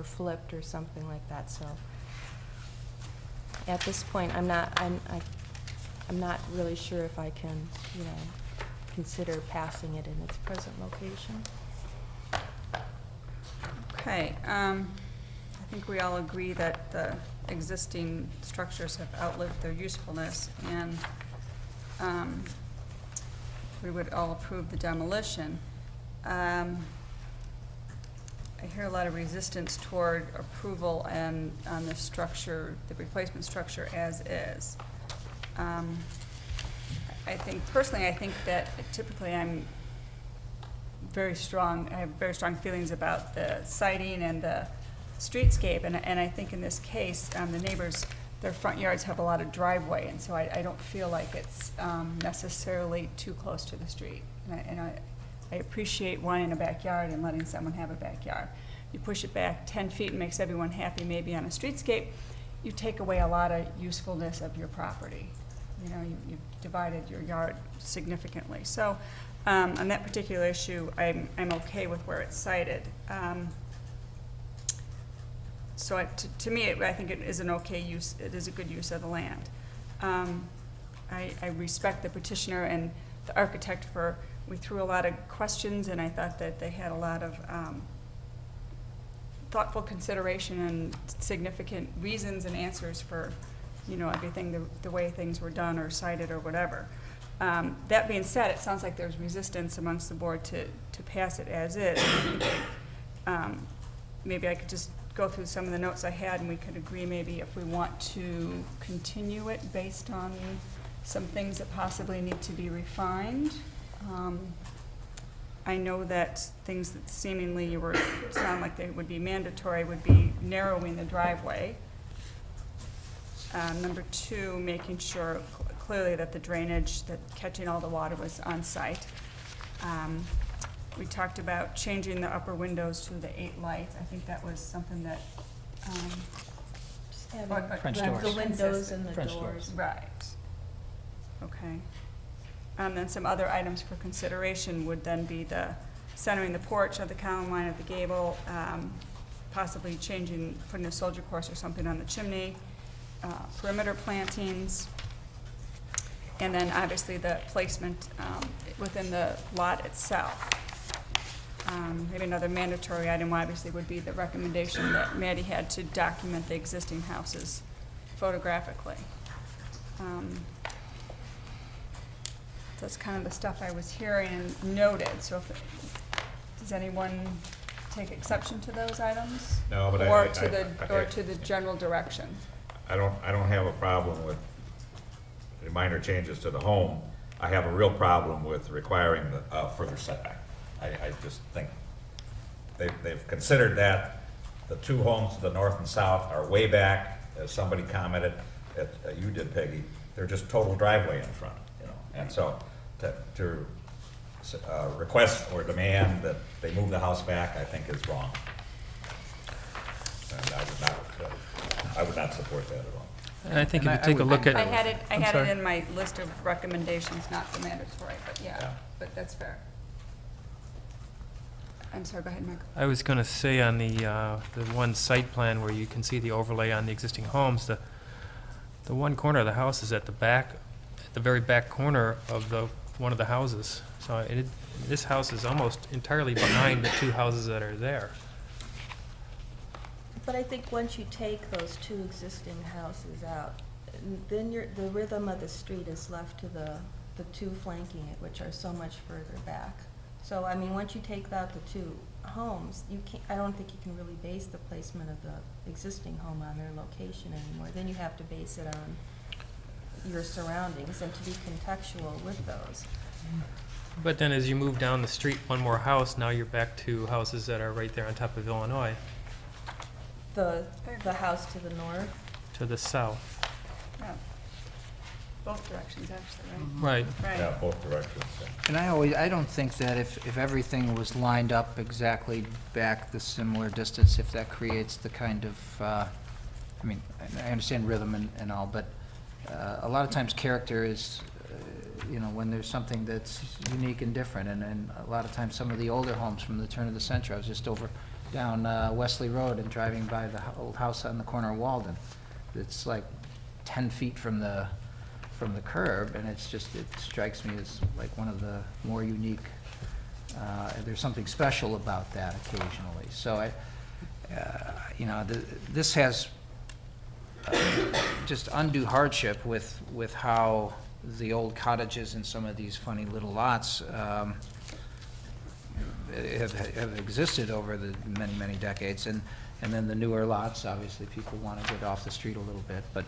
flipped or something like that. So at this point, I'm not really sure if I can, consider passing it in its present location. Okay, I think we all agree that the existing structures have outlived their usefulness, and we would all approve the demolition. I hear a lot of resistance toward approval and on the structure, the replacement structure as is. I think that typically I'm very strong, I have very strong feelings about the siding and the streetscape, and I think in this case, the neighbors, their front yards have a lot of driveway, and so I don't feel like it's necessarily too close to the street. And I appreciate wanting a backyard and letting someone have a backyard. You push it back 10 feet and makes everyone happy maybe on a streetscape, you take away a lot of usefulness of your property. You've divided your yard significantly. So on that particular issue, I'm okay with where it's sited. So to me, I think it is an okay use, it is a good use of the land. I respect the petitioner and the architect we threw a lot of questions, and I thought that they had a lot of thoughtful consideration and significant reasons and answers for, everything, the way things were done or cited or whatever. That being said, it sounds like there's resistance amongst the board to pass it as is. Maybe I could just go through some of the notes I had, and we could agree maybe if we want to continue it based on some things that possibly need to be refined. I know that things that seemingly sound like they would be mandatory would be narrowing the driveway. Number 2, making sure clearly that the drainage, that catching all the water was on site. We talked about changing the upper windows to the 8 lights. I think that was something that, French doors. The windows and the French doors. right. Okay. Then some other items for consideration would then be the centering the porch of the column line of the gable, possibly putting a soldier course or something on the chimney, perimeter plantings, and then obviously the placement within the lot itself. Maybe another mandatory item obviously would be the recommendation that Maddie had to document the existing houses photographically. That's kind of the stuff I was hearing and noted. So does anyone take exception to those items? No, but Or to the general direction? I don't have a problem with the minor changes to the home. I have a real problem with requiring the further setback. I just think they've considered that the 2 homes to the north and south are way back, as somebody commented, you did, Peggy, they're just total driveway in front, and so to request or demand that they move the house back, I think is wrong. And I would not support that at all. And I think if you take a look at. I had I'm sorry. it in my list of recommendations, not the mandatory, but yeah, but that's fair. I'm sorry, go ahead, Michael. I was going to say on the one site plan where you can see the overlay on the existing homes, the one corner of the house is at the back the very back corner of one of the houses. So this house is almost entirely behind the two houses that are there. But I think once you take those two existing houses out, then the rhythm of the street is left to the two flanking it, which are so much further back. So, I mean, once you take out the two homes, I don't think you can really base the placement of the existing home on their location anymore. Then you have to base it on your surroundings and to be contextual with those. But then as you move down the street one more house, now you're back to houses that are right there on top of Illinois, The house to the north. to the south. Yeah. Both directions, actually, right? Right. Yeah, both directions. And I don't think that if everything was lined up exactly back the similar distance, if that creates the kind of, I mean, I understand rhythm and all, but a lot of times character is, when there's something that's unique and different, and a lot of times some of the older homes from the turn of the century, I was just over down Wesley Road and driving by the old house on the corner of Walden. It's like 10 feet from the curb, and it strikes me as like one of the more unique, there's something special about that occasionally. So this has just undue hardship with how the old cottages and some of these funny little lots have existed over the many, many decades. And then the newer lots, obviously, people want to get off the street a little bit, but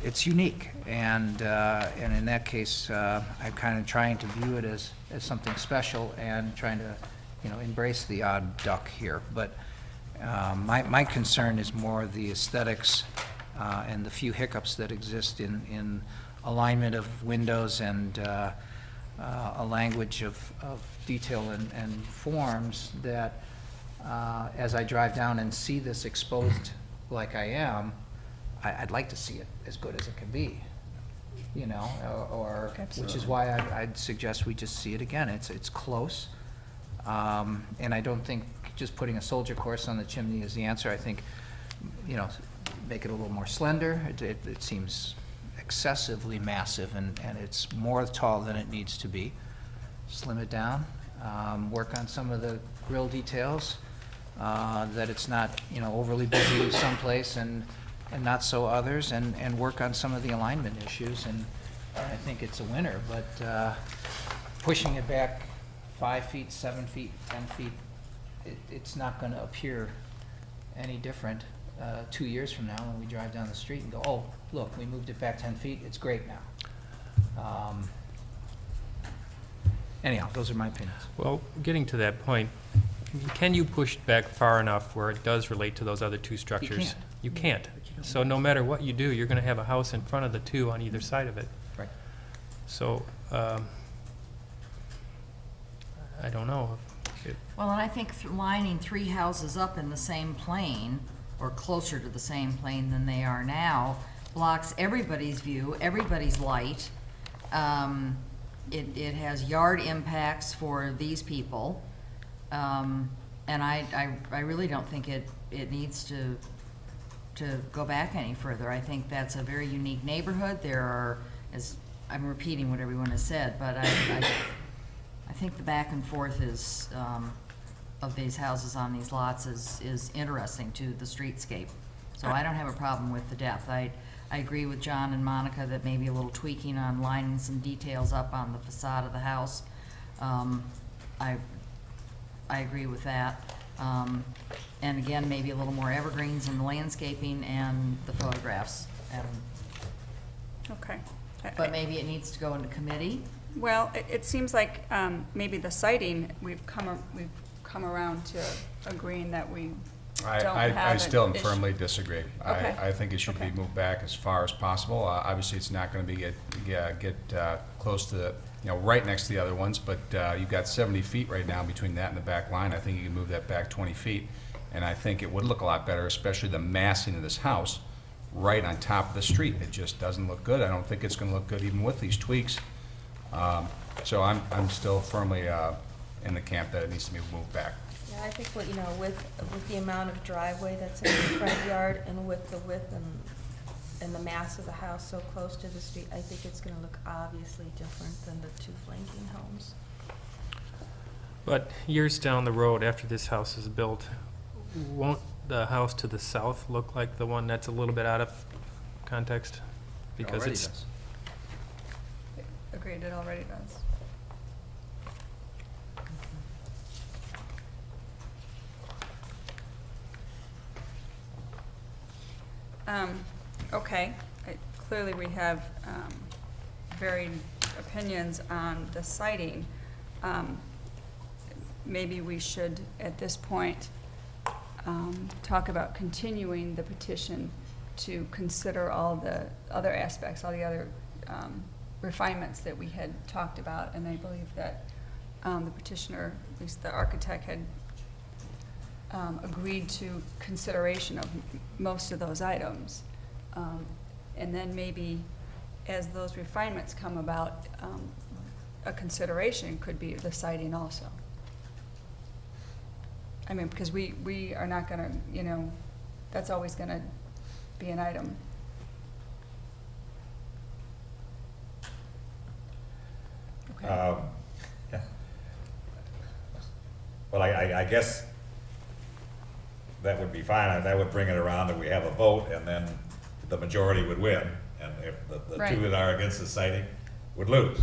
it's unique. And in that case, I'm kind of trying to view it as something special and trying to, embrace the odd duck here. But my concern is more the aesthetics and the few hiccups that exist in alignment of windows and a language of detail and forms that, as I drive down and see this exposed like I am, I'd like to see it as good as it can be, which is why I'd suggest we just see it again. It's close, and I don't think just putting a soldier course on the chimney is the answer. I think, make it a little more slender. It seems excessively massive, and it's more tall than it needs to be. Slim it down, work on some of the grill details, that it's not, overly busy someplace and not so others, and work on some of the alignment issues, and I think it's a winner. But pushing it back 5 feet, 7 feet, 10 feet, it's not going to appear any different 2 years from now when we drive down the street and go, oh, look, we moved it back 10 feet, it's great now. Anyhow, those are my opinions. Well, getting to that point, can you push it back far enough where it does relate to those other two structures? You can't. So no matter what you do, you're going to have a house in front of the two on either side of it. Right. So, I don't know. Well, and I think lining three houses up in the same plane, or closer to the same plane than they are now, blocks everybody's view, everybody's light. It has yard impacts for these people. And I really don't think it needs to go back any further. I think that's a very unique neighborhood. There are, as I'm repeating what everyone has said, but I think the back and forth is, of these houses on these lots is interesting to the streetscape. So I don't have a problem with the depth. I agree with John and Monica that maybe a little tweaking on lining some details up on the facade of the house. I agree with that. And again, maybe a little more evergreens in the landscaping and the photographs. Okay. But maybe it needs to go into committee. Well, it seems like maybe the citing, we've come around to agreeing that we don't have I still an issue. firmly disagree. Okay. I think it should be Okay. moved back as far as possible. Obviously, it's not going to be get close to the, right next to the other ones, but you've got 70 feet right now between that and the back line. I think you can move that back 20 feet, and I think it would look a lot better, especially the massing of this house right on top of the street. It just doesn't look good. I don't think it's going to look good even with these tweaks. So I'm still firmly in the camp that it needs to be moved back. Yeah, I think with the amount of driveway that's in the front yard and with the width and and the mass of the house so close to the street, I think it's gonna look obviously different than the two flanking homes. But years down the road, after this house is built, won't the house to the south look like the one that's a little bit out of context? Because Already it's, does. Agreed, it already does. Okay, clearly we have varied opinions on the siting. Maybe we should, at this point, talk about continuing the petition to consider all the other aspects, all the other refinements that we had talked about. And I believe that the petitioner, at least the architect, had agreed to consideration of most of those items. And then maybe as those refinements come about, a consideration could be the siting also. I mean, because we are not gonna, you know, that's always gonna be an item. Okay. Well, I guess that would be fine. That would bring it around and we have a vote and then the majority would win. And if the Right. two that are against the siting would lose.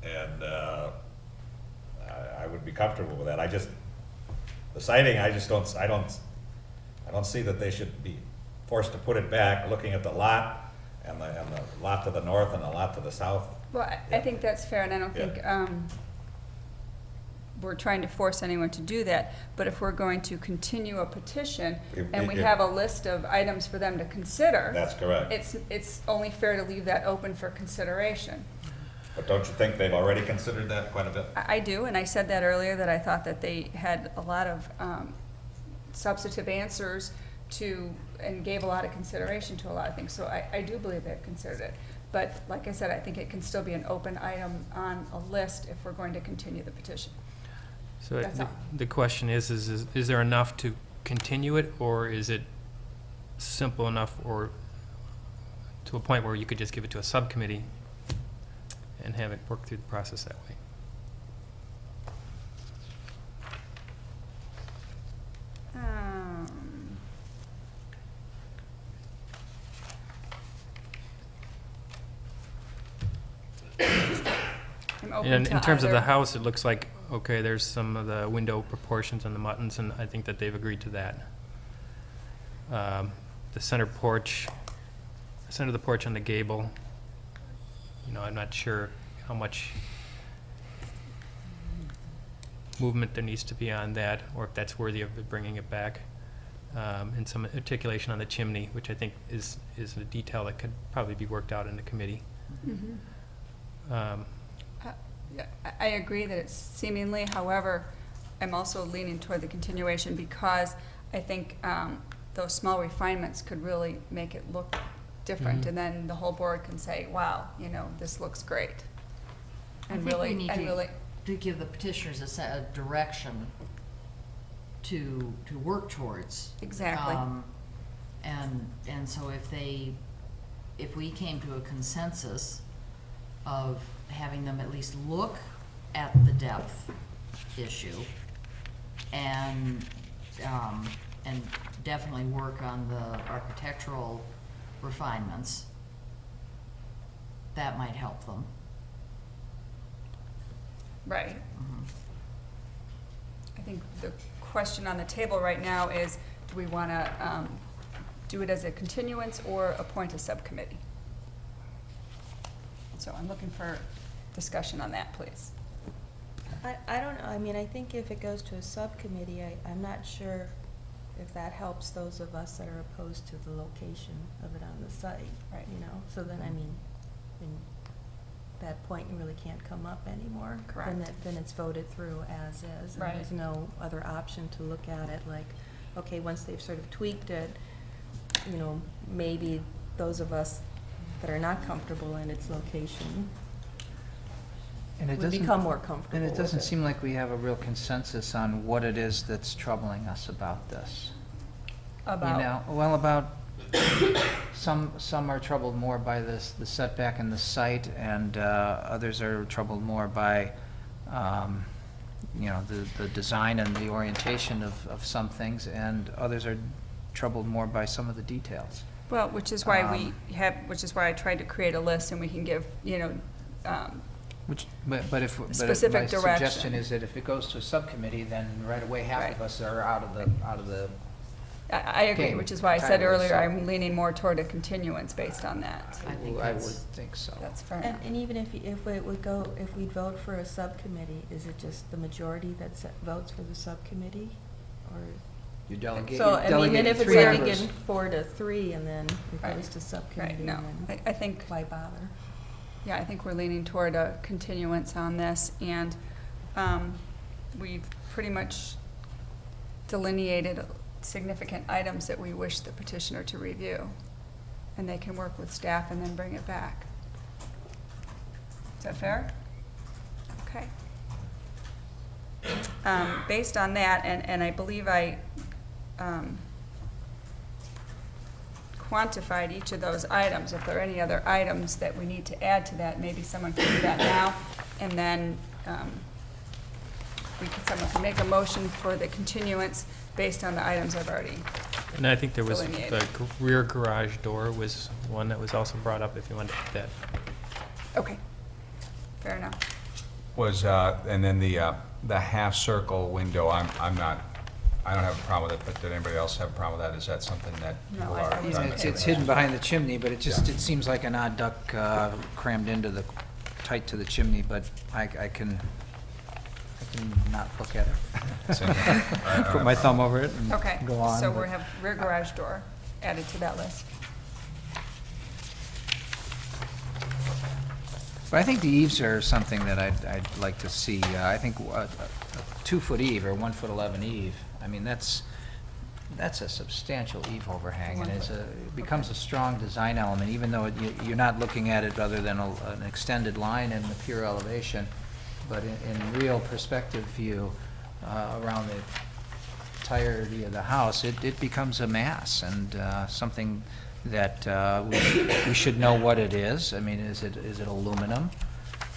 And I would be comfortable with that. The siting, I don't see that they should be forced to put it back, looking at the lot and the lot to the north and the lot to the south. Well, I think that's fair, and I don't Yeah. think we're trying to force anyone to do that. But if we're going to continue a petition and we have a list of items for them to consider. That's correct. It's only fair to leave that open for consideration. But don't you think they've already considered that quite a bit? I do, and I said that earlier, that I thought that they had a lot of substantive answers to, and gave a lot of consideration to a lot of things. So I do believe they've considered it. But like I said, I think it can still be an open item on a list if we're going to continue the petition. so That's all. the question is there enough to continue it, or is it simple enough, or to a point where you could just give it to a subcommittee and have it work through the process that way? I'm open In to terms of the either. house, it looks like, okay, there's some of the window proportions on the Muttons, and I think that they've agreed to that. The center of the porch on the gable, you know, I'm not sure how much movement there needs to be on that, or if that's worthy of bringing it back. And some articulation on the chimney, which I think is a detail that could probably be worked out in the committee. Mhm. Um, Yeah, I agree that it's seemingly, however, I'm also leaning toward the continuation because I think those small refinements could really make it look different. Mhm. And then the whole board can say, wow, you know, this looks great. I And think really, we need and really, to give the petitioners a direction to work towards. Exactly. And so if we came to a consensus of having them at least look at the depth issue and definitely work on the architectural refinements, that might help them. right. I think the question on the table right now is, do we want to do it as a continuance or appoint a subcommittee? So I'm looking for discussion on that, please. I don't know, I mean, I think if it goes to a subcommittee, I'm not sure if that helps those of us that are opposed to the location of it on the site. Right. You know, so then, I mean, in that point, you really can't come up anymore. Correct. Then it's voted through as is. Right. And there's no other option to look at it like, okay, once they've sort of tweaked it, you know, maybe those of us that are not comfortable in its location And it would doesn't- become more comfortable And it with doesn't it. seem like we have a real consensus on what it is that's troubling us about this. About, You know, well, about Some are troubled more by the setback in the site, and others are troubled more by, the design and the orientation of some things, and others are troubled more by some of the details. Well, which is why which is why I tried to create a list, and we can give, But if Specific my direction. suggestion is that if it goes to a subcommittee, then right away half of us are out of the. I agree, game which is why I said entirely, earlier, so- I'm leaning more toward a continuance based on that. I would think so. That's fair enough. And even if we vote for a subcommittee, is it just the majority that votes for the subcommittee? Or? You delegate. So, I mean, and if it's three already members. getting 4-3 and then it Right. goes to subcommittee, Right, no, and then I think, why bother? yeah, I think we're leaning toward a continuance on this, and we've pretty much delineated significant items that we wish the petitioner to review, and they can work with staff and then bring it back. Is that fair? Okay. Based on that, and I believe I quantified each of those items. If there are any other items that we need to add to that, maybe someone can do that now, and then someone can make a motion for the continuance based on the items I've already. And I think there was, Delineated. the rear garage door was one that was also brought up, if you wanted to put that. Okay, fair enough. Was, and then the half-circle window, I don't have a problem with it, but did anybody else have a problem with that? Is that something that No, people I are? was okay with It's hidden behind the chimney, but it seems like an odd duck crammed into tight to the chimney, but I can not look at it. Put my thumb over it and Okay, go on. so but- we have rear garage door added to that list. But I think the eaves are something that I'd like to see. I think a 2-foot eave or 1'11" eave, I mean, that's a substantial eave overhang, and it becomes a strong design element, even though you're not looking at it other than an extended line in the pure elevation, but in real perspective view around the entirety of the house, it becomes a mass, and something that we should know what it is. I mean, is it aluminum?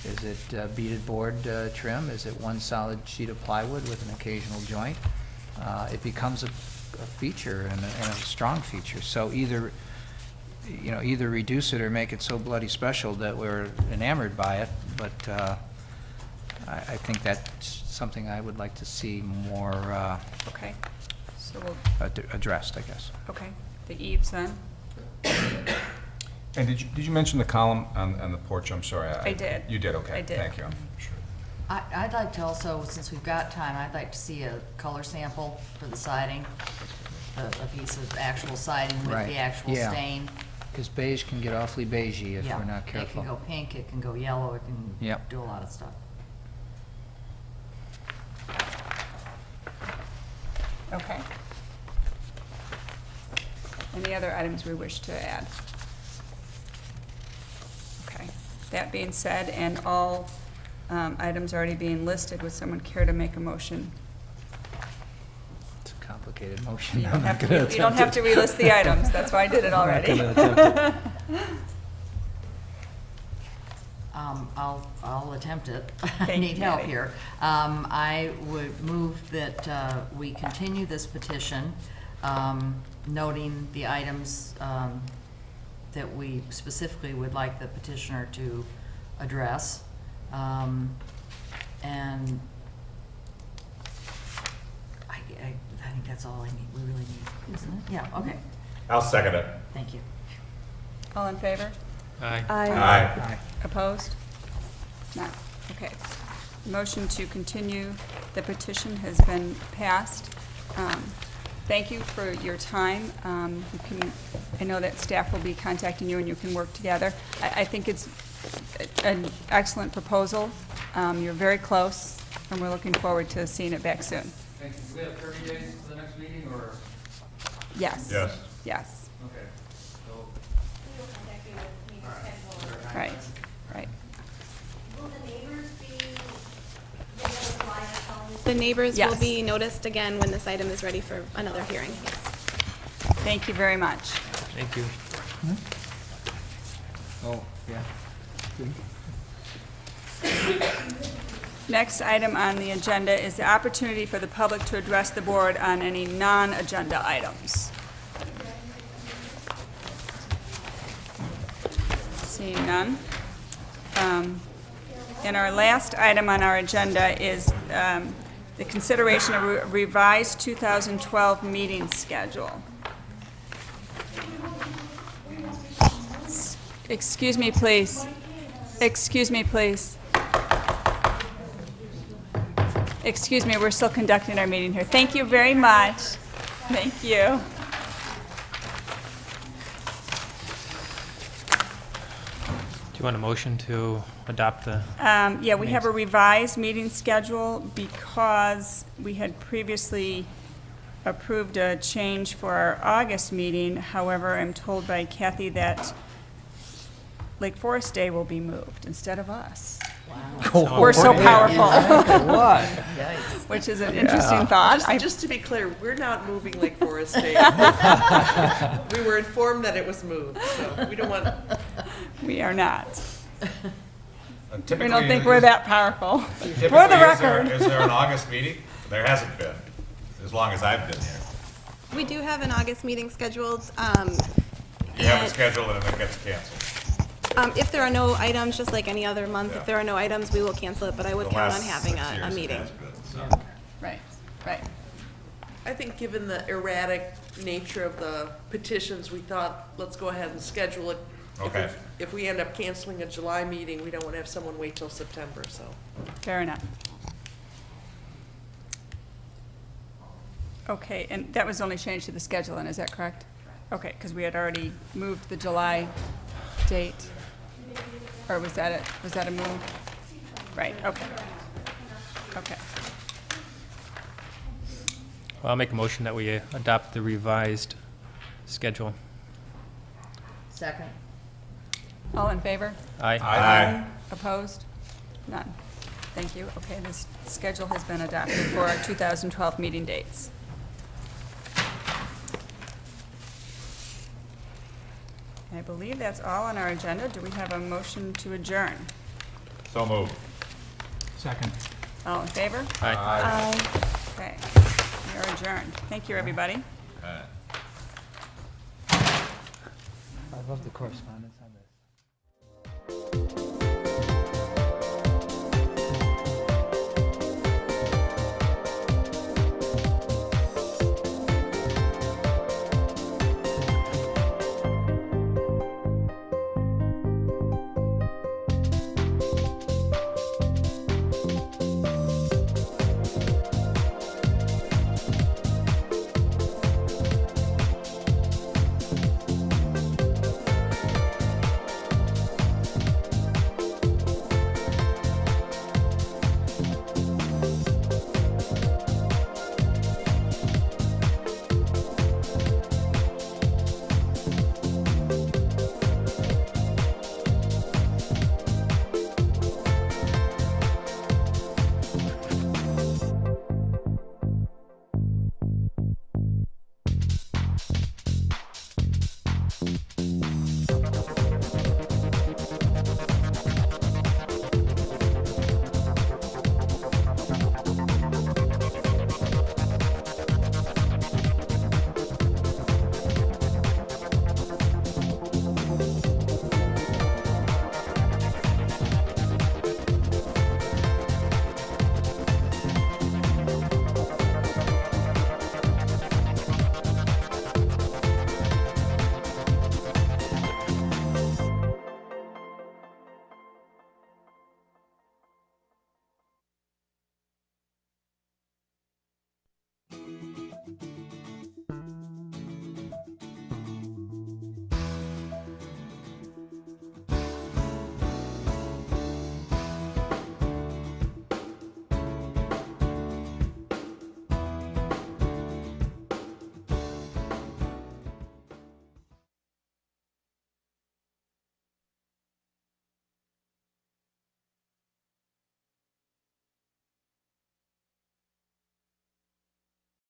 Is it beaded board trim? Is it one solid sheet of plywood with an occasional joint? It becomes a feature and a strong feature. So either reduce it or make it so bloody special that we're enamored by it. But I think that's something I would like to see more Okay, so we'll, addressed, I guess. okay, the eaves then? And did you mention the column on the porch? I'm sorry. I did. You did, okay. I did. Thank you. I'm sure. I'd like to also, since we've got time, I'd like to see a color sample for the siding, a piece of actual siding with Right, the actual yeah. stain. Because beige can get awfully beigey if Yeah, we're not careful. It can go pink, it can go yellow, it can Yep. do a lot of stuff. Okay. Any other items we wish to add? Okay. That being said, and all items already being listed, would someone care to make a motion? It's a complicated motion. You I'm don't not have to, gonna you don't have attempt to it. relist the items, that's why I did it I'm not already. gonna attempt it. I'll attempt it. Thank Need you, help Patty. here. I would move that we continue this petition, noting the items that we specifically would like the petitioner to address. And I think that's all we really need, isn't it? Yeah, okay, I'll second it. thank you. All in favor? Aye. Aye. Opposed? None. Okay. Motion to continue the petition has been passed. Thank you for your time. I know that staff will be contacting you and you can work together. I think it's an excellent proposal. You're very close, and we're looking forward to seeing it back soon. Thank you. Do we have 30 days for the next meeting, or? Yes. Yes. Yes. Okay. So, We will contact you with meeting schedule. Right, right. Will the neighbors be able to live phone? The neighbors Yes. will be noticed again when this item is ready for another hearing. Yes. Thank you very much. Thank you. Oh, yeah. Next item on the agenda is the opportunity for the public to address the board on any non-agenda items. Seeing none. And our last item on our agenda is the consideration of a revised 2012 meeting schedule. Excuse me, please. Excuse me, please. Excuse me, we're still conducting our meeting here. Thank you very much. Thank you. Do you want a motion to adopt the, Yeah, we have a revised meeting schedule because we had previously approved a change for our August meeting. However, I'm told by Kathy that Lake Forest Day will be moved instead of us. Wow. We're so powerful. What? Which is an interesting thought. Just to be clear, we're not moving Lake Forest Day. We were informed that it was moved, so we don't want. We are not. We Typically, don't think we're that powerful. typically, For the is there- record. Is there an August meeting? There hasn't been, as long as I've been here. We do have an August meeting scheduled. You have it and, scheduled and it gets canceled. If there are no items, just like any other month, Yeah. if there are no items, we will cancel it, but I would The count on last having 6 a years it meeting. has been, so. Right, right. I think given the erratic nature of the petitions, we thought, let's go ahead and schedule it. Okay. If we end up canceling a July meeting, we don't want to have someone wait till September, so. Fair enough. Okay, and that was only changed to the schedule, and is that correct? Okay, because we had already moved the July date. Or was that it? Was that a move? Right, okay. Okay. well, I'll make a motion that we adopt the revised schedule. Second. All in favor? Aye. Aye. Opposed? None. Thank you. Okay, this schedule has been adopted for our 2012 meeting dates. I believe that's all on our agenda. Do we have a motion to adjourn? So moved. Second. All in favor? Aye. Okay, we are adjourned. Thank you, everybody. Aye. I love the correspondence on this.